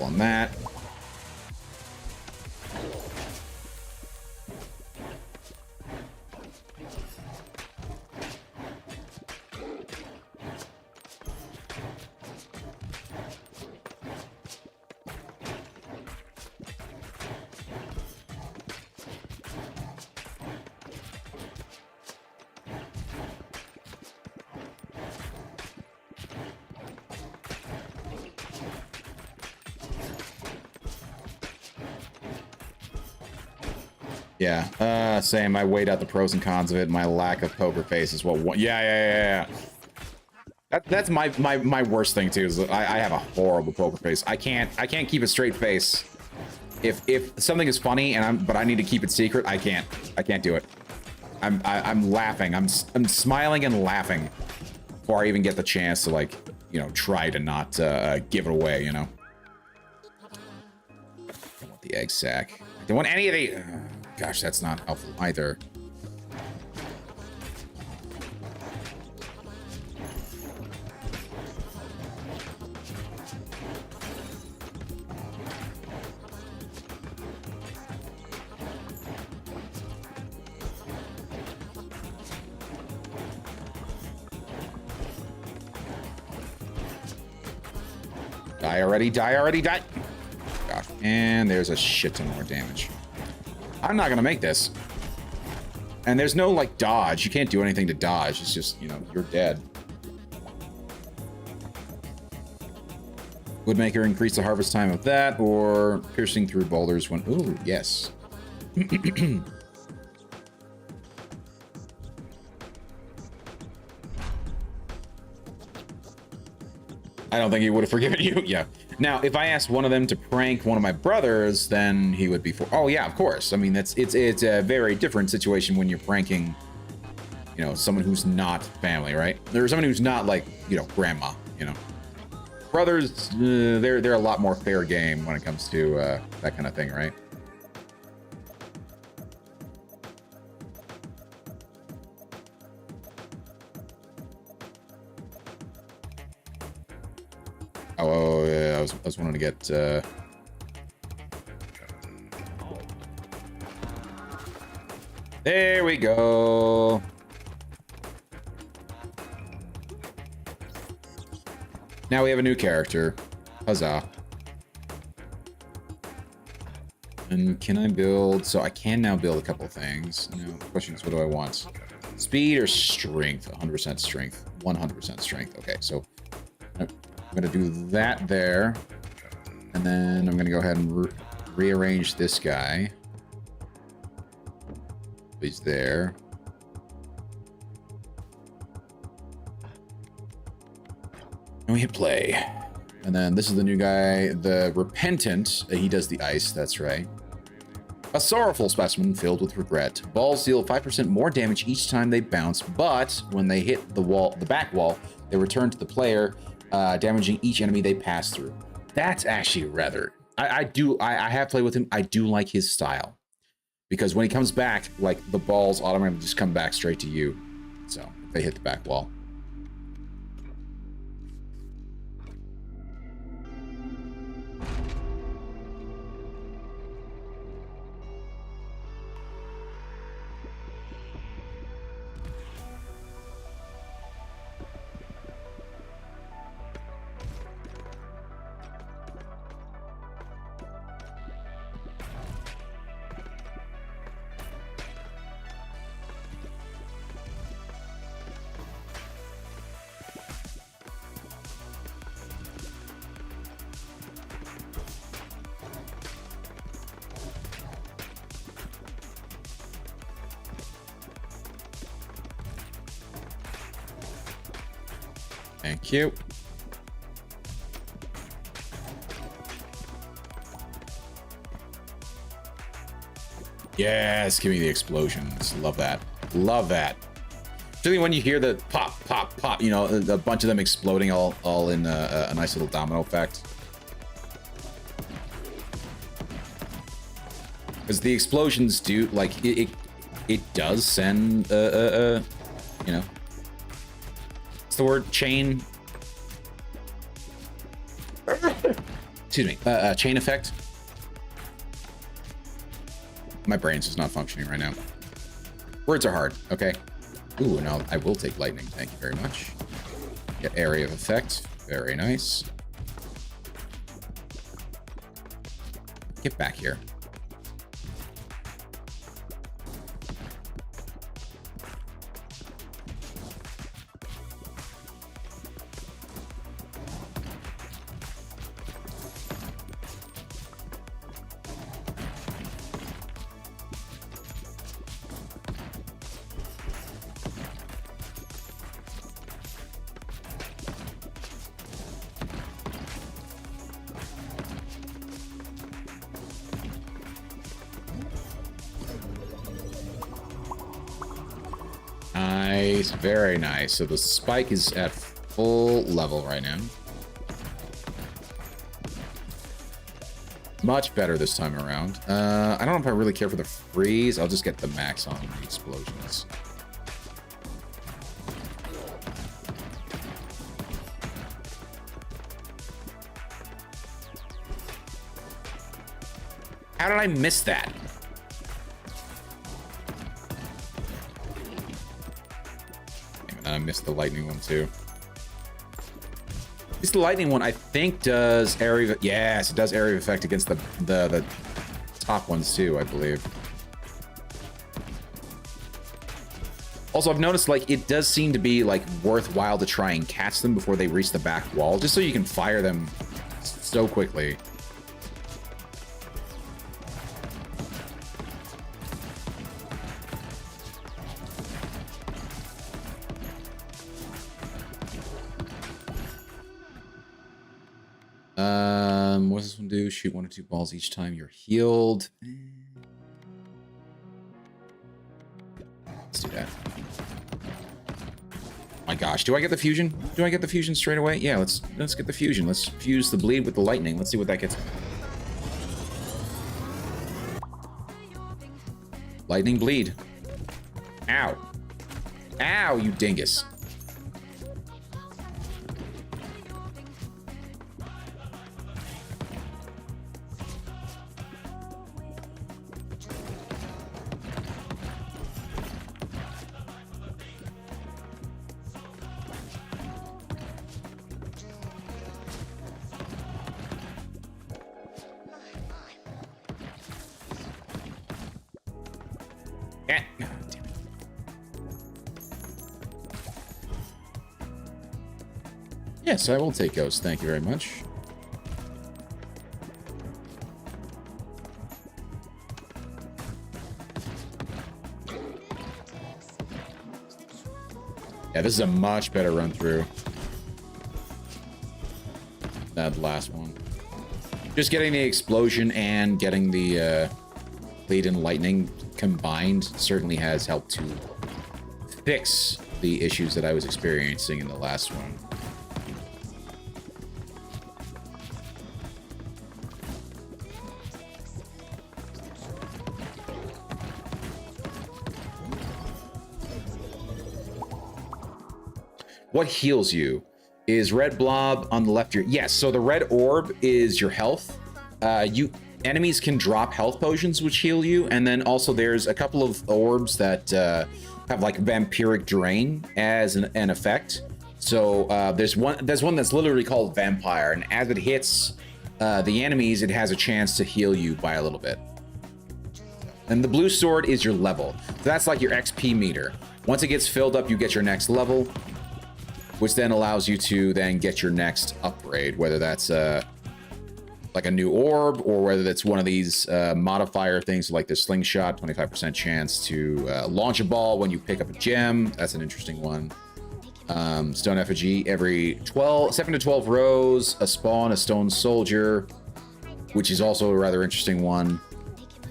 On that. Yeah, same. I weighed out the pros and cons of it. My lack of poker face is what. Yeah. That's my worst thing too. Is I have a horrible poker face. I can't keep a straight face. If something is funny but I need to keep it secret, I can't do it. I'm laughing. I'm smiling and laughing before I even get the chance to, like, you know, try to not give it away. You know. I don't want the egg sack. I don't want any of the. Gosh, that's not helpful either. Die already, die already, die! Gosh, and there's a shit ton more damage. I'm not gonna make this. And there's no, like, dodge. You can't do anything to dodge. It's just, you know, you're dead. Woodmaker increase the harvest time of that, or piercing through boulders when... Ooh, yes. I don't think he would have forgiven you. Yeah. Now, if I asked one of them to prank one of my brothers, then he would be for. Oh yeah, of course. I mean, it's a very different situation when you're pranking, you know, someone who's not family, right? There's someone who's not, like, you know, grandma. You know, brothers, they're a lot more fair game when it comes to that kind of thing, right? Oh, yeah, I was wanting to get, There we go. Now we have a new character. Huzzah. And can I build... So I can now build a couple things. Now, the question is, what do I want? Speed or strength? 100% strength. 100% strength. Okay, so... I'm going to do that there. And then I'm going to go ahead and rearrange this guy. He's there. And we hit play. And then this is the new guy, the Repentant. He does the ice, that's right. A sorrowful specimen filled with regret. Balls deal 5% more damage each time they bounce, but when they hit the wall, the back wall, they return to the player, damaging each enemy they pass through. That's actually rather... I have played with him. I do like his style. Because when he comes back, like, the balls automatically just come back straight to you. So, if they hit the back wall. Thank you. Yes, give me the explosions. Love that. Love that. Particularly when you hear the pop, pop, pop, you know, a bunch of them exploding all in a nice little domino effect. Because the explosions do, like, it does send, you know, what's the word? Chain. Excuse me. Chain effect. My brain's just not functioning right now. Words are hard, okay? Ooh, no, I will take lightning. Thank you very much. Get area of effect. Very nice. Get back here. Nice, very nice. So the spike is at full level right now. Much better this time around. I don't know if I really care for the freeze. I'll just get the max on the explosions. How did I miss that? I missed the lightning one too. At least the lightning one, I think, does area. Yes, it does area of effect against the top ones too, I believe. Also, I've noticed like it does seem to be like worthwhile to try and catch them before they reach the back wall, just so you can fire them so quickly. What does this one do? Shoot 1 or 2 balls each time you're healed. Let's do that. My gosh, do I get the fusion? Do I get the fusion straight away? Yeah, let's get the fusion. Let's fuse the bleed with the lightning. Let's see what that gets. Lightning bleed. Ow. Ow, you dingus. Yes, I will take Ghost. Thank you very much. Yeah, this is a much better run through than the last one. Just getting the explosion and getting the bleed and lightning combined certainly has helped to fix the issues that I was experiencing in the last one. What heals you? Is red blob on the left your... Yes, so the red orb is your health. Enemies can drop health potions which heal you, and then also there's a couple of orbs that have like vampiric drain as an effect. So there's one that's literally called vampire, and as it hits the enemies, it has a chance to heal you by a little bit. And the blue sword is your level. So that's like your XP meter. Once it gets filled up, you get your next level, which then allows you to then get your next upgrade, whether that's like a new orb or whether that's one of these modifier things like the slingshot, 25% chance to launch a ball when you pick up a gem. That's an interesting one. Stone effigy every 7 to 12 rows, a spawn, a stone soldier, which is also a rather interesting one.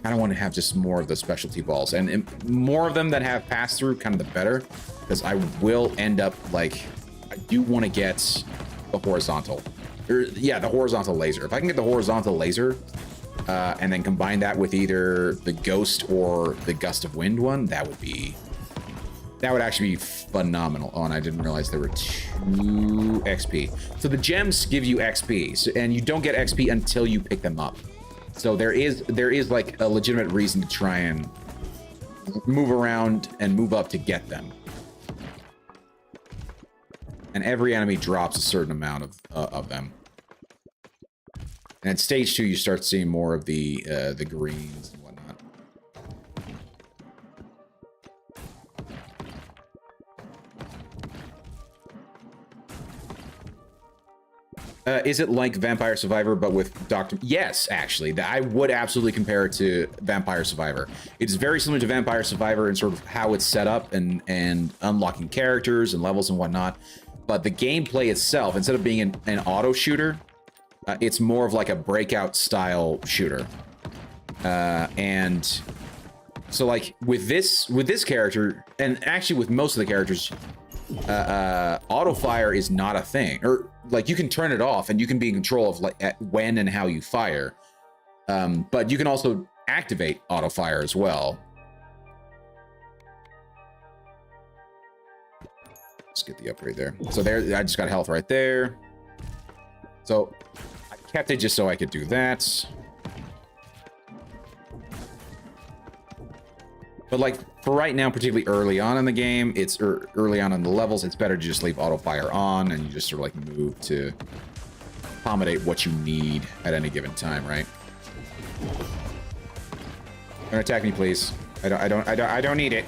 I don't want to have just more of the specialty balls, and more of them that have pass through, kind of the better, because I will end up like, I do want to get the horizontal, the horizontal laser. If I can get the horizontal laser and then combine that with either the ghost or the gust of wind one, that would actually be phenomenal. Oh, and I didn't realize there were 2 XP. So the gems give you XP, and you don't get XP until you pick them up. So there is like a legitimate reason to try and move around and move up to get them. And every enemy drops a certain amount of them. And at stage 2, you start seeing more of the greens and whatnot. Is it like Vampire Survivor, but with Dr. Yes, actually. I would absolutely compare it to Vampire Survivor. It's very similar to Vampire Survivor in sort of how it's set up and unlocking characters and levels and whatnot. But the gameplay itself, instead of being an auto shooter, it's more of like a breakout style shooter. And so like with this character, and actually with most of the characters, auto fire is not a thing, or like you can turn it off and you can be in control of like when and how you fire, but you can also activate auto fire as well. Let's get the upgrade there. So there, I just got health right there. So I kept it just so I could do that. But like for right now, particularly early on in the game, early on in the levels, it's better to just leave auto fire on and you just sort of like move to accommodate what you need at any given time, right? Don't attack me, please. I don't need it.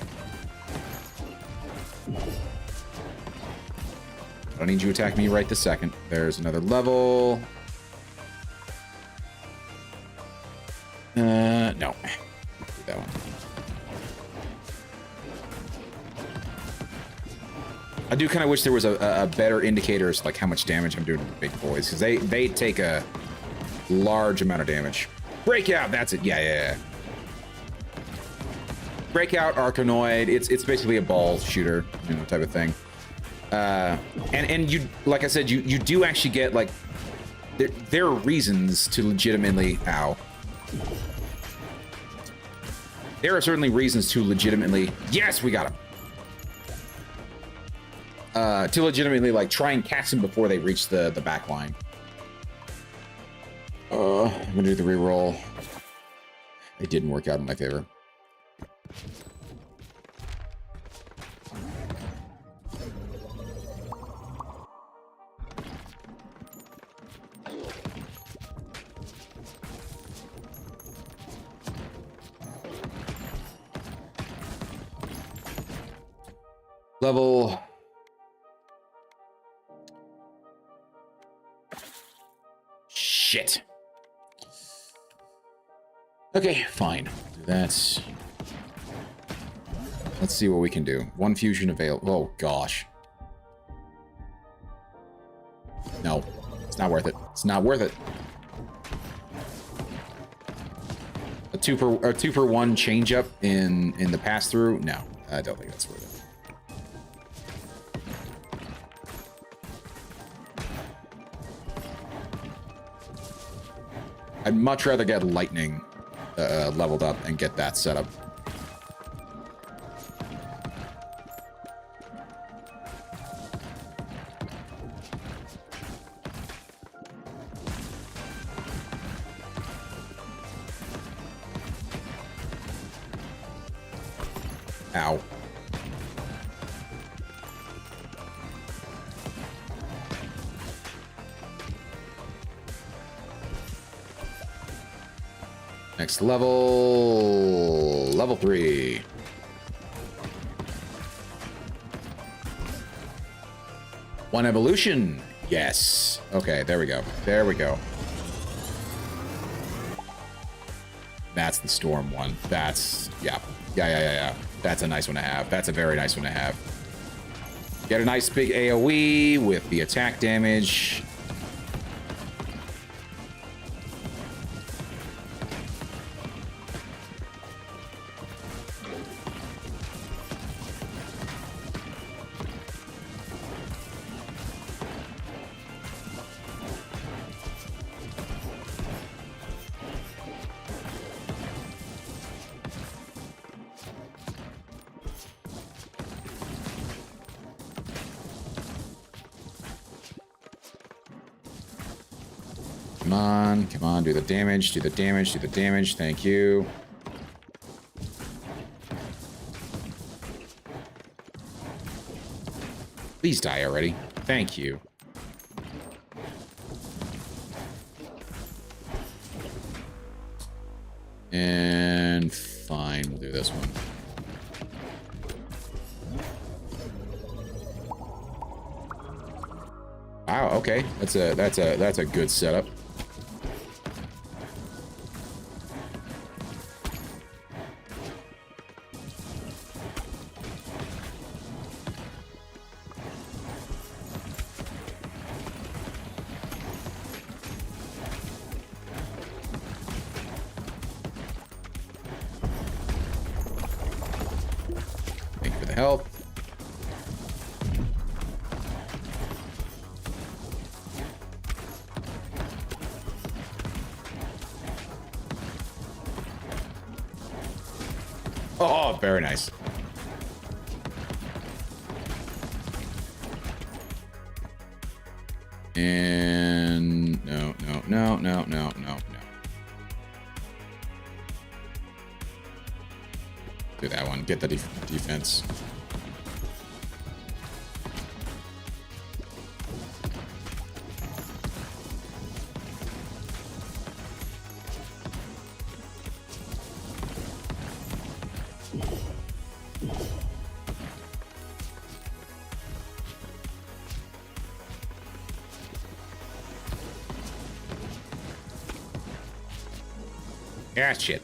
I don't need you to attack me right this second. There's another level. No. Do that one. I do kind of wish there was a better indicator as to like how much damage I'm doing to the big boys, because they take a large amount of damage. Breakout, that's it. Yeah. Breakout, Arcanoid. It's basically a ball shooter, you know, type of thing. And you, like I said, you do actually get like there are reasons to legitimately There are certainly reasons to legitimately. Yes, we got him. To legitimately like try and catch them before they reach the back line. I'm gonna do the reroll. It didn't work out in my favor. Level. Shit. Okay, fine. Do that. Let's see what we can do. One fusion available. Oh, gosh. No. It's not worth it. It's not worth it. A two for one change up in the pass through? No, I don't think that's worth it. I'd much rather get lightning leveled up and get that set up. Ow. Next level, level 3. One evolution. Yes. Okay, there we go. There we go. That's the storm one. That's, yeah. Yeah. That's a nice one to have. That's a very nice one to have. Get a nice big AoE with the attack damage. Come on, do the damage, do the damage, do the damage. Thank you. Please die already. Thank you. And fine, we'll do this one. Wow, okay. That's a good setup. Thank you for the help. Oh, very nice. And no. Do that one. Get the defense. Ah, shit.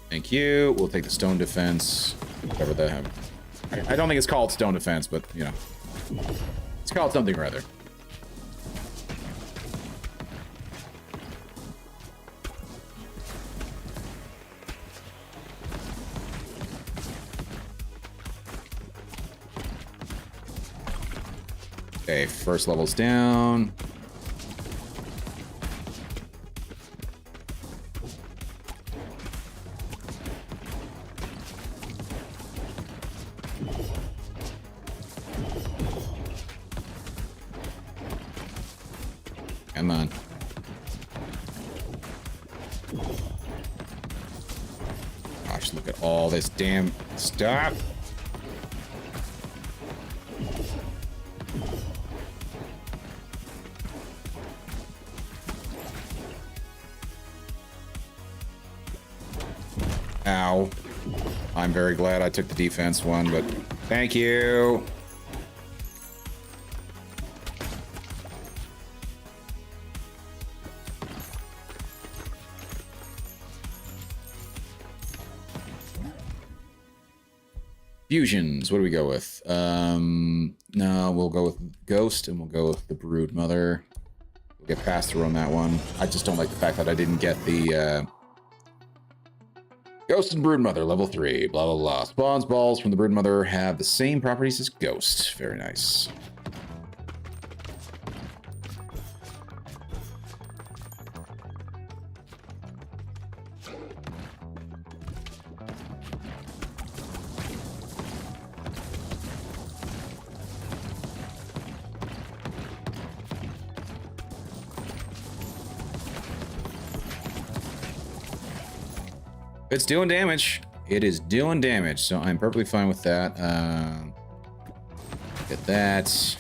Thank you. We'll take the stone defense. Whatever the hell. I don't think it's called stone defense, but, you know. It's called something or other. Okay, first level's down. Come on. Gosh, look at all this damn stuff. Ow. I'm very glad I took the defense one, but thank you. Fusions, what do we go with? No, we'll go with Ghost and we'll go with the Brood Mother. We'll get past through on that one. I just don't like the fact that I didn't get the Ghost and Brood Mother, level 3, blah, blah, blah. Spawns balls from the Brood Mother have the same properties as Ghost. Very nice. It's doing damage. It is doing damage, so I'm perfectly fine with that. Get that.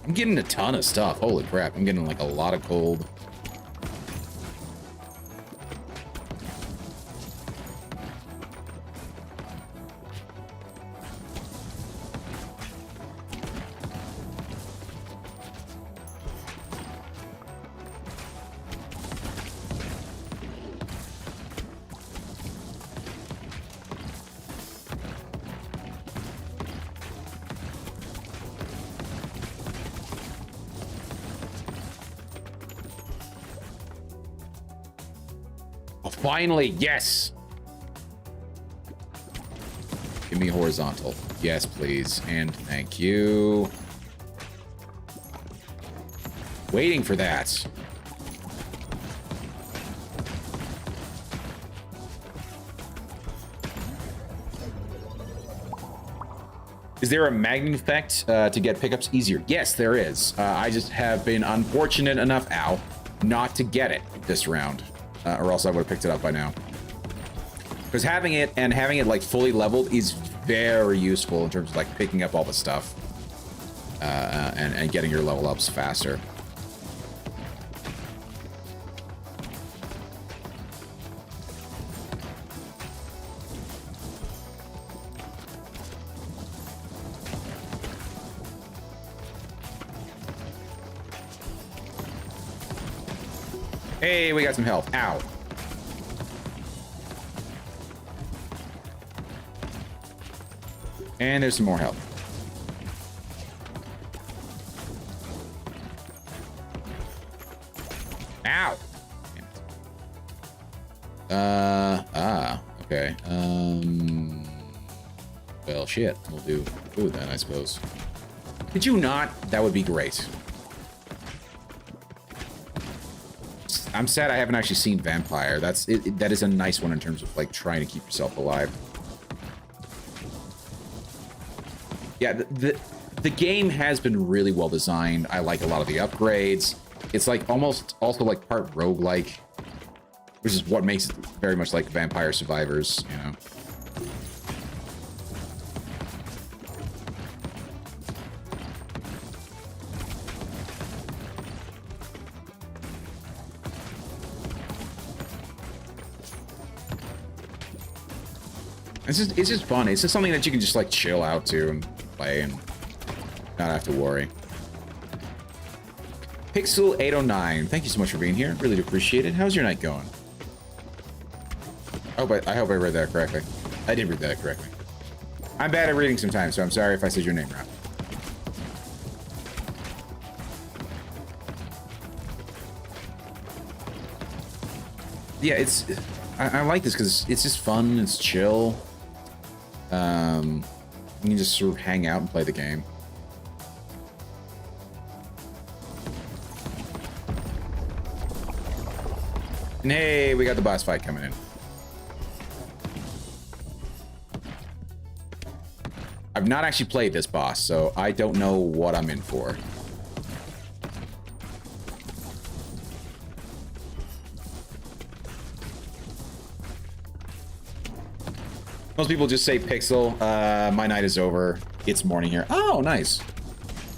I'm getting a ton of stuff. Holy crap. I'm getting like a lot of gold. Finally, yes. Give me horizontal. Yes, please. And thank you. Waiting for that. Is there a magnet effect to get pickups easier? Yes, there is. I just have been unfortunate enough, ow, not to get it this round. Or else I would have picked it up by now. Because having it like fully leveled is very useful in terms of like picking up all the stuff and getting your level ups faster. Hey, we got some health. Ow. And there's some more health. Ow. Okay. Well, shit. We'll do food then, I suppose. Could you not? That would be great. I'm sad I haven't actually seen Vampire. That is a nice one in terms of like trying to keep yourself alive. Yeah, the game has been really well designed. I like a lot of the upgrades. It's like almost also like part roguelike, which is what makes it very much like Vampire Survivors, you know. It's just fun. It's just something that you can just like chill out to and play and not have to worry. Pixel 809, thank you so much for being here. Really do appreciate it. How's your night going? Oh, but I hope I read that correctly. I did read that correctly. I'm bad at reading sometimes, so I'm sorry if I said your name wrong. Yeah, I like this because it's just fun. It's chill. You can just sort of hang out and play the game. And hey, we got the boss fight coming in. I've not actually played this boss, so I don't know what I'm in for. Most people just say Pixel. My night is over. It's morning here. Oh, nice.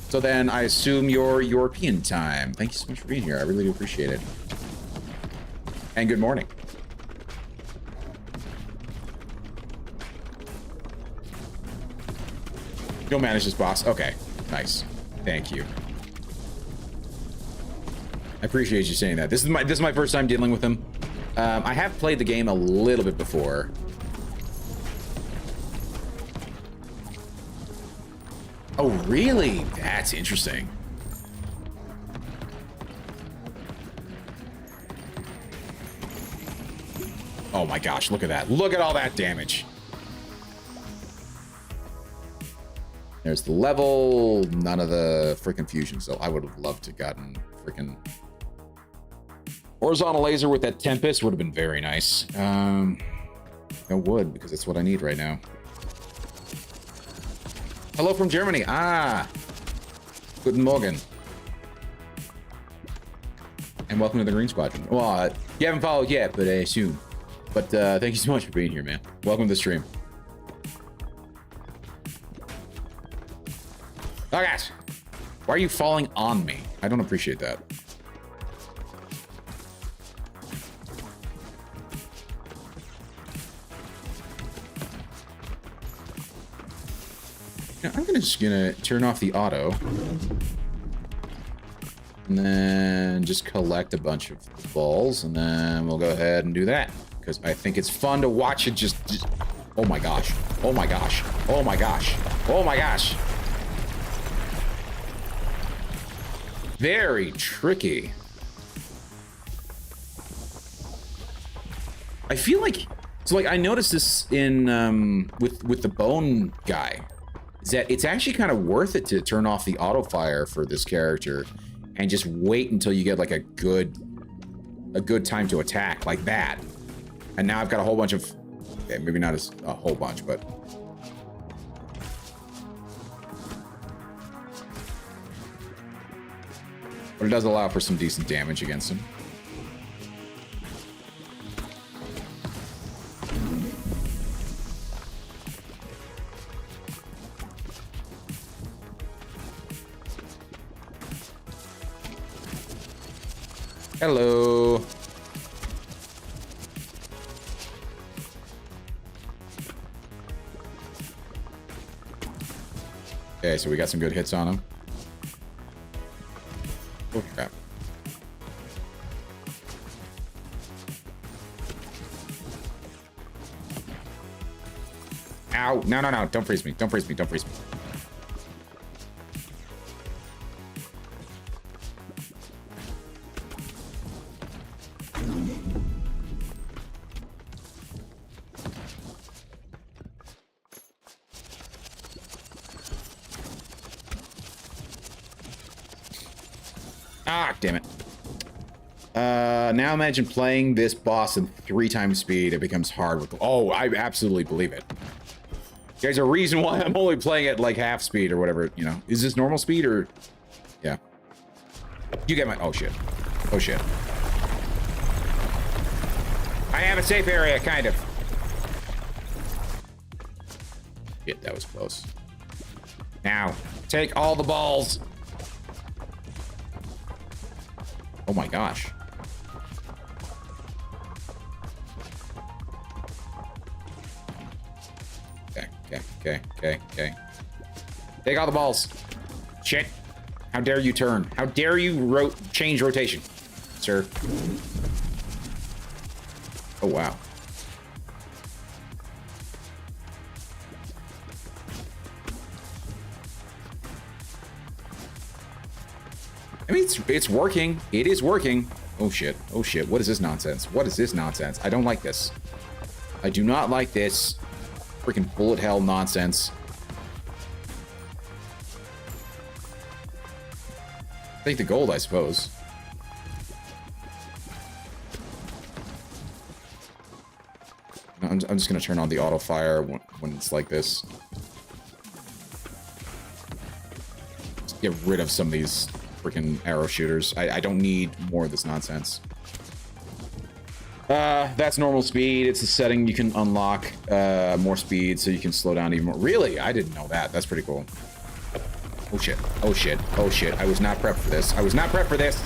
So then I assume you're European time. Thank you so much for being here. I really do appreciate it. And good morning. You'll manage this boss. Okay, nice. Thank you. I appreciate you saying that. This is my first time dealing with him. I have played the game a little bit before. Oh, really? That's interesting. Oh my gosh, look at that. Look at all that damage. There's the level, none of the freaking fusion, so I would have loved to gotten freaking horizontal laser with that Tempest would have been very nice. It would, because that's what I need right now. Hello from Germany. Ah, guten Morgen. And welcome to the Green Squadron. Well, you haven't followed yet, but soon. But thank you so much for being here, man. Welcome to the stream. Oh, gosh. Why are you falling on me? I don't appreciate that. Now, I'm just gonna turn off the auto. And then just collect a bunch of balls, and then we'll go ahead and do that. Because I think it's fun to watch it just... Oh my gosh. Oh my gosh. Oh my gosh. Oh my gosh. Very tricky. I feel like... So, like, I noticed this in, with the bone guy. Is that it's actually kind of worth it to turn off the auto fire for this character and just wait until you get, like, a good time to attack, like that. And now I've got a whole bunch of... Okay, maybe not as a whole bunch, but... But it does allow for some decent damage against him. Hello. Okay, so we got some good hits on him. Oh, crap. Ow. No, no, no. Don't freeze me. Don't freeze me. Don't freeze me. Ah, damn it. Now imagine playing this boss in 3 times speed. It becomes hard with... Oh, I absolutely believe it. There's a reason why I'm only playing at like half speed or whatever, you know. Is this normal speed or... Yeah. You get my... Oh, shit. Oh, shit. I have a safe area, kind of. Shit, that was close. Now, take all the balls. Oh my gosh. Okay. Take all the balls. Shit. How dare you turn? How dare you change rotation, sir? Oh, wow. I mean, it's working. It is working. Oh, shit. Oh, shit. What is this nonsense? What is this nonsense? I don't like this. I do not like this freaking bullet hell nonsense. Take the gold, I suppose. I'm just going to turn on the auto fire when it's like this. Just get rid of some of these freaking arrow shooters. I don't need more of this nonsense. That's normal speed. It's a setting you can unlock more speed so you can slow down even more. Really? I didn't know that. That's pretty cool. Oh shit. Oh shit. Oh shit. I was not prepped for this. I was not prepped for this.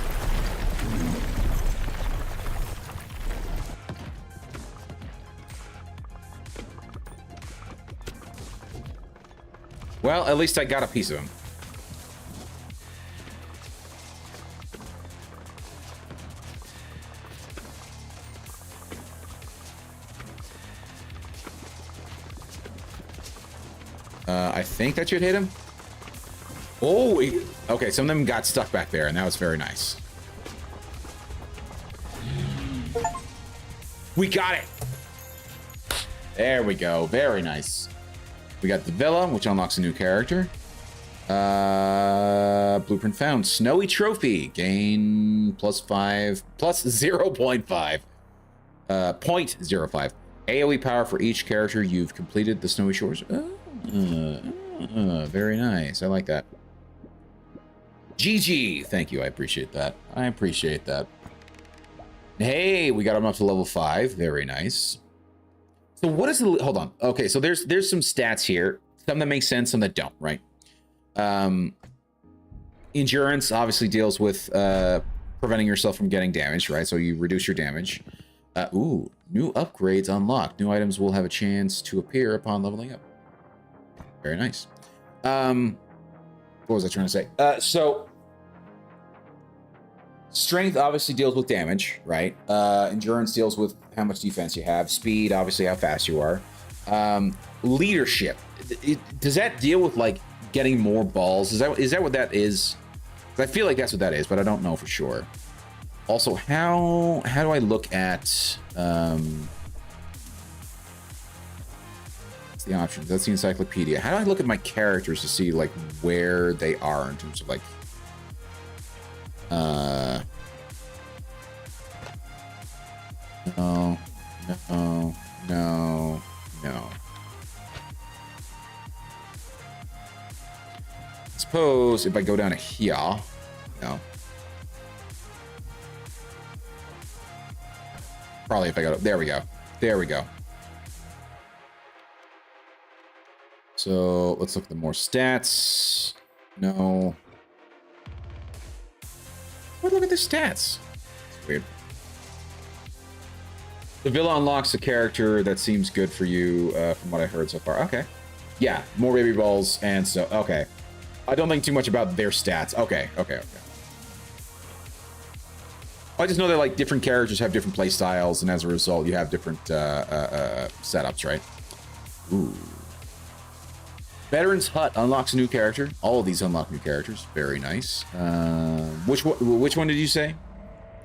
Well, at least I got a piece of him. I think that should hit him. Oh, okay. Some of them got stuck back there, and that was very nice. We got it. There we go. Very nice. We got the Villa, which unlocks a new character. Blueprint found. Snowy Trophy. Gain +5, plus 0.5. 0.05. AoE power for each character you've completed the Snowy Shores. Very nice. I like that. GG. Thank you. I appreciate that. I appreciate that. Hey, we got him up to level 5. Very nice. So what is the... Hold on. Okay, so there's some stats here. Some that make sense, some that don't, right? Endurance obviously deals with preventing yourself from getting damaged, right? So you reduce your damage. Ooh, new upgrades unlocked. New items will have a chance to appear upon leveling up. Very nice. What was I trying to say? So strength obviously deals with damage, right? Endurance deals with how much defense you have. Speed, obviously, how fast you are. Leadership. Does that deal with like getting more balls? Is that what that is? I feel like that's what that is, but I don't know for sure. Also, how do I look at what's the options? That's the encyclopedia. How do I look at my characters to see like where they are in terms of like no. Suppose if I go down to here, no. Probably if I go, there we go. There we go. So let's look at the more stats. No. Let's look at the stats. It's weird. The Villa unlocks a character that seems good for you, from what I heard so far. Okay. Yeah, more baby balls and so, okay. I don't think too much about their stats. Okay. I just know that like different characters have different play styles, and as a result, you have different setups, right? Ooh. Veteran's Hut unlocks a new character. All of these unlock new characters. Very nice. Which one did you say?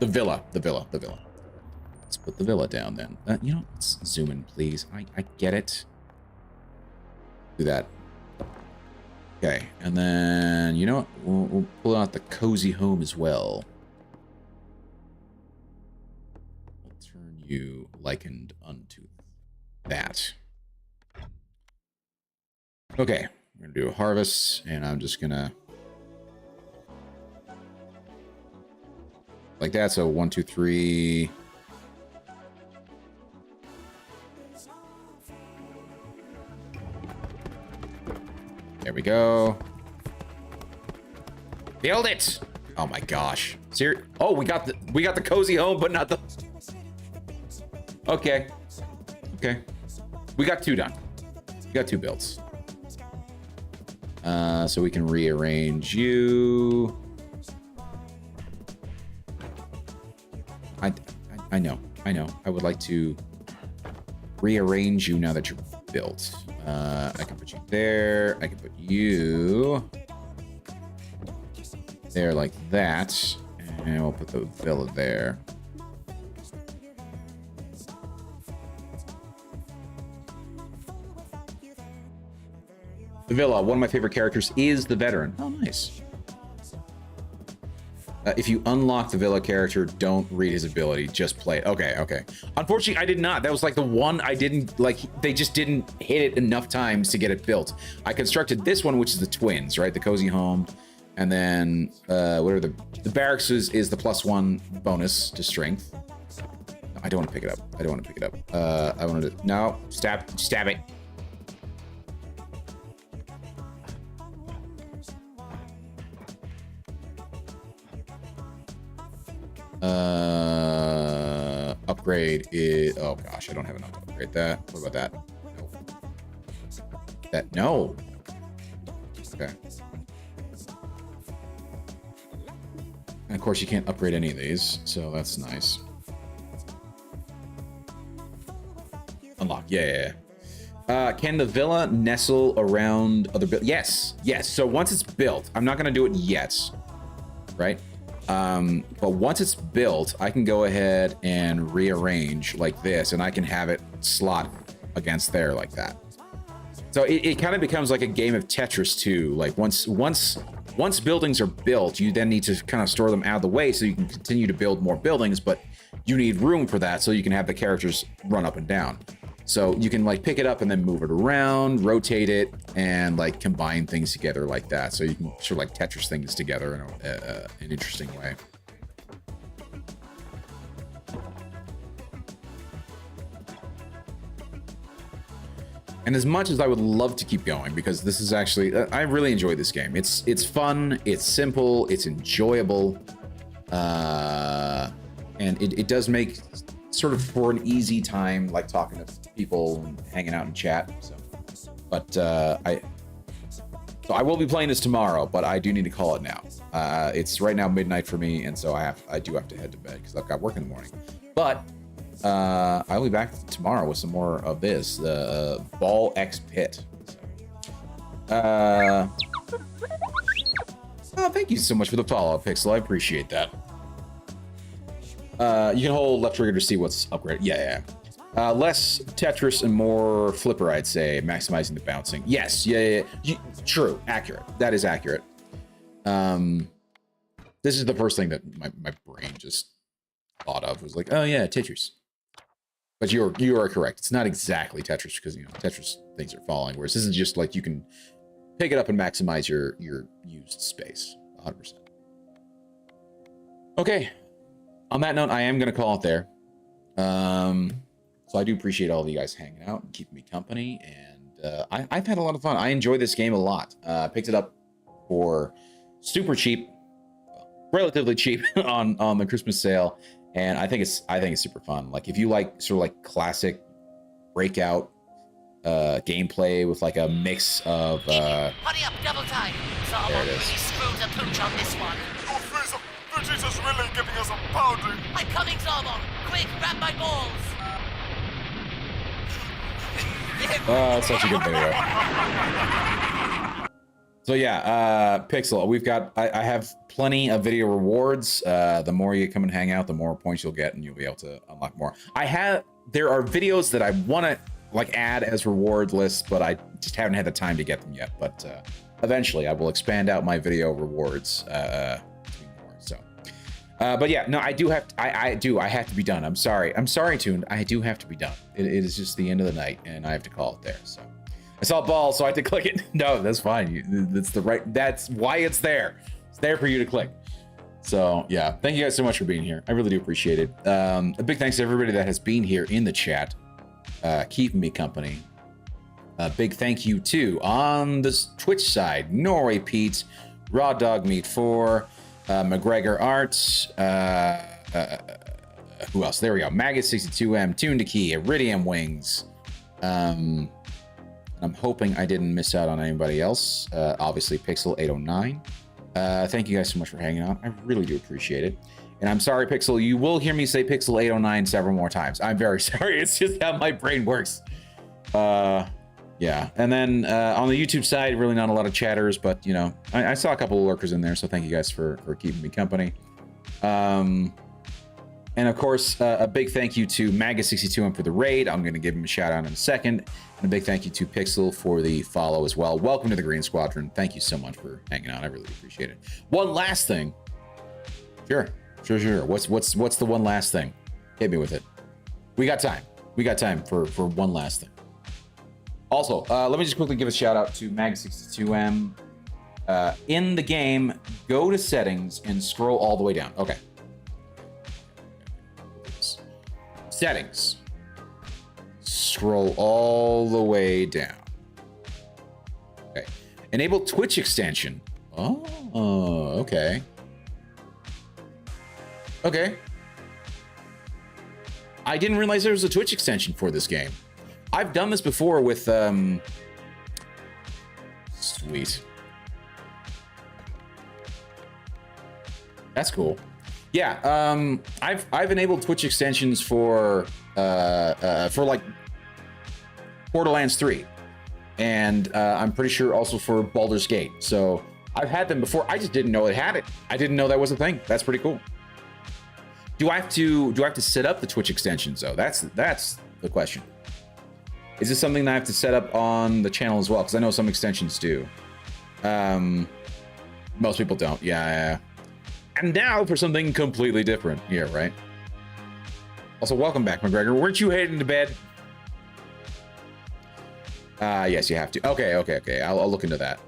The Villa. Let's put the Villa down then. You know, let's zoom in, please. I get it. Do that. Okay, and then, you know what? We'll pull out the Cozy Home as well. We'll turn you likened unto that. Okay, we're gonna do a harvest, and I'm just gonna... like that, so 1, 2, 3... There we go. Build it! Oh my gosh. Oh, we got the Cozy Home, but not the... Okay. We got 2 done. We got 2 builds. So we can rearrange you. I know. I would like to rearrange you now that you're built. I can put you there. I can put you there like that. And we'll put the villa there. The Villa, one of my favorite characters, is the Veteran. Oh, nice. If you unlock the Villa character, don't read his ability, just play it. Okay. Unfortunately, I did not. That was like the one I didn't, like, they just didn't hit it enough times to get it built. I constructed this one, which is the twins, right? The Cozy Home. And then, whatever the barracks is the +1 bonus to strength. No, I don't want to pick it up. I wanted to, no, stab it. Upgrade is, oh gosh, I don't have enough to upgrade that. What about that? No. Okay. And of course you can't upgrade any of these, so that's nice. Unlock, yeah. Can the villa nestle around other yes. So once it's built, I'm not gonna do it yet, right? But once it's built, I can go ahead and rearrange like this, and I can have it slot against there like that. So it kind of becomes like a game of Tetris too. Like once buildings are built, you then need to kind of store them out of the way so you can continue to build more buildings, but you need room for that so you can have the characters run up and down. So you can like pick it up and then move it around, rotate it, and like combine things together like that. So you can sort of like Tetris things together in an interesting way. And as much as I would love to keep going, because this is actually, I really enjoy this game. It's fun, it's simple, it's enjoyable, and it does make sort of for an easy time, like talking to people and hanging out in chat. So, but so I will be playing this tomorrow, but I do need to call it now. It's right now midnight for me, and so I do have to head to bed because I've got work in the morning. But I'll be back tomorrow with some more of this, the Ball X Pit. So, oh, thank you so much for the follow, Pixel. I appreciate that. You can hold left trigger to see what's upgraded. Yeah. Less Tetris and more Flipper, I'd say, maximizing the bouncing. Yes, yeah. True, accurate. That is accurate. This is the first thing that my brain just thought of, was like, oh yeah, Tetris. But you are correct. It's not exactly Tetris, because Tetris things are falling, whereas this is just like you can pick it up and maximize your used space 100%. Okay. On that note, I am going to call it there. So I do appreciate all of you guys hanging out and keeping me company, and I've had a lot of fun. I enjoy this game a lot. Picked it up for super cheap, relatively cheap on the Christmas sale, and I think it's super fun. Like if you like sort of like classic breakout gameplay with like a mix of Hurry up, double time. Someone There it is. really screwed the pooch on this one. Oh, Frieza, Vegeta's really giving us a pounding. I'm coming, Zarbon. Quick, grab my balls. oh, it's such a good video. So yeah, Pixel, we've got, I have plenty of video rewards. The more you come and hang out, the more points you'll get, and you'll be able to unlock more. There are videos that I want to like add as reward lists, but I just haven't had the time to get them yet. But eventually I will expand out my video rewards to be more. So, but yeah, no, I have to be done. I'm sorry, Toon. I do have to be done. It is just the end of the night, and I have to call it there. So. I saw ball, so I had to click it. No, that's fine. That's why it's there. It's there for you to click. So yeah, thank you guys so much for being here. I really do appreciate it. A big thanks to everybody that has been here in the chat, keeping me company. A big thank you too on the Twitch side, Norway Pete, Raw Dog Meat 4, McGregor Arts, who else? There we go. Maggot62M, Tune to Key, Iridium Wings. I'm hoping I didn't miss out on anybody else. Obviously, Pixel 809. Thank you guys so much for hanging out. I really do appreciate it. And I'm sorry, Pixel. You will hear me say Pixel 809 several more times. I'm very sorry. It's just how my brain works. Yeah. And then on the YouTube side, really not a lot of chatters, but I saw a couple of lurkers in there. So thank you guys for keeping me company. And of course, a big thank you to Maga62M for the raid. I'm going to give him a shout out in a second. And a big thank you to Pixel for the follow as well. Welcome to the Green Squadron. Thank you so much for hanging out. I really appreciate it. One last thing. Sure. What's the one last thing? Hit me with it. We got time. We got time for one last thing. Also, let me just quickly give a shout out to Mag62M. In the game, go to settings and scroll all the way down. Okay. Settings. Scroll all the way down. Okay. Enable Twitch extension. Oh, okay. Okay. I didn't realize there was a Twitch extension for this game. I've done this before with sweet. That's cool. Yeah, I've enabled Twitch extensions for like Borderlands 3, and I'm pretty sure also for Baldur's Gate. So I've had them before. I just didn't know it had it. I didn't know that was a thing. That's pretty cool. Do I have to set up the Twitch extensions though? That's the question. Is this something that I have to set up on the channel as well? Because I know some extensions do. Most people don't. Yeah. And now for something completely different. Yeah, right. Also, welcome back, McGregor. Weren't you heading to bed? Yes, you have to. Okay. I'll look into that.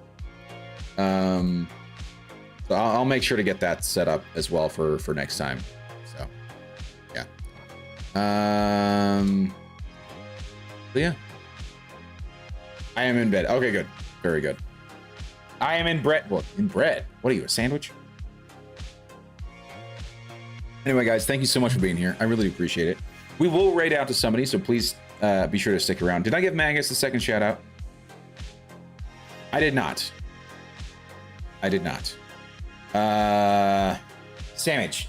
So I'll make sure to get that set up as well for next time. So, yeah. So yeah. I am in bed. Okay, good. Very good. I am in bread. Well, in bread. What are you, a sandwich? Anyway, guys, thank you so much for being here. I really appreciate it. We will raid out to somebody, so please be sure to stick around. Did I give Magus the second shout out? I did not. I did not. Sandwich.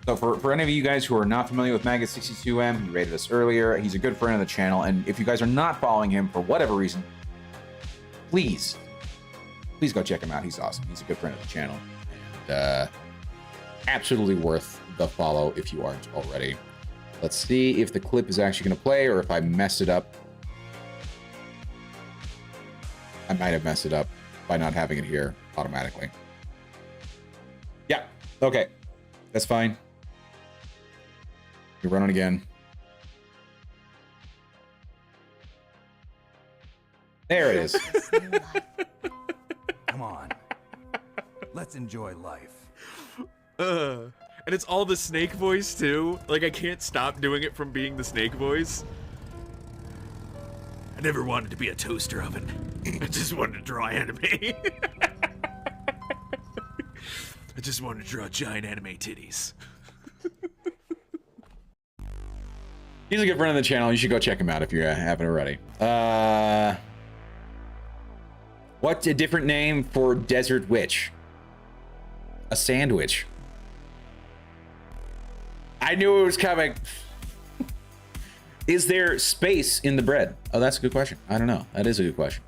So for any of you guys who are not familiar with Magus62M, he rated us earlier. He's a good friend of the channel, and if you guys are not following him for whatever reason, please go check him out. He's awesome. He's a good friend of the channel. And absolutely worth the follow if you aren't already. Let's see if the clip is actually going to play or if I messed it up. I might have messed it up by not having it here automatically. Yeah, okay. That's fine. You're running again. There it is. Come on. Let's enjoy life. And it's all the snake voice too. Like I can't stop doing it from being the snake voice. I never wanted to be a toaster oven. I just wanted to draw anime. I just wanted to draw giant anime titties. He's a good friend of the channel. You should go check him out if you haven't already. What's a different name for Desert Witch? A sandwich. I knew it was coming. Is there space in the bread? Oh, that's a good question. I don't know. That is a good question.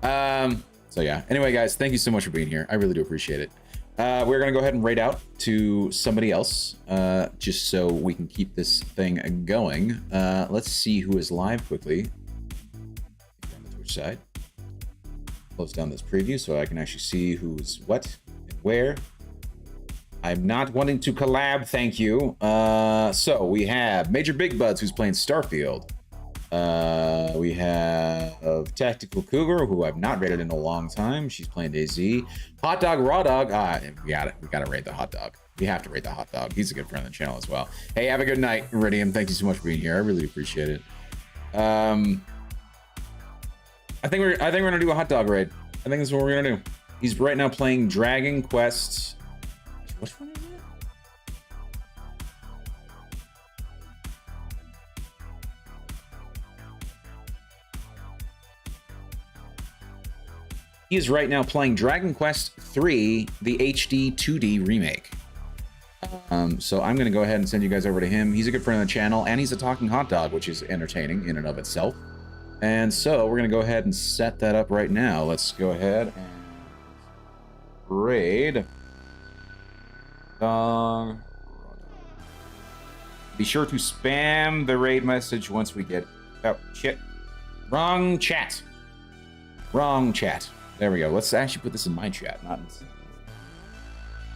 So yeah. Anyway, guys, thank you so much for being here. I really do appreciate it. We're gonna go ahead and raid out to somebody else, just so we can keep this thing going. Let's see who is live quickly on the Twitch side. Close down this preview so I can actually see who's what and where. I'm not wanting to collab, thank you. So we have Major Big Buds, who's playing Starfield. We have Tactical Cougar, who I've not rated in a long time. She's playing DayZ. Hot Dog Raw Dog. We got it. We got to raid the Hot Dog. We have to raid the Hot Dog. He's a good friend of the channel as well. Hey, have a good night, Iridium. Thank you so much for being here. I really appreciate it. I think we're gonna do a Hot Dog raid. I think that's what we're gonna do. He's right now playing Dragon Quest. Which one is it? He is right now playing Dragon Quest III, the HD 2D remake. So I'm going to go ahead and send you guys over to him. He's a good friend of the channel, and he's a talking hot dog, which is entertaining in and of itself. And so we're going to go ahead and set that up right now. Let's go ahead and raid. Dog. Be sure to spam the raid message once we get... Oh, shit. Wrong chat. Wrong chat. There we go. Let's actually put this in my chat, not in...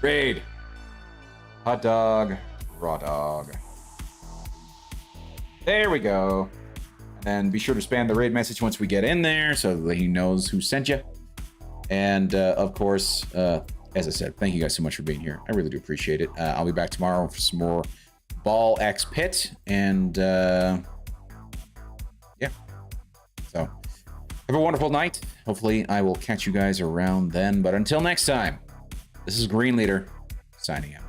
Raid. Hot dog. Raw dog. There we go. And be sure to spam the raid message once we get in there so that he knows who sent you. And, of course, as I said, thank you guys so much for being here. I really do appreciate it. I'll be back tomorrow for some more Ball X Pit. And, yeah. So, have a wonderful night. Hopefully, I will catch you guys around then. But until next time, this is Green Leader, signing out.